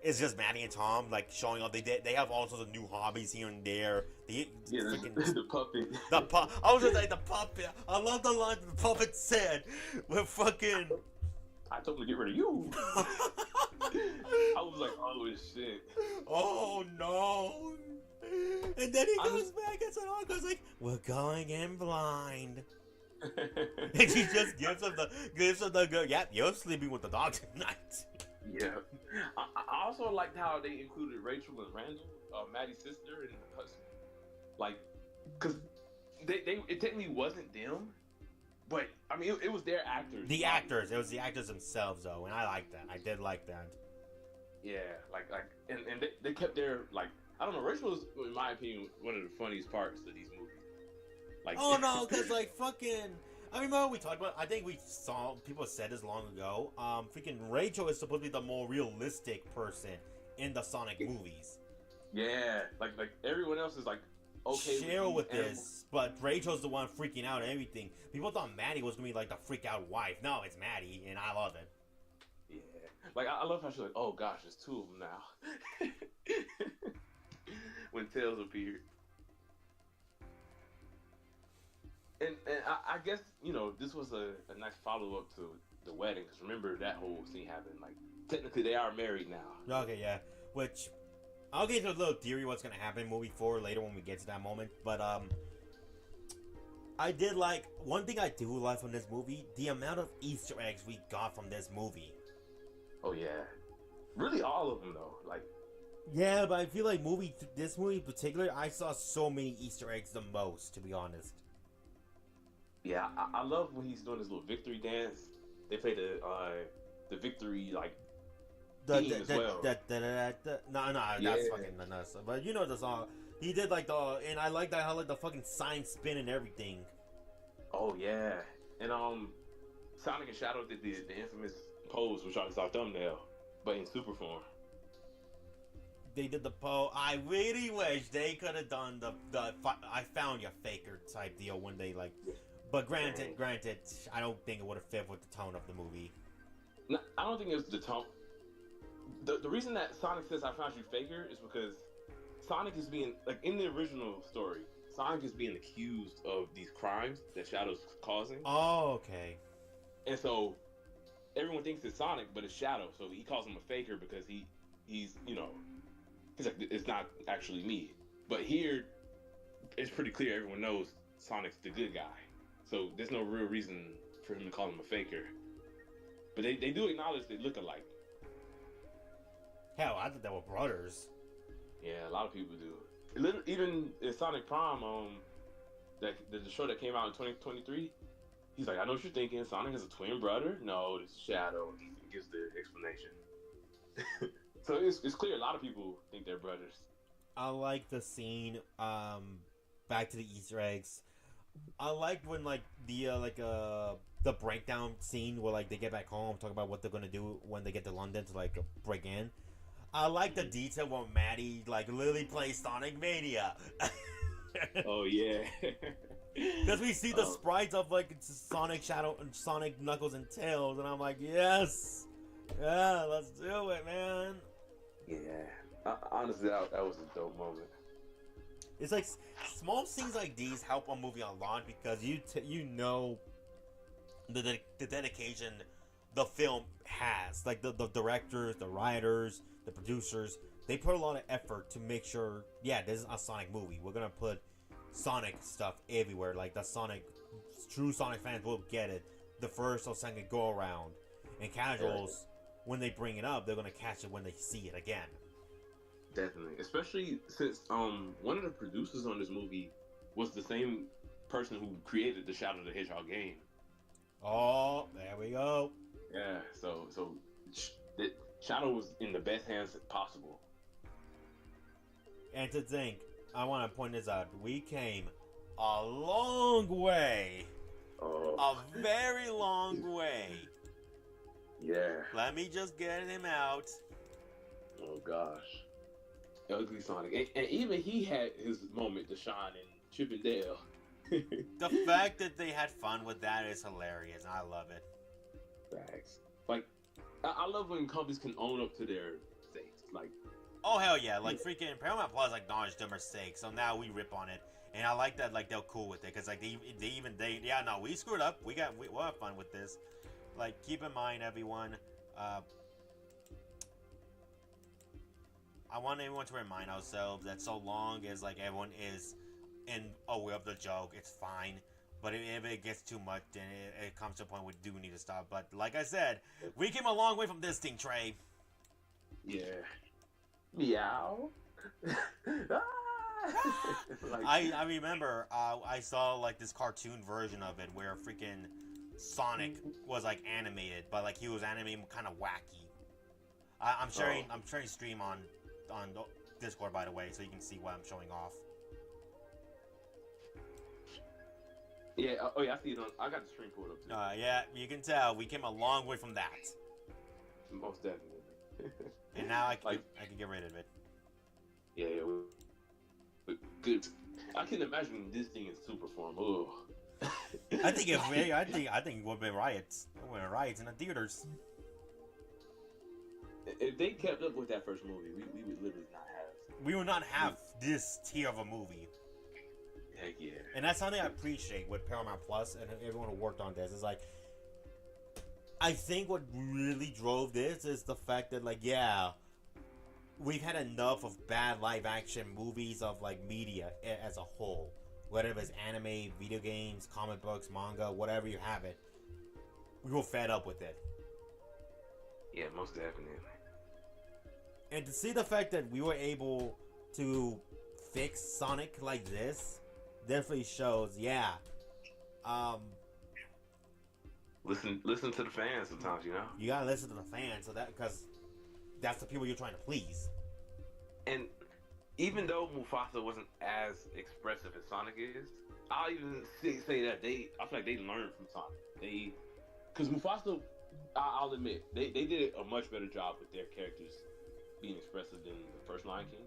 It's just Maddie and Tom, like, showing up. They have all sorts of new hobbies here and there. The puppet. I was just like, the puppet. I love the line the puppet said. With fucking... I told him to get rid of you. I was like, oh, shit. Oh, no. And then he goes back and said, oh, goes like, we're going in blind. And she just gives him the good, yep, you're sleeping with the dog tonight. Yeah. I also liked how they included Rachel and Randall, Maddie's sister, and her husband. Like, because it technically wasn't them, but, I mean, it was their actors. It was the actors themselves, though, and I liked that. I did like that. Yeah, and they kept their, like, I don't know, Rachel was, in my opinion, one of the funniest parts of these movies. Like, oh, no, because, like, fucking... I remember we talked about. I think we saw people said this long ago. Freaking Rachel is supposed to be the more realistic person in the Sonic movies. Yeah, like everyone else is like okay. Chill with this, but Rachel's the one freaking out and everything. People thought Maddie was gonna be like the freak out wife. No, it's Maddie, and I love it. Yeah, like I love how she's like, oh gosh, there's two of them now. When Tails appeared. And I guess, you know, this was a nice follow-up to the wedding. Because remember, that whole scene happened. Like, technically, they are married now. Okay, yeah. Which, I'll get into a little theory what's going to happen in movie 4 later when we get to that moment. But, I did like... One thing I do like from this movie, the amount of Easter eggs we got from this movie. Oh, yeah. Really all of them, though. Like... Yeah, but I feel like this movie in particular, I saw so many Easter eggs the most, to be honest. Yeah, I love when he's doing his little victory dance. They play the victory like theme as well. No, Yeah. that's fucking nuts. But you know the song. He did like and I like that how like the fucking sign spin and everything. Oh yeah, and Sonic and Shadow did the infamous pose, which is our thumbnail, but in super form. They did the pose. I really wish they could have done the I found you faker type deal when they like. But granted, I don't think it would have fit with the tone of the movie. No, I don't think it was the tone. The reason that Sonic says I found you faker is because Sonic is being like in the original story. Sonic is being accused of these crimes that Shadow's causing. Oh, okay. And so everyone thinks it's Sonic, but it's Shadow. So he calls him a faker because he's like it's not actually me. But here, it's pretty clear everyone knows Sonic's the good guy. So there's no real reason for him to call him a faker. But they do acknowledge they look alike. Hell, I thought they were brothers. Yeah, a lot of people do. Even in Sonic Prime, the show that came out in 2023, he's like, I know what you're thinking. Sonic is a twin brother. No, it's Shadow. He gives the explanation. So it's clear a lot of people think they're brothers. I like the scene. Back to the Easter eggs. I liked when like the breakdown scene where like they get back home, talk about what they're gonna do when they get to London to like break in. I like the detail where Maddie like literally plays Sonic Mania. Oh yeah. Because we see the sprites of like Sonic, Shadow, and Sonic, Knuckles, and Tails, and I'm like, yes, yeah, let's do it, man. Yeah. Honestly, that was a dope moment. It's like small scenes like these help a movie a lot because you know the dedication the film has. Like the directors, the writers, the producers, they put a lot of effort to make sure, yeah, this is a Sonic movie. We're gonna put Sonic stuff everywhere. Like the true Sonic fans will get it the first or second go around, and casuals, when they bring it up, they're gonna catch it when they see it again. Definitely, especially since one of the producers on this movie was the same person who created the Shadow the Hedgehog game. Oh, there we go. Yeah, so Shadow was in the best hands possible. And to think, I want to point this out. We came a long way. Oh. A very long way. Yeah. Let me just get him out. Oh gosh. Ugly Sonic. And even he had his moment to shine in Chip and Dale. The fact that they had fun with that is hilarious. I love it. Facts. Like, I love when companies can own up to their mistakes. Like, oh hell yeah! Like freaking Paramount Plus acknowledged their mistake, so now we rip on it, and I like that. Like they're cool with it because like they yeah, no, we screwed up. We'll have fun with this. Like keep in mind, everyone. I want everyone to remind ourselves that so long as like everyone is aware of the joke, it's fine. But if it gets too much, then it comes to a point where we do need to stop. But like I said, we came a long way from this thing, Trey. Yeah. Meow. Like, I remember I saw like this cartoon version of it where freaking Sonic was like animated, but like he was animated kind of wacky. I'm sharing stream on Discord, by the way, so you can see what I'm showing off. Yeah. Oh yeah, I see it on. I got the stream pulled up too. Yeah, you can tell we came a long way from that. Most definitely. And now I can get rid of it. Yeah. Good. I can imagine this thing in super form. Oh. I think we'll be riots. We'll be riots in the theaters. If they kept up with that first movie, we would literally not have. We would not have this tier of a movie. Heck yeah. And that's something I appreciate with Paramount Plus and everyone who worked on this. Is like, I think what really drove this is the fact that like, yeah, we've had enough of bad live action movies of like media as a whole. Whether it's anime, video games, comic books, manga, whatever you have it. We were fed up with it. Yeah, most definitely. And to see the fact that we were able to fix Sonic like this definitely shows, yeah. Um, Listen to the fans sometimes, you know. you gotta listen to the fans, so that because that's the people you're trying to please. And even though Mufasa wasn't as expressive as Sonic is, I'll even say that I feel like they learned from Sonic. Because Mufasa, I'll admit, they did a much better job with their characters being expressive than the first Lion King.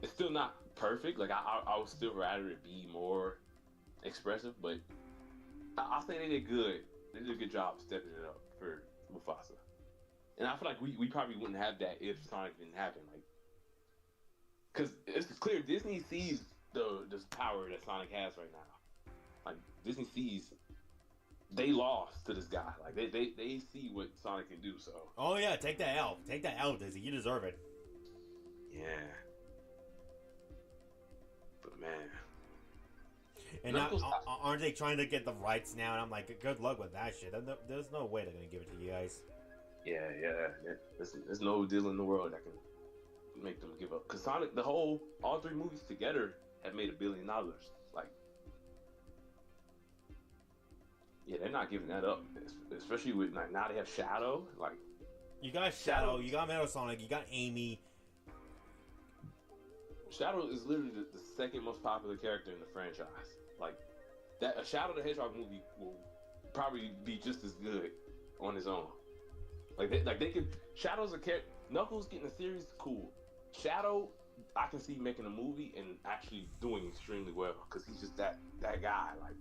It's still not perfect. Like I would still rather it be more expressive, but I'll say they did good. They did a good job stepping it up for Mufasa. And I feel like we probably wouldn't have that if Sonic didn't happen. Like, because it's clear Disney sees the power that Sonic has right now. Like Disney sees they lost to this guy. Like they see what Sonic can do. So. Oh yeah, take that L. Take that L, Disney. You deserve it. Yeah. But man. And now, aren't they trying to get the rights now? And I'm like, good luck with that shit. There's no way they're gonna give it to you guys. Yeah. There's no deal in the world that can make them give up. Cause Sonic, all 3 movies together have made $1 billion. Like, yeah, they're not giving that up. Especially with like now they have Shadow. Like, you got Shadow, you got Metal Sonic, you got Amy. Shadow is literally the second most popular character in the franchise. Like, that a Shadow the Hedgehog movie will probably be just as good on his own. Like they could. Shadow's a character. Knuckles getting a series, cool. Shadow, I can see making a movie and actually doing extremely well because he's just that guy. Like,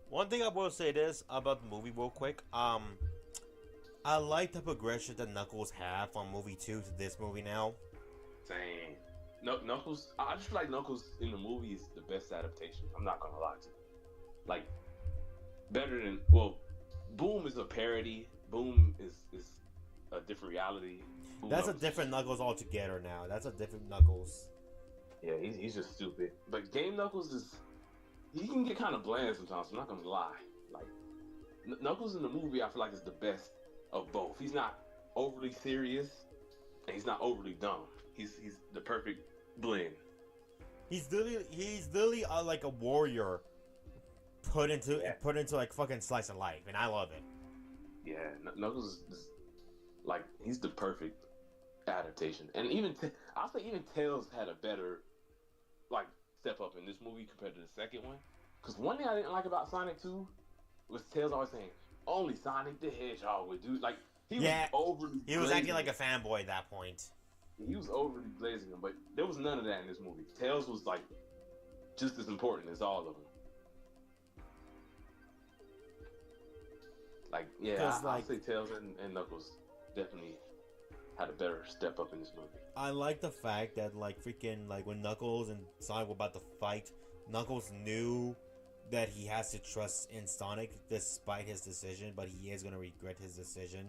one thing I will say this about the movie real quick. I like the progression that Knuckles have from movie 2 to this movie now. Same. Knuckles. I just feel like Knuckles in the movie is the best adaptation. I'm not gonna lie to you. Like, better than Boom is a parody. Boom is a different reality. Boom That's Knuckles a different Knuckles altogether now. That's a different Knuckles. Yeah, he's just stupid. But Game Knuckles he can get kind of bland sometimes. I'm not gonna lie. Like Knuckles in the movie, I feel like is the best of both. He's not overly serious, and he's not overly dumb. He's the perfect blend. He's literally like a warrior put into like fucking slice of life, and I love it. Yeah, Knuckles is like he's the perfect adaptation, and I'll say even Tails had a better like step up in this movie compared to the second one. Because one thing I didn't like about Sonic 2 was Tails always saying only Sonic the Hedgehog would do. Like he was acting like a fanboy at that point. He was overly blazing him, but there was none of that in this movie. Tails was like just as important as all of them. Like, yeah, I'd say Tails and Knuckles definitely had a better step up in this movie. I like the fact that like freaking like when Knuckles and Sonic were about to fight, Knuckles knew that he has to trust in Sonic despite his decision, but he is gonna regret his decision.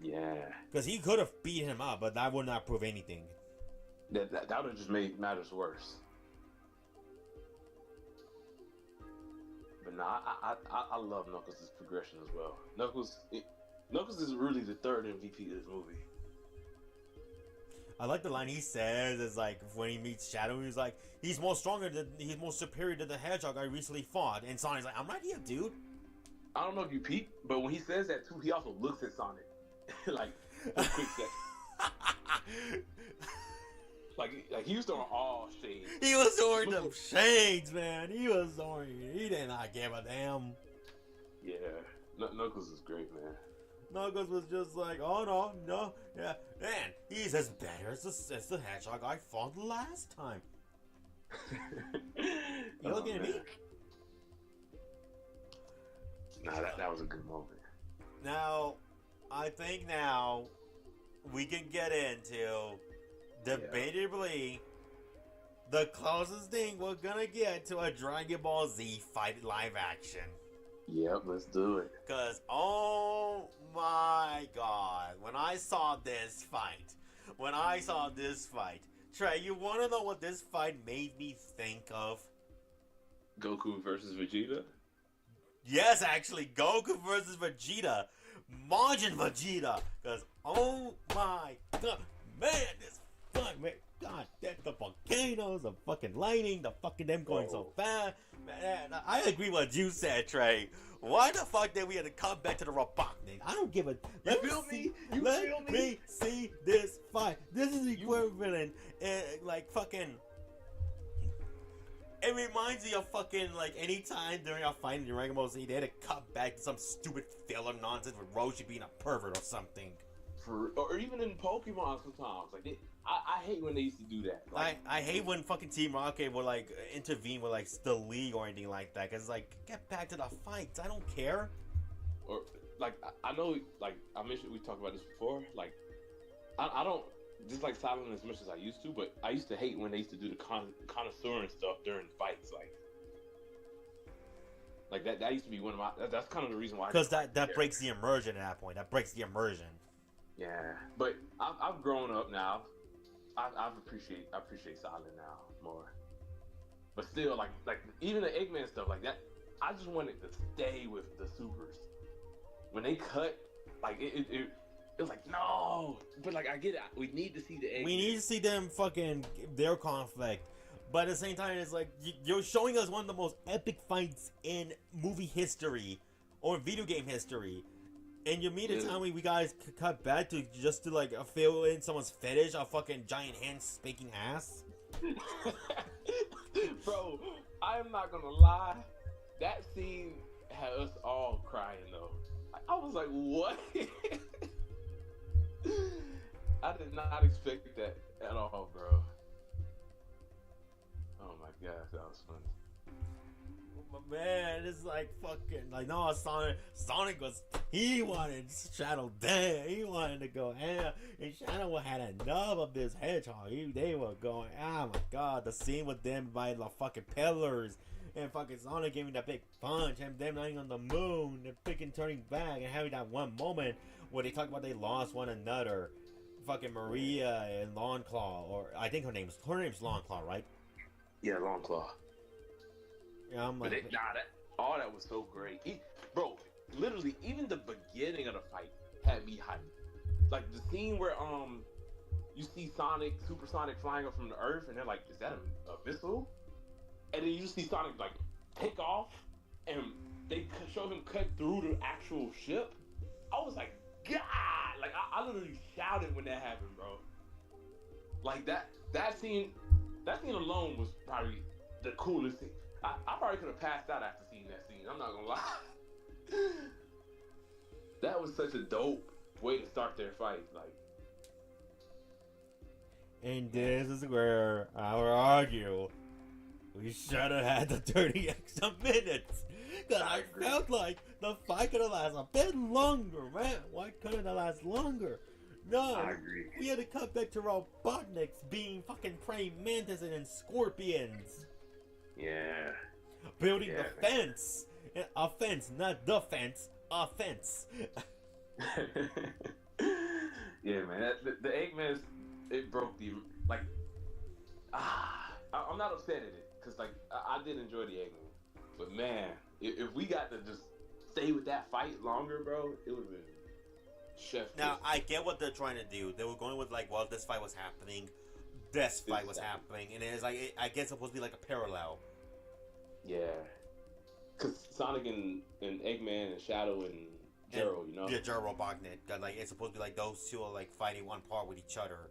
Yeah, because he could have beat him up, but that would not prove anything. That would have just made matters worse. But nah, I love Knuckles' progression as well. Knuckles is really the third MVP of this movie. I like the line he says is like when he meets Shadow, he's like, he's more superior to the Hedgehog I recently fought. And Sonic's like, I'm right here, dude. I don't know if you peep, but when he says that too, he also looks at Sonic. like a quick second. like he was throwing all shades. He was throwing them shades, man. He did not give a damn. Yeah, Knuckles is great, man. Knuckles was just like, oh no, yeah, man, he's as better as the Hedgehog I fought last time. You looking at me? Nah, that was a good moment. Now, I think now we can get into debatably the closest thing we're gonna get to a Dragon Ball Z fight live action. Yep, let's do it. Cause oh my god, when I saw this fight, Trey, you wanna know what this fight made me think of? Goku versus Vegeta? Yes, actually, Goku versus Vegeta. Majin Vegeta. Because, oh my god, man, this fuck, man. God, that the volcanoes, the fucking lightning, the fucking them going so fast. Man, I agree with what you said, Trey. Why the fuck did we have to come back to the Robotnik? I don't give a. You feel me? Let me see this fight. This is equivalent, like fucking. It reminds me of fucking like any time during our fight in Dragon Ball Z, they had to cut back to some stupid filler nonsense with Roshi being a pervert or something. Or even in Pokemon sometimes, like I hate when they used to do that. Like, I hate when fucking Team Rocket would like intervene with like the league or anything like that. Cause like get back to the fights. I don't care. or like I know, like I mentioned, we talked about this before. Like I don't dislike Silent as much as I used to, but I used to hate when they used to do the connoisseur and stuff during fights. Like that used to be one of my. That's kind of the reason why. Because that breaks the immersion at that point. That breaks the immersion. Yeah, but I've grown up now. I appreciate Silent now more. But still, like even the Eggman stuff like that, I just wanted to stay with the supers. When they cut, like it was like no, but like I get it. We need to see the Eggman. We need to see them fucking their conflict. But at the same time, it's like you're showing us one of the most epic fights in movie history or video game history. And you mean to tell me we guys cut back to just to like fill in someone's fetish of fucking giant hands spanking ass? Bro, I am not gonna lie. That scene had us all crying though. I was like, what? I did not expect that at all, bro. Oh my gosh, that was funny. Man, it's like fucking like no Sonic was he wanted Shadow dead. He wanted to go ham, and Shadow had enough of this hedgehog. They were going, oh my god, the scene with them by the fucking pillars and fucking Sonic giving that big punch and them lying on the moon and freaking turning back and having that one moment where they talk about they lost one another. Fucking Maria and Longclaw, or I think her name's Longclaw, right? Yeah, Longclaw. Yeah, I'm like, all that was so great. Bro, literally, even the beginning of the fight had me hyped. Like the scene where you see Super Sonic flying up from the Earth, and they're like, "Is that a missile?" And then you see Sonic like take off, and they show him cut through the actual ship. I was like, God! Like I literally shouted when that happened, bro. Like that scene alone was probably the coolest thing. I probably could have passed out after seeing that scene. I'm not gonna lie. That was such a dope way to start their fight. Like, and this is where I would argue we should have had the 30 extra minutes. Because I felt like the fight could have lasted a bit longer, man. Why couldn't it last longer? No, I agree. We had to cut back to Robotniks being fucking praying mantises and scorpions. Yeah. Building the fence. A fence, not the fence. A fence. Yeah, man. The Eggman, it broke the like. I'm not upset at it because like I did enjoy the Eggman, but man, if we got to just stay with that fight longer, bro, it would have been chef. Now I get what they're trying to do. They were going with like, well, this fight was happening, this fight was happening, and it's like I guess it's supposed to be like a parallel. Yeah, because Sonic and Eggman and Shadow and Gerald, you know. Yeah, Gerald Robotnik. Like it's supposed to be like those two are like fighting one part with each other.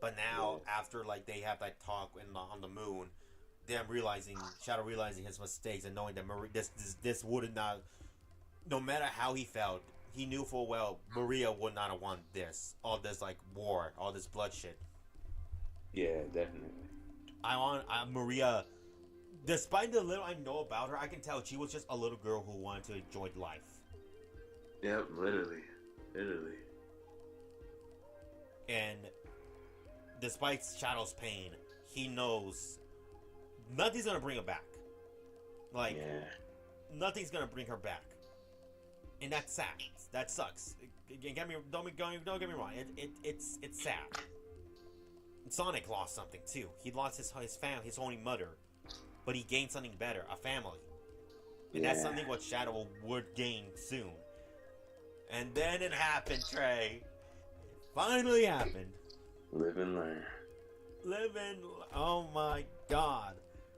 But now, after like they have that talk on the moon, them realizing Shadow realizing his mistakes and knowing that this would not, no matter how he felt, he knew full well Maria would not have won all this like war, all this bloodshed. Yeah, definitely. I want Maria. Despite the little I know about her, I can tell she was just a little girl who wanted to enjoy life. Yep, literally. And despite Shadow's pain, he knows nothing's gonna bring her back. Like, nothing's gonna bring her back, and that's sad. That sucks. Don't get me wrong. It's sad. Sonic lost something too. He lost his family, his only mother, but he gained something better, a family, and that's something what Shadow would gain soon. And then it happened, Trey. It finally happened. Live and learn. Living. Oh my god.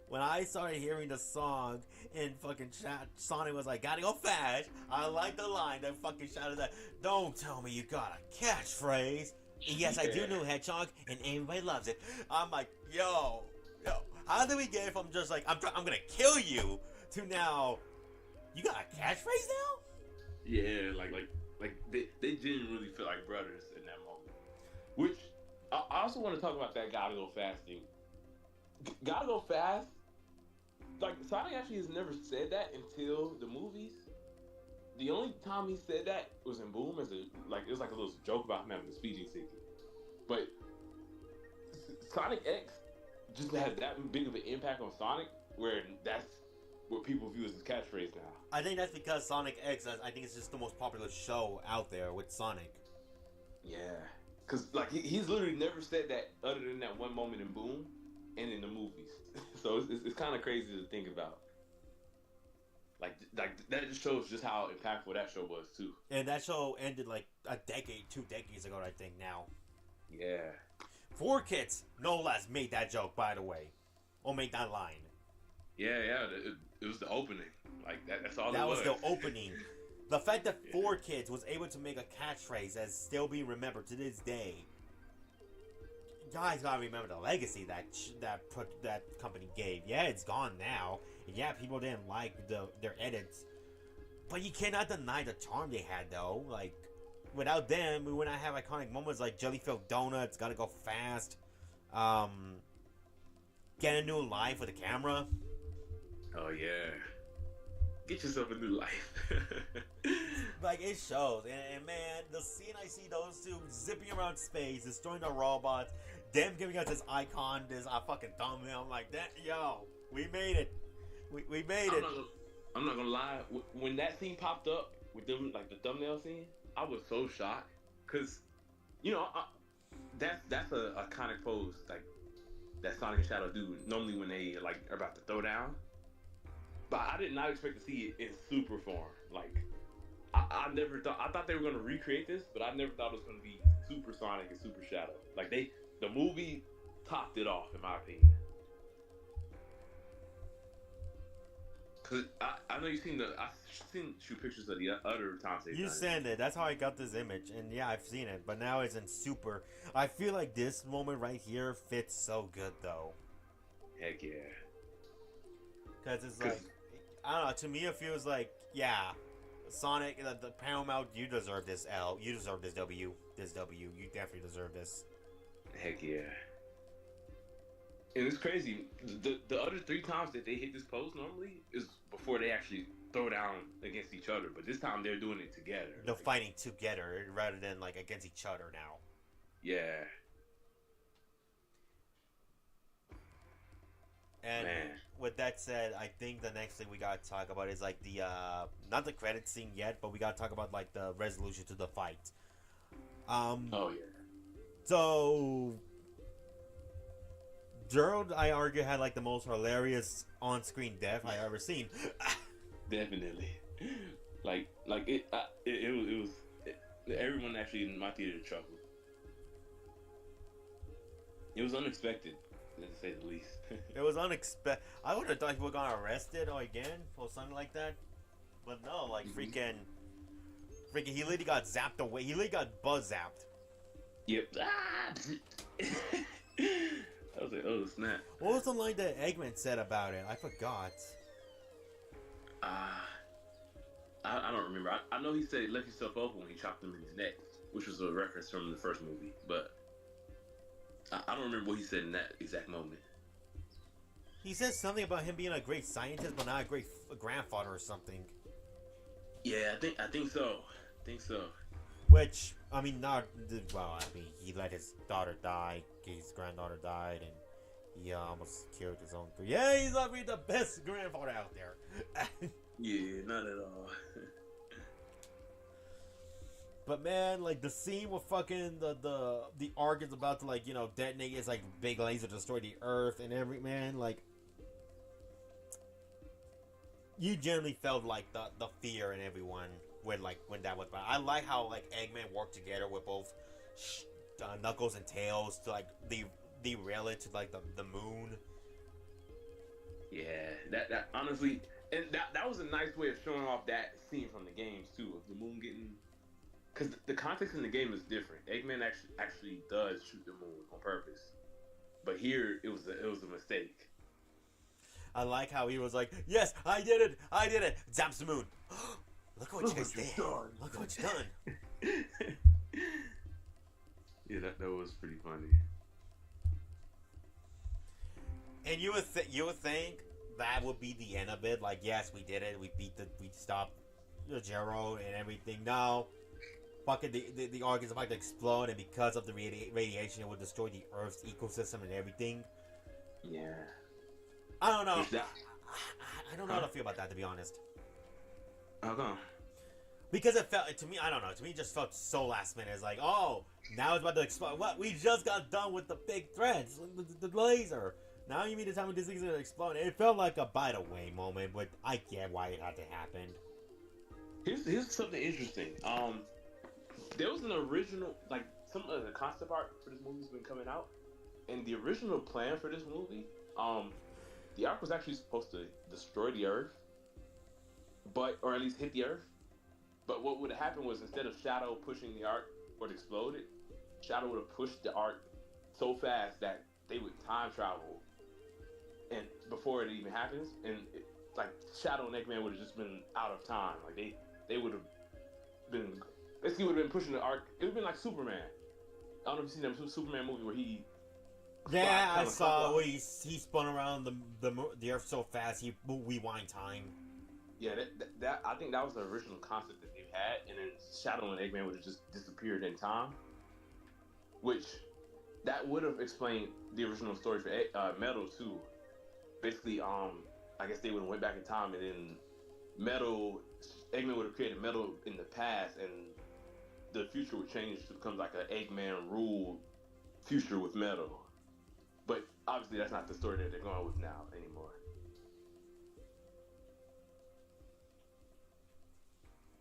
When I started hearing the song in fucking chat, Sonic was like, gotta go fast. I like the line that fucking shouted that. Don't tell me you got a catchphrase. And yes, I do know Hedgehog, and everybody loves it. I'm like, yo. How did we get from just like, I'm gonna kill you, to now, you got a catchphrase now? Yeah, like they didn't really feel like brothers in that moment. Which I also want to talk about that gotta go fast thing. Gotta go fast. Like Sonic actually has never said that until the movies. The only time he said that was in Boom as it was like a little joke about him having a speeding ticket. But Sonic X just has that big of an impact on Sonic, where that's what people view as his catchphrase now. I think that's because Sonic X, I think it's just the most popular show out there with Sonic. Yeah, because like he's literally never said that other than that one moment in Boom and in the movies. So it's kind of crazy to think about. Like that just shows just how impactful that show was too. And that show ended like a decade, 2 decades ago, I think now. Yeah. 4Kids, no less, made that joke, by the way. Or made that line. Yeah. It was the opening. Like that's all. That it was the opening. The fact that 4Kids was able to make a catchphrase that's still being remembered to this day. Guys gotta remember the legacy that company gave. Yeah, it's gone now. And yeah, people didn't like their edits. But you cannot deny the charm they had, though. Like, without them, we would not have iconic moments like jelly-filled donuts, gotta go fast, get a new life with a camera. Oh yeah. Get yourself a new life. Like, it shows. And man, the scene I see those two zipping around space, destroying the robots, them giving us this icon, this fucking thumbnail. I'm like, that, yo, we made it. We made it. I'm not gonna lie. When that scene popped up with them, like the thumbnail scene, I was so shocked. Cause, you know, that's a iconic pose, like that Sonic and Shadow do normally when they like are about to throw down. But I did not expect to see it in super form. Like, I never thought. I thought they were gonna recreate this, but I never thought it was gonna be Super Sonic and Super Shadow. Like the movie topped it off, in my opinion. Cause I know I've seen shoot pictures of the other times they've You done sent it. That's how I got this image, and yeah, I've seen it. But now it's in Super. I feel like this moment right here fits so good, though. Heck yeah. Because it's like, I don't know. To me, it feels like, yeah, Sonic, the Paramount, you deserve this L. You deserve this W. This W. You definitely deserve this. Heck yeah. And it's crazy. The other 3 times that they hit this pose normally is before they actually throw down against each other. But this time they're doing it together. They're fighting together rather than like against each other now. Yeah. And man, with that said, I think the next thing we gotta talk about is like the not the credit scene yet, but we gotta talk about like the resolution to the fight. oh yeah. So Gerald, I argue, had like the most hilarious on-screen death I ever seen. Definitely. Like it was everyone actually in my theater chuckled. It was unexpected, to say the least. It was unexpected. I would have thought people got arrested or again or something like that, but no, like freaking, he literally got zapped away. He literally got buzz zapped. Yep. I was like, oh snap. What was the line that Eggman said about it? I forgot. I don't remember. I know he said "let yourself open" when he chopped him in his neck, which was a reference from the first movie, but I don't remember what he said in that exact moment. He said something about him being a great scientist, but not a great grandfather or something. Yeah, I think so. Which, I mean, he let his daughter die, his granddaughter died, and he almost killed his own. Yeah, he's not really the best grandfather out there. Yeah, not at all. But man, like the scene with fucking the Ark is about to like, you know, detonate its like big laser to destroy the Earth and every man, like you generally felt like the fear in everyone when that was. But I like how like Eggman worked together with both Knuckles and Tails to like derail it to like the moon. Yeah, that honestly, and that was a nice way of showing off that scene from the games too, of the moon getting. Because the context in the game is different. Eggman actually does shoot the moon on purpose, but here it was a mistake. I like how he was like, "Yes, I did it! Zaps the moon. Look what you guys did! Look what you done!" Yeah, that was pretty funny. And you would think that would be the end of it. Like, yes, we did it. We stopped Jero and everything. No. Fucking the Ark is about to explode, and because of the radiation, it will destroy the Earth's ecosystem and everything. Yeah. I don't know. I don't know how to feel about that, to be honest. How come? Because it felt to me, I don't know. To me, it just felt so last minute. It's like, oh, now it's about to explode. What? We just got done with the big threads, the laser. Now you mean to tell me this thing's gonna explode? It felt like a by the way moment, but I get why it had to happen. Here's something interesting. There was an original, like, some of the concept art for this movie's been coming out, and the original plan for this movie, the Ark was actually supposed to destroy the Earth, or at least hit the Earth. But what would have happened was, instead of Shadow pushing the Ark or it exploded, Shadow would have pushed the Ark so fast that they would time travel, and before it even happens, and like Shadow and Eggman would have just been out of time. Like they would have been. Basically, would have been pushing the Ark. It would have been like Superman. I don't know if you've seen that Superman movie where he. Yeah, I saw where he spun around the Earth so fast he rewind time. Yeah, that I think that was the original concept that they had, and then Shadow and Eggman would have just disappeared in time, which that would have explained the original story for Metal too. Basically, I guess they would have went back in time, and then Eggman would have created Metal in the past, and the future would change to become like an Eggman ruled future with Metal. But obviously that's not the story that they're going with now anymore.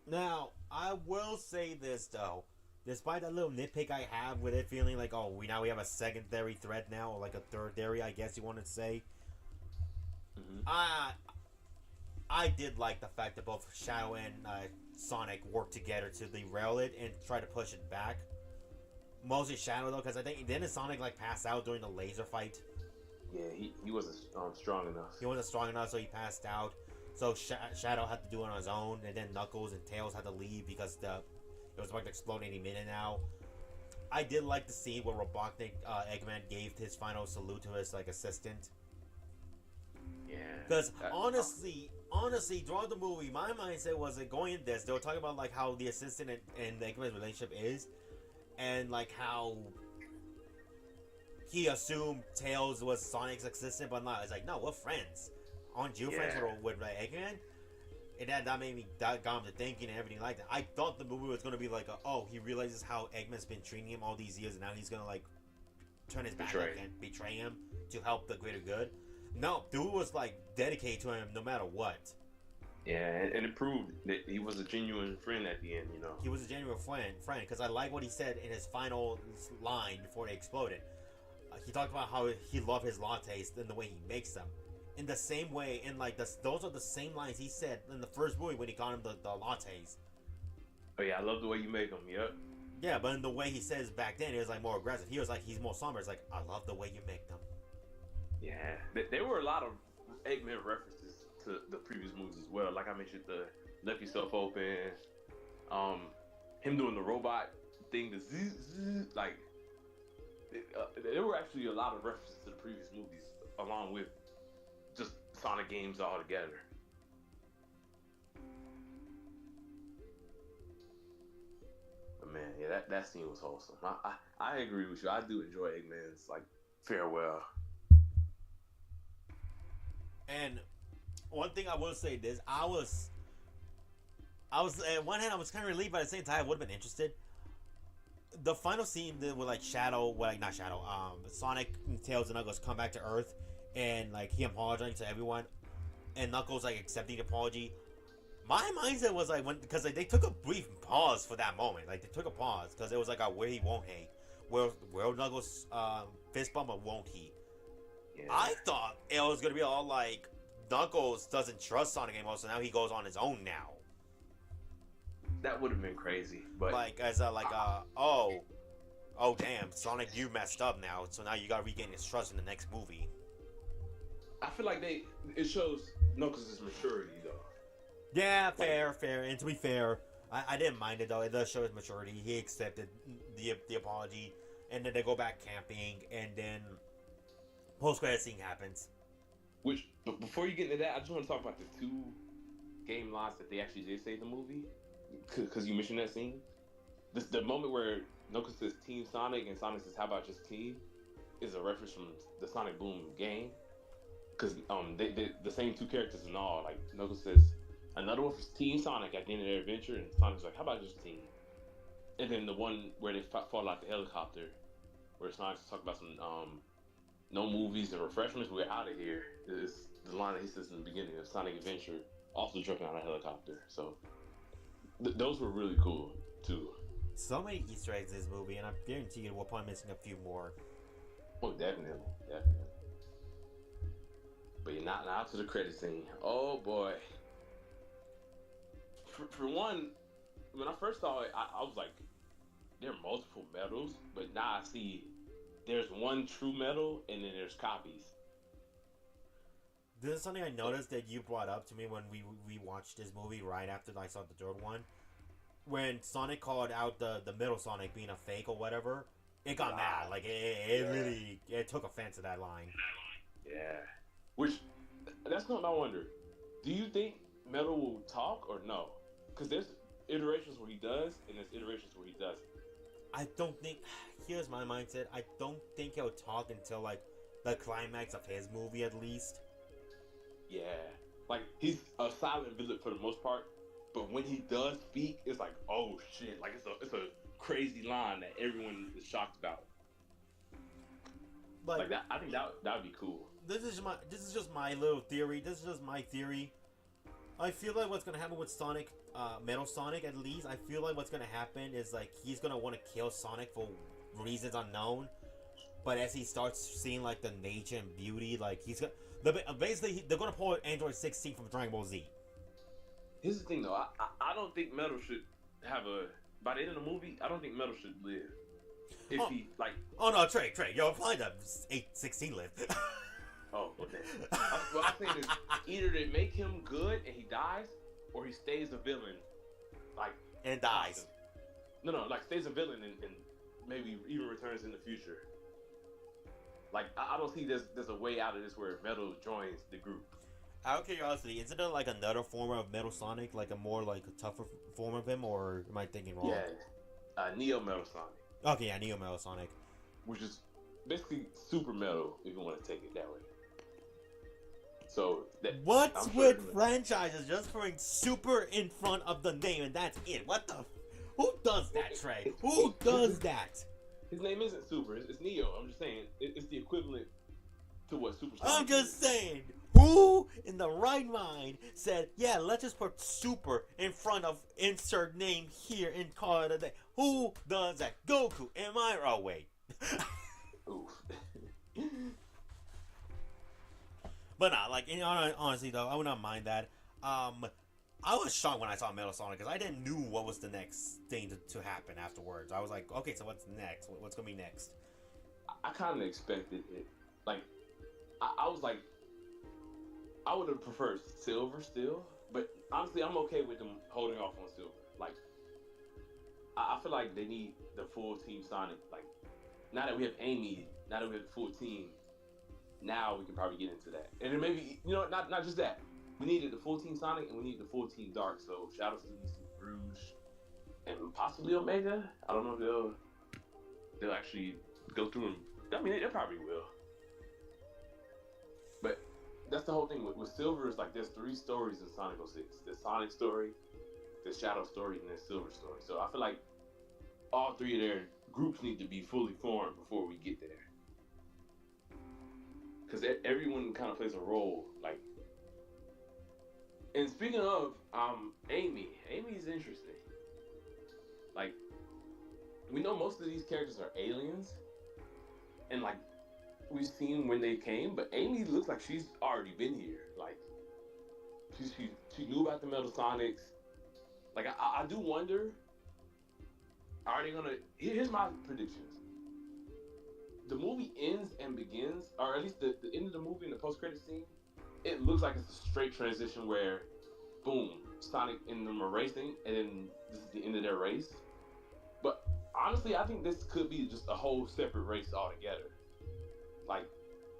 Now, I will say this though. Despite that little nitpick I have with it feeling like, oh, we have a secondary threat now, or like a third area, I guess you want to say. Mm-hmm. I did like the fact that both Shadow and Sonic worked together to derail it and try to push it back. Mostly Shadow though, because I think didn't Sonic like pass out during the laser fight? Yeah, he wasn't strong enough. He wasn't strong enough, so he passed out. So Shadow had to do it on his own, and then Knuckles and Tails had to leave because it was about to explode any minute now. I did like the scene where Robotnik Eggman gave his final salute to his like assistant. Yeah. Because honestly, throughout the movie, my mindset was like going in this. They were talking about like how the assistant and Eggman's relationship is, and like how he assumed Tails was Sonic's assistant, but not. It's like, no, we're friends. Aren't you friends with Eggman? And that made me got him to thinking and everything like that. I thought the movie was gonna be like, he realizes how Eggman's been treating him all these years, and now he's gonna like turn his back and betray him to help the greater good. No, dude was like dedicated to him no matter what. Yeah, and it proved that he was a genuine friend at the end. You know, he was a genuine friend. Because I like what he said in his final line before they exploded. He talked about how he loved his lattes and the way he makes them. In the same way, those are the same lines he said in the first movie when he got him the lattes. Oh yeah, I love the way you make them. Yep. Yeah, but in the way he says back then, it was like more aggressive. He was like, he's more somber. It's like, I love the way you make them. Yeah, there were a lot of Eggman references to the previous movies as well. Like I mentioned, the left yourself open, him doing the robot thing, the zzz, like there were actually a lot of references to the previous movies, along with just Sonic games all together. But man, yeah, that scene was wholesome. I agree with you. I do enjoy Eggman's like farewell. And one thing I will say is, I was at one hand I was kind of relieved, but at the same time I would have been interested. The final scene with like Sonic, Tails, and Knuckles come back to Earth, and like he apologizing to everyone, and Knuckles like accepting the apology. My mindset was like when because like, they took a brief pause for that moment. Like they took a pause because it was like a where he won't he, where Knuckles fist bump or won't he. Yeah. I thought it was gonna be all like Knuckles doesn't trust Sonic anymore, so now he goes on his own now. That would have been crazy, but Like as oh damn, Sonic, you messed up now, so now you gotta regain his trust in the next movie. I feel like it shows Knuckles' maturity though. Yeah, fair. And to be fair, I didn't mind it though. It does show his maturity. He accepted the apology, and then they go back camping, and then post-credit scene happens. Which, but before you get into that, I just want to talk about the two game lines that they actually did say in the movie, because you mentioned that scene. The moment where Knuckles says Team Sonic and Sonic says, "How about just Team?" is a reference from the Sonic Boom game, because they the same two characters and all. Like Knuckles says, "Another one for Team Sonic" at the end of their adventure, and Sonic's like, "How about just Team?" And then the one where they fall out the helicopter, where Sonic's talking about some no movies and refreshments, we're out of here. Is the line that he says in the beginning of Sonic Adventure, also jumping out of a helicopter. So those were really cool too. So many Easter eggs in this movie, and I guarantee you we're probably missing a few more. Oh, definitely. But you're not now to the credit scene. Oh boy. For one, when I first saw it, I was like, there are multiple medals, but now I see there's one true medal and then there's copies. This is something I noticed that you brought up to me when we watched this movie right after I saw the third one. When Sonic called out the middle Sonic being a fake or whatever, it got mad. Like it really took offense to that line. Yeah. Which that's something I wonder. Do you think Metal will talk or no? Because there's iterations where he does and there's iterations where he doesn't. I don't think. Here's my mindset. I don't think he'll talk until like the climax of his movie, at least. Yeah, like he's a silent villain for the most part, but when he does speak, it's like, oh shit! Like it's a crazy line that everyone is shocked about. Like that, I think that would be cool. This is just my little theory. This is just my theory. I feel like what's gonna happen with Sonic, Metal Sonic, at least. I feel like what's gonna happen is like he's gonna want to kill Sonic for reasons unknown. But as he starts seeing like the nature and beauty, like he's gonna basically they're gonna pull Android 16 from Dragon Ball Z. Here's the thing though, I don't think Metal should have a by the end of the movie. I don't think Metal should live. If he like, oh no, Trey, yo, apply the 816 live. Oh, okay. What I'm saying is either they make him good and he dies, or he stays a villain, like and dies. No, like stays a villain and maybe even returns in the future. Like I don't see there's a way out of this where Metal joins the group. Out of curiosity, isn't there like another form of Metal Sonic, like a more like a tougher form of him, or am I thinking wrong? Yeah, Neo Metal Sonic. Okay, yeah, Neo Metal Sonic, which is basically Super Metal, if you want to take it that way. So what's with franchises just putting super in front of the name and that's it? What the? Who does that, Trey? Who does that? His name isn't Super. It's Neo. I'm just saying it's the equivalent to what Super. I'm just saying. Who in the right mind said, "Yeah, let's just put Super in front of insert name here and call it a day"? Who does that? Goku? Am I? Oh wait. Oof. But nah, like honestly though, I would not mind that. I was shocked when I saw Metal Sonic because I didn't knew what was the next thing to happen afterwards. I was like, okay, so what's next? What's gonna be next? I kind of expected it. Like, I was like, I would have preferred Silver still, but honestly, I'm okay with them holding off on Silver. Like, I feel like they need the full Team Sonic. Like, now that we have Amy, now that we have the full team. Now we can probably get into that, and then maybe not just that. We needed the full Team Sonic and we need the full Team Dark. So Shadow Students, Rouge, and possibly Omega. I don't know if they'll actually go through them. I mean, they probably will. But that's the whole thing with Silver. Is like there's 3 stories in Sonic 06. There's Sonic story, there's Shadow story, and there's Silver story. So I feel like all 3 of their groups need to be fully formed before we get there. Because everyone kind of plays a role, like, And speaking of Amy's interesting. Like, we know most of these characters are aliens, and like we've seen when they came, but Amy looks like she's already been here. Like, she knew about the Metal Sonics. Like, I do wonder, are they gonna? Here's my predictions. The movie ends and begins, or at least the end of the movie and the post-credit scene, it looks like it's a straight transition where, boom, Sonic and them are racing, and then this is the end of their race. But honestly, I think this could be just a whole separate race altogether. Like,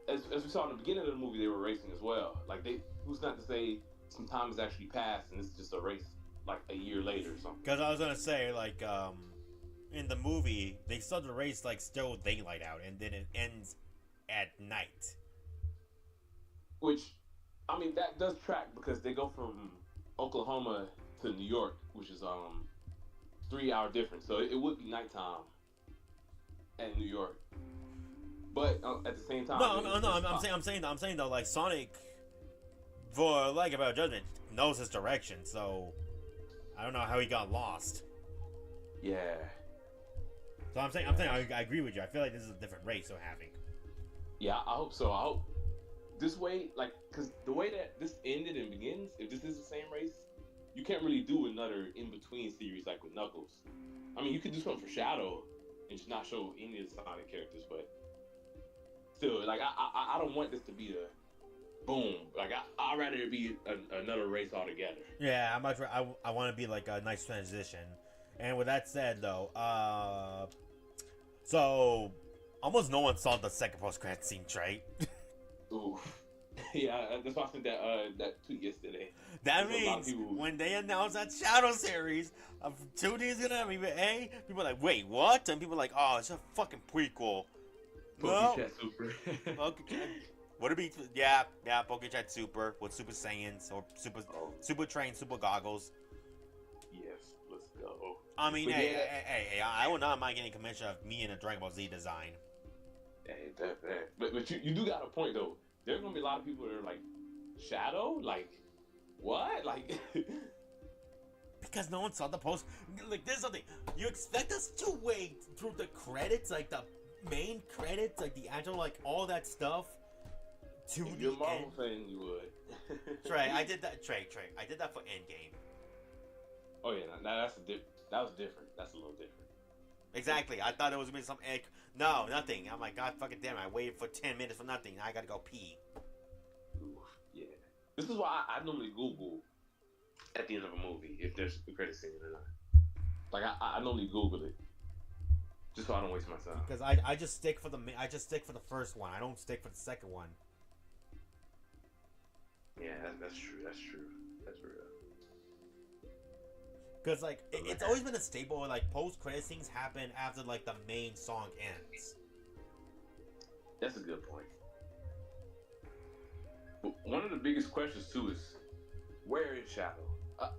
as we saw in the beginning of the movie, they were racing as well. Like, who's not to say some time has actually passed and it's just a race like a year later or something. Because I was gonna say, like, in the movie, they start the race like still daylight out, and then it ends at night. Which, I mean, that does track because they go from Oklahoma to New York, which is 3-hour difference. So it would be nighttime at New York. But at the same time, I'm saying though, like Sonic, for lack of better judgment, knows his direction. So I don't know how he got lost. Yeah. So I'm saying I agree with you. I feel like this is a different race they're having. Yeah, I hope so. I hope this way, like, because the way that this ended and begins, if this is the same race, you can't really do another in-between series like with Knuckles. I mean, you could do something for Shadow and just not show any of the Sonic characters, but still, like, I don't want this to be a boom. Like, I'd rather it be another race altogether. Yeah, I want to be like a nice transition. And with that said, though, so almost no one saw the second post-credit scene, right? Ooh. Yeah, that's why I sent that tweet yesterday. That means when they announce that Shadow series, 2D's gonna have even A, people are like, wait, what? And people are like, oh, it's a fucking prequel. Pokechat Super. Would it be? Yeah, Pokechat Super with Super Saiyans or Super Train, Super Goggles. Yes, let's go. I mean, hey, I would not mind getting a commission of me in a Dragon Ball Z design. Hey, but you do got a point though. There's gonna be a lot of people that are like, Shadow, like, what, like. Because no one saw the post. Like, there's something. You expect us to wait through the credits, like the main credits, like the actual, like all that stuff. To if the you're a Marvel end. fan, you would. Trey, I did that. Trey, I did that for Endgame. Oh yeah, that was different. That's a little different. Exactly. I thought it was gonna be some egg. No, nothing. I'm like, God fucking damn it! I waited for 10 minutes for nothing. I gotta go pee. Ooh, yeah. This is why I normally Google at the end of a movie if there's a credit scene or not. Like I normally Google it just so I don't waste my time. Because I just stick for the first one. I don't stick for the second one. Yeah, that's true. That's real. Because like it's always been a staple where like post credit scenes happen after like the main song ends. That's a good point. But one of the biggest questions too is, where is Shadow?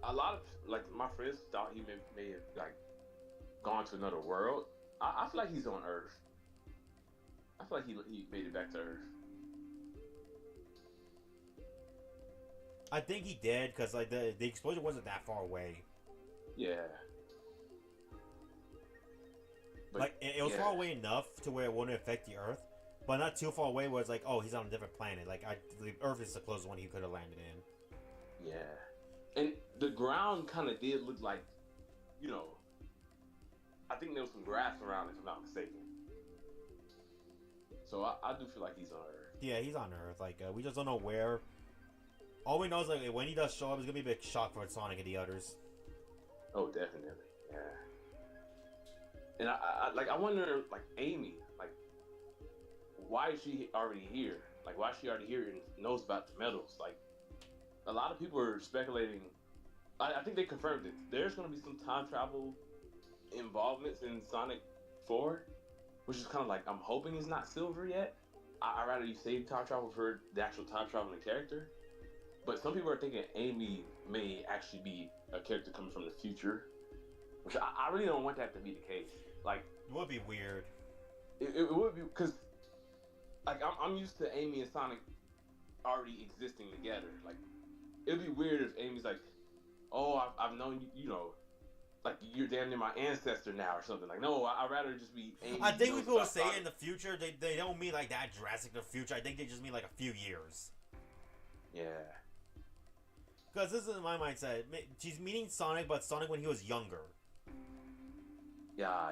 A lot of like my friends thought he may have like gone to another world. I feel like he's on Earth. I feel like he made it back to Earth. I think he did because like the explosion wasn't that far away. Yeah. But, like it was far away enough to where it wouldn't affect the Earth, but not too far away where it's like, oh, he's on a different planet. Like the Earth is the closest one he could have landed in. Yeah. And the ground kind of did look like, you know, I think there was some grass around, if I'm not mistaken. So I do feel like he's on Earth. Yeah, he's on Earth. Like we just don't know where. All we know is like when he does show up, it's gonna be a big shock for Sonic and the others. Oh, definitely. Yeah. And I wonder, like, Amy, like, why is she already here? Like, why is she already here and knows about the medals? Like, a lot of people are speculating. I think they confirmed it. There's going to be some time travel involvements in Sonic 4, which is kind of like, I'm hoping it's not Silver yet. I'd rather you save time travel for the actual time traveling character. But some people are thinking Amy may actually be a character coming from the future, which I really don't want that to be the case. Like, it would be weird. It would be, because like I'm used to Amy and Sonic already existing together. Like it'd be weird if Amy's like, oh, I've known you, you know, like you're damn near my ancestor now or something. Like, no, I'd rather just be Amy. I think people will say in the future, they don't mean like that drastic the future. I think they just mean like a few years. Yeah. Because this is my mindset. She's meeting Sonic, but Sonic when he was younger. Yeah.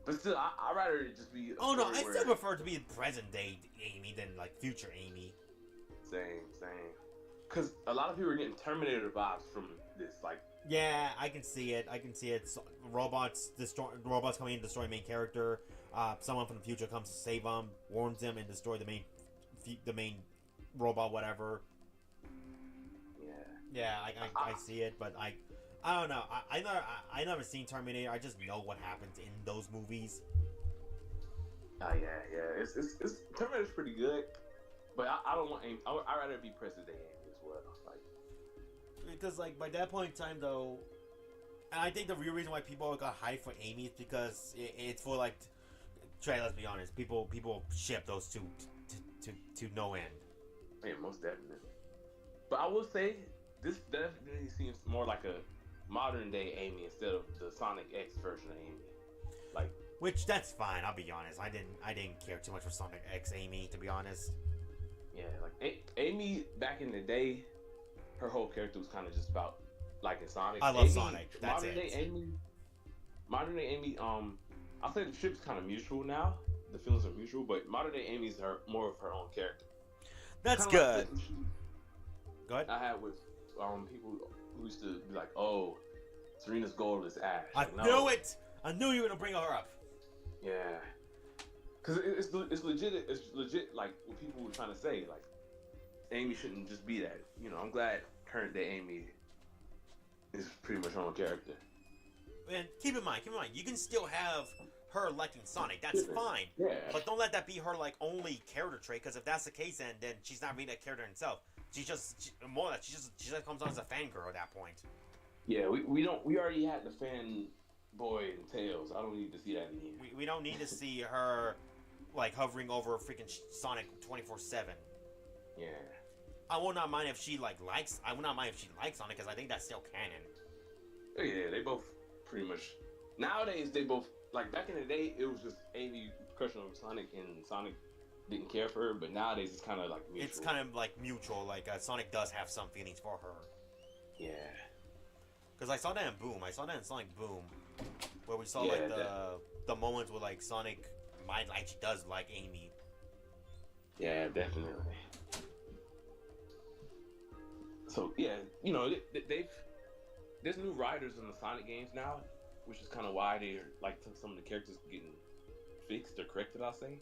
But still, I'd rather it just be. Oh no, I still prefer to be present day Amy than like future Amy. Same. Because a lot of people are getting Terminator vibes from this. Like, yeah, I can see it. So, robots coming in and destroy the main character. Someone from the future comes to save them, warns them, and destroy the main robot, whatever. Yeah, I see it, but I don't know. I never seen Terminator. I just know what happens in those movies. Oh yeah. It's Terminator's pretty good, but I don't want Amy. I'd rather be present day Amy as well. Like, because like by that point in time though, and I think the real reason why people got hyped for Amy is because it's for like, Trey, let's be honest, people ship those two to no end. Yeah, most definitely. But I will say this definitely seems more like a modern day Amy instead of the Sonic X version of Amy. Like, which that's fine. I'll be honest. I didn't care too much for Sonic X Amy, to be honest. Yeah, like Amy back in the day, her whole character was kind of just about like in Sonic. I love Sonic. That's modern it. Modern day Amy. I'll say the ship's kind of mutual now. The feelings are mutual, but modern day Amy's more of her own character. That's kinda good. Like Go ahead. I had with people who used to be like, "Oh, Serena's goal is Ash." I knew it. I knew you were gonna bring her up. Yeah, because it's legit. It's legit. Like what people were trying to say, like Amy shouldn't just be that. You know, I'm glad current day Amy is pretty much her own character. And keep in mind, you can still have her liking Sonic. That's fine. Yeah. But don't let that be her like only character trait. Because if that's the case, then she's not really a character herself. She just comes on as a fangirl at that point. Yeah, we already had the fan boy and Tails. I don't need to see that again. We don't need to see her like hovering over freaking Sonic 24/7. Yeah. I will not mind if she likes. I will not mind if she likes Sonic because I think that's still canon. Oh, yeah, they both pretty much. Nowadays they both like back in the day it was just Amy crushing on Sonic and Sonic didn't care for her, but nowadays it's kind of like mutual. It's kind of like mutual. Like Sonic does have some feelings for her. Yeah. Because I saw that in Boom. I saw that in Sonic Boom, where we saw the moments where like Sonic she does like Amy. Yeah, definitely. So yeah, you know there's new writers in the Sonic games now, which is kind of why they're like some of the characters getting fixed or corrected. I'll say.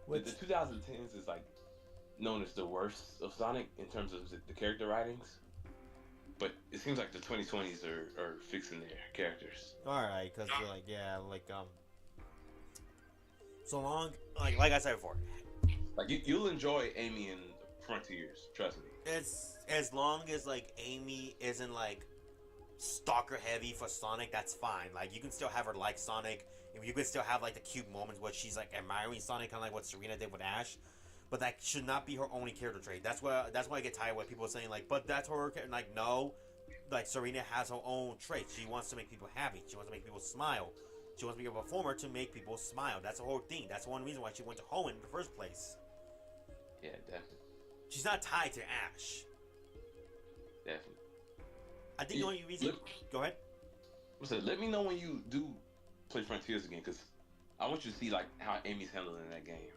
The 2010s is like known as the worst of Sonic in terms of the character writings, but it seems like the 2020s are fixing their characters. All right, because so long like I said before, like you'll enjoy Amy in Frontiers, trust me. It's as long as like Amy isn't like stalker heavy for Sonic, that's fine. Like you can still have her like Sonic. You can still have like the cute moments where she's like admiring Sonic, kind of like what Serena did with Ash. But that should not be her only character trait. That's why I get tired when people are saying like, but that's her character. Like no, like Serena has her own traits. She wants to make people happy. She wants to make people smile. She wants to be a performer to make people smile. That's the whole thing. That's one reason why she went to Hoenn in the first place. Yeah, definitely. She's not tied to Ash. Definitely. I think the only reason. Go ahead. So let me know when you do play Frontiers again, because I want you to see like how Amy's handling that game.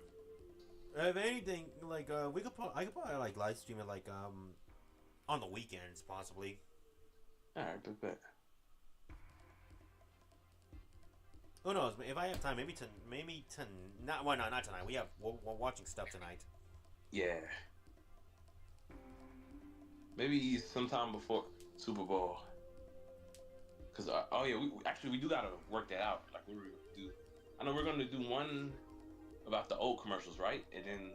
If anything, like I could probably like live stream it like on the weekends possibly. All right, bet. Who knows? If I have time, maybe not. Well, no, not tonight. We're watching stuff tonight. Yeah. Maybe sometime before Super Bowl. Cause we do gotta work that out. Like what we're gonna do. I know we're gonna do one about the old commercials, right? And then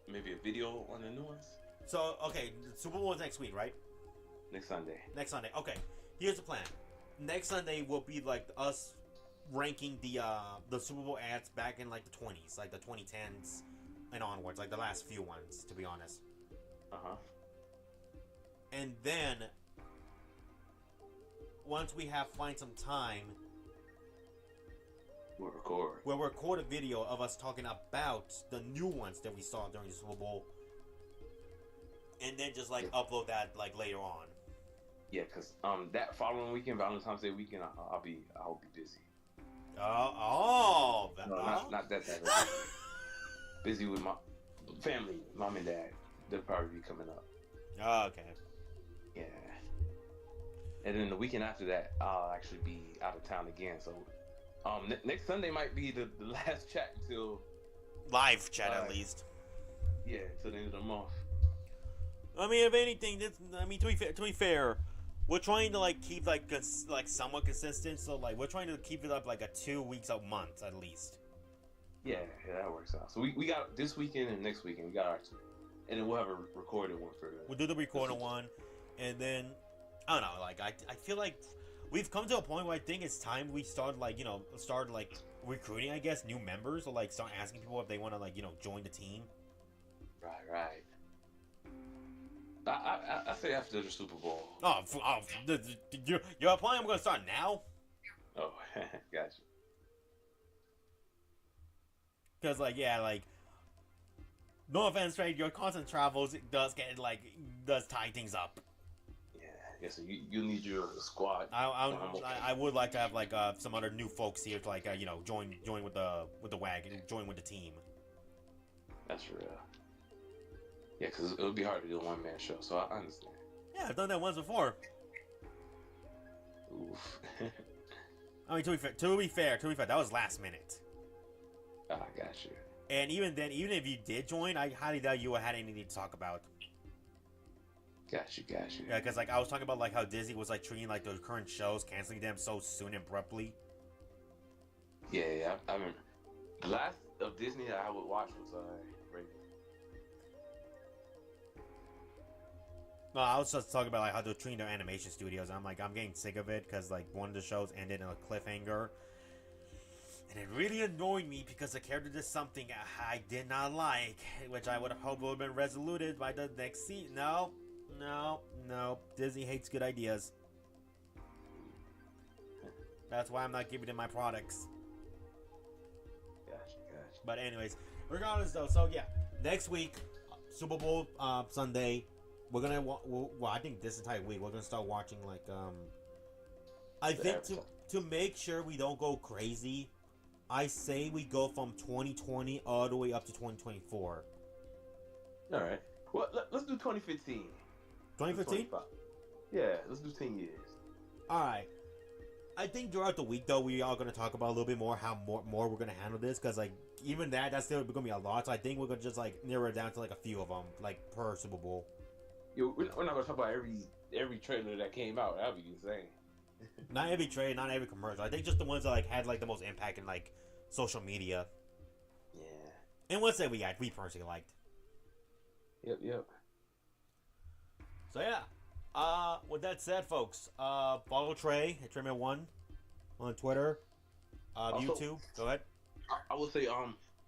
maybe a video on the new ones. So okay, the Super Bowl is next week, right? Next Sunday. Okay. Here's the plan. Next Sunday will be like us ranking the Super Bowl ads back in like the 20s, like the 2010s and onwards, like the last few ones, to be honest. Uh-huh. And then once we find some time, we'll record a video of us talking about the new ones that we saw during the Super Bowl, and then just like upload that like later on. Yeah, because that following weekend, Valentine's Day weekend, I'll be busy. No, not that type of busy with my family, mom and dad. They'll probably be coming up. Oh, okay. Yeah. And then the weekend after that, I'll actually be out of town again. So, next Sunday might be the last chat until live chat at least. Yeah, till the end of the month. I mean, if anything, to be fair, we're trying to like keep like somewhat consistent. So like we're trying to keep it up like a 2 weeks a month at least. Yeah, that works out. So we got this weekend and next weekend. We got our two, and then we'll have a recorded one for. We'll do the recorded one, and then I don't know. Like I feel like we've come to a point where I think it's time we start like recruiting, I guess, new members, or like start asking people if they want to like join the team. Right. I say after the Super Bowl. You're applying? I'm gonna start now. Oh, gotcha. Because no offense, right? Your constant travels does tie things up. Yeah. So you need your squad. I would like to have some other new folks here to join with the wagon, join with the team. That's real. Yeah, because it would be hard to do a one-man show, so I understand. Yeah, I've done that once before. Oof. I mean, to be fair, that was last minute. I got you. And even then, even if you did join, I highly doubt you had anything to talk about. Got you. Yeah, because I was talking about how Disney was treating the current shows, canceling them so soon and abruptly. Yeah. I mean, the last of Disney that I would watch was Raven. No, I was just talking about how they're treating their animation studios. I'm getting sick of it because one of the shows ended in a cliffhanger, and it really annoyed me because the character did something I did not like, which I would have hoped would have been resoluted by the next season. No. Disney hates good ideas. That's why I'm not giving them my products. Gotcha. But anyways, regardless though, so yeah, next week, Super Bowl Sunday. We're gonna I think this entire week we're gonna start watching I think to make sure we don't go crazy, I say we go from 2020 all the way up to 2024. All right. Well, let's do 2015. 2015? Yeah, let's do 10 years. All right. I think throughout the week though we are gonna talk about a little bit more how more we're gonna handle this because even that's still gonna be a lot. So I think we're gonna just narrow it down to a few of them per Super Bowl. Yo, we're not gonna talk about every trailer that came out. That'd be insane. Not every trade, not every commercial. I think just the ones that had the most impact in social media. Yeah. And ones that we personally liked. Yep. So yeah. With that said, folks, follow Trey at TreyMan1 on Twitter, Also, YouTube. Go ahead. I will say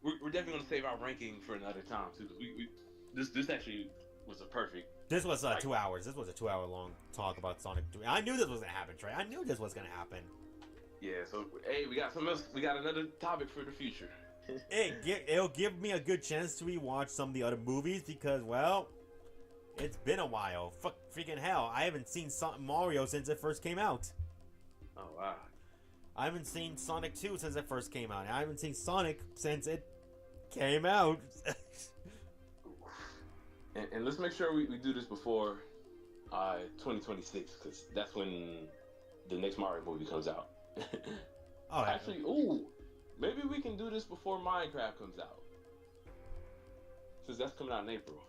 we're definitely gonna save our ranking for another time too. This actually was a perfect. This was 2 hours. This was a 2 hour long talk about Sonic 3. I knew this was gonna happen, Trey. I knew this was gonna happen. Yeah. So hey, we got something else. We got another topic for the future. It'll give me a good chance to rewatch some of the other movies because, well, it's been a while. Freaking hell, I haven't seen Mario since it first came out. Oh wow. I haven't seen Sonic 2 since it first came out. I haven't seen Sonic since it came out. And let's make sure we do this before 2026 because that's when the next Mario movie comes out. Oh, actually, maybe we can do this before Minecraft comes out since that's coming out in April.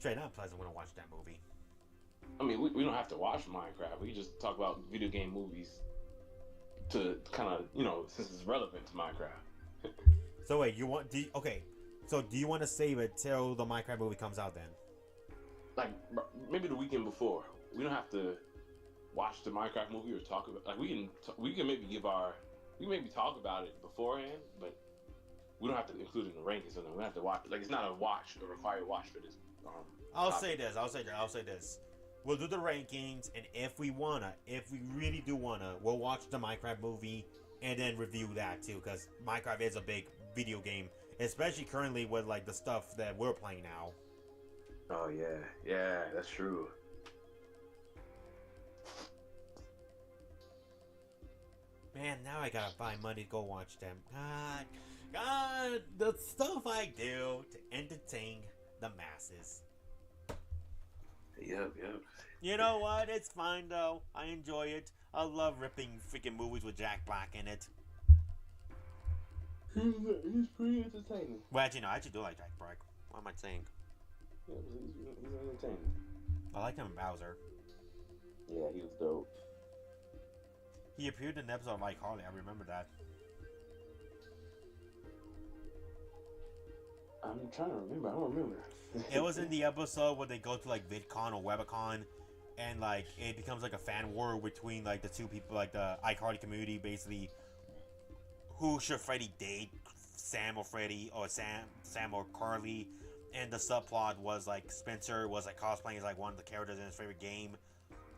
Trey, not pleasant when I watch that movie. I mean, we don't have to watch Minecraft. We can just talk about video game movies to kind of, since it's relevant to Minecraft. So wait, so do you want to save it till the Minecraft movie comes out then? Maybe the weekend before. We don't have to watch the Minecraft movie or talk about. We can maybe maybe talk about it beforehand, but we don't have to include it in the rankings. So we have to watch. Like it's not a required watch for this. I'll topic. say this. We'll do the rankings, and if we really do wanna, we'll watch the Minecraft movie and then review that too, because Minecraft is a big video game, especially currently with like the stuff that we're playing now. Oh yeah, that's true. Man, now I gotta find money to go watch them. God, the stuff I do to entertain the masses. Yep. You know what? It's fine though. I enjoy it. I love ripping freaking movies with Jack Black in it. He's pretty entertaining. Well, actually, no, I actually do like Jack Black. What am I saying? Yeah, he's entertaining. I like him in Bowser. Yeah, he was dope. He appeared in an episode of iCarly. I remember that. I'm trying to remember. I don't remember. It was in the episode where they go to like VidCon or WebCon, and like it becomes like a fan war between like the two people, like the iCarly community, basically. Who should Freddy date, Sam or Freddy, or Sam or Carly? And the subplot was like Spencer was like cosplaying as like one of the characters in his favorite game.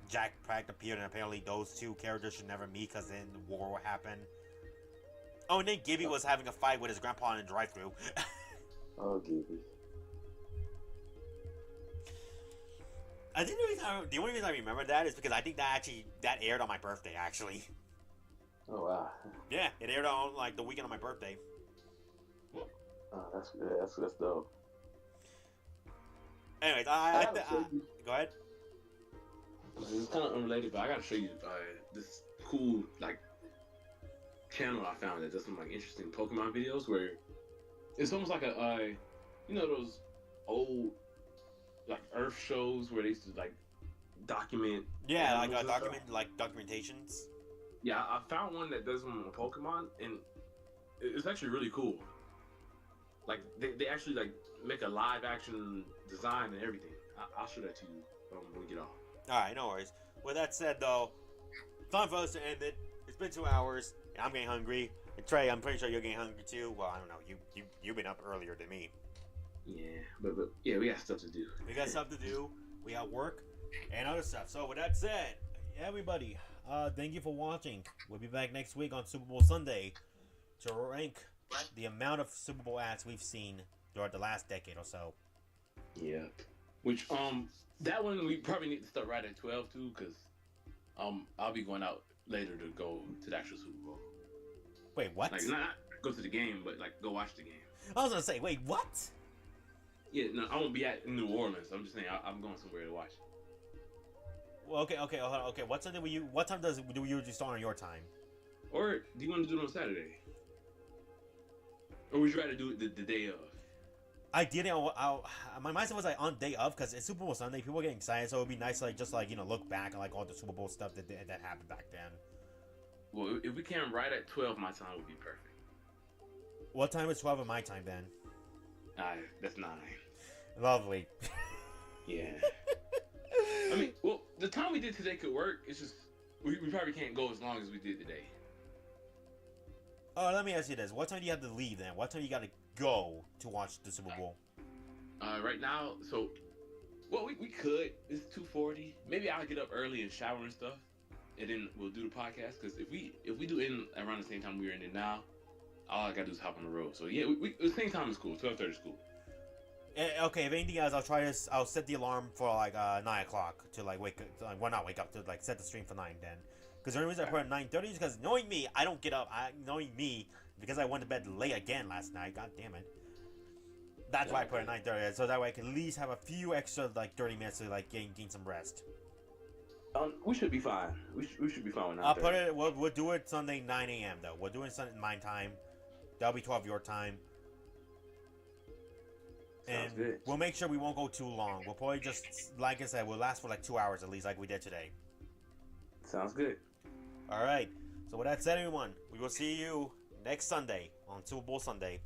Jack Black appeared, and apparently those two characters should never meet because then the war will happen. Oh, and then Gibby was having a fight with his grandpa in a drive-thru. Oh, Gibby. I think the only reason I remember that is because I think that aired on my birthday, actually. Oh wow. Yeah, it aired on like the weekend of my birthday. Oh, that's good. That's dope. Anyways, go ahead. It's kind of unrelated, but I gotta show you this cool like channel I found that does some like interesting Pokemon videos where it's almost like a you know those old like Earth shows where they used to like document. Yeah, like documentations. Yeah, I found one that does them on Pokemon, and it's actually really cool. Like they actually like make a live action design and everything. I'll show that to you when we get off. Alright, no worries. With that said, though, time for us to end it. It's been 2 hours, and I'm getting hungry. And Trey, I'm pretty sure you're getting hungry too. Well, I don't know. You've been up earlier than me. Yeah, but yeah, we got stuff to do. We got stuff to do. We got work and other stuff. So with that said, everybody, thank you for watching. We'll be back next week on Super Bowl Sunday to rank the amount of Super Bowl ads we've seen throughout the last decade or so. Yeah. Which that one we probably need to start right at 12 too, because I'll be going out later to go to the actual Super Bowl. Wait, what? Like not go to the game, but like go watch the game. I was gonna say, wait, what? Yeah, no, I won't be at New Orleans. I'm just saying I'm going somewhere to watch. Well, okay. What time do we usually start on your time? Or do you want to do it on Saturday? Or would you rather do it the day of? Ideally, my mindset was like on day of because it's Super Bowl Sunday. People are getting excited, so it'd be nice to like just like look back on like all the Super Bowl stuff that happened back then. Well, if we can right at 12, my time would be perfect. What time is 12 of my time then? That's 9. Lovely. Yeah. I mean, well, the time we did today could work. It's just we probably can't go as long as we did today. Oh, let me ask you this: what time do you have to leave then? What time you got to go to watch the Super Bowl? Right now, so well, we could. It's 2:40. Maybe I'll get up early and shower and stuff, and then we'll do the podcast. Because if we do it around the same time we're in it now, all I gotta do is hop on the road. So yeah, the same time is cool. 12:30 is cool. Okay, if anything else, I'll set the alarm for like 9 o'clock to like wake up. Well, not wake up, to like set the stream for 9 then. Because the only reason I put it at 9:30 is because knowing me, I don't get up. Knowing me, because I went to bed late again last night. God damn it. That's why I put it at 9:30, so that way I can at least have a few extra like 30 minutes to like gain some rest. We should be fine. We should be fine with 9:30. I'll put it. We'll do it Sunday 9 a.m. though. We're doing Sunday my time. That'll be 12 your time. Sounds And good. we'll make sure we won't go too long. We'll probably just, like I said, we'll last for like 2 hours at least, like we did today. Sounds good. All right. So with that said, everyone, we will see you next Sunday on Super Bowl Sunday.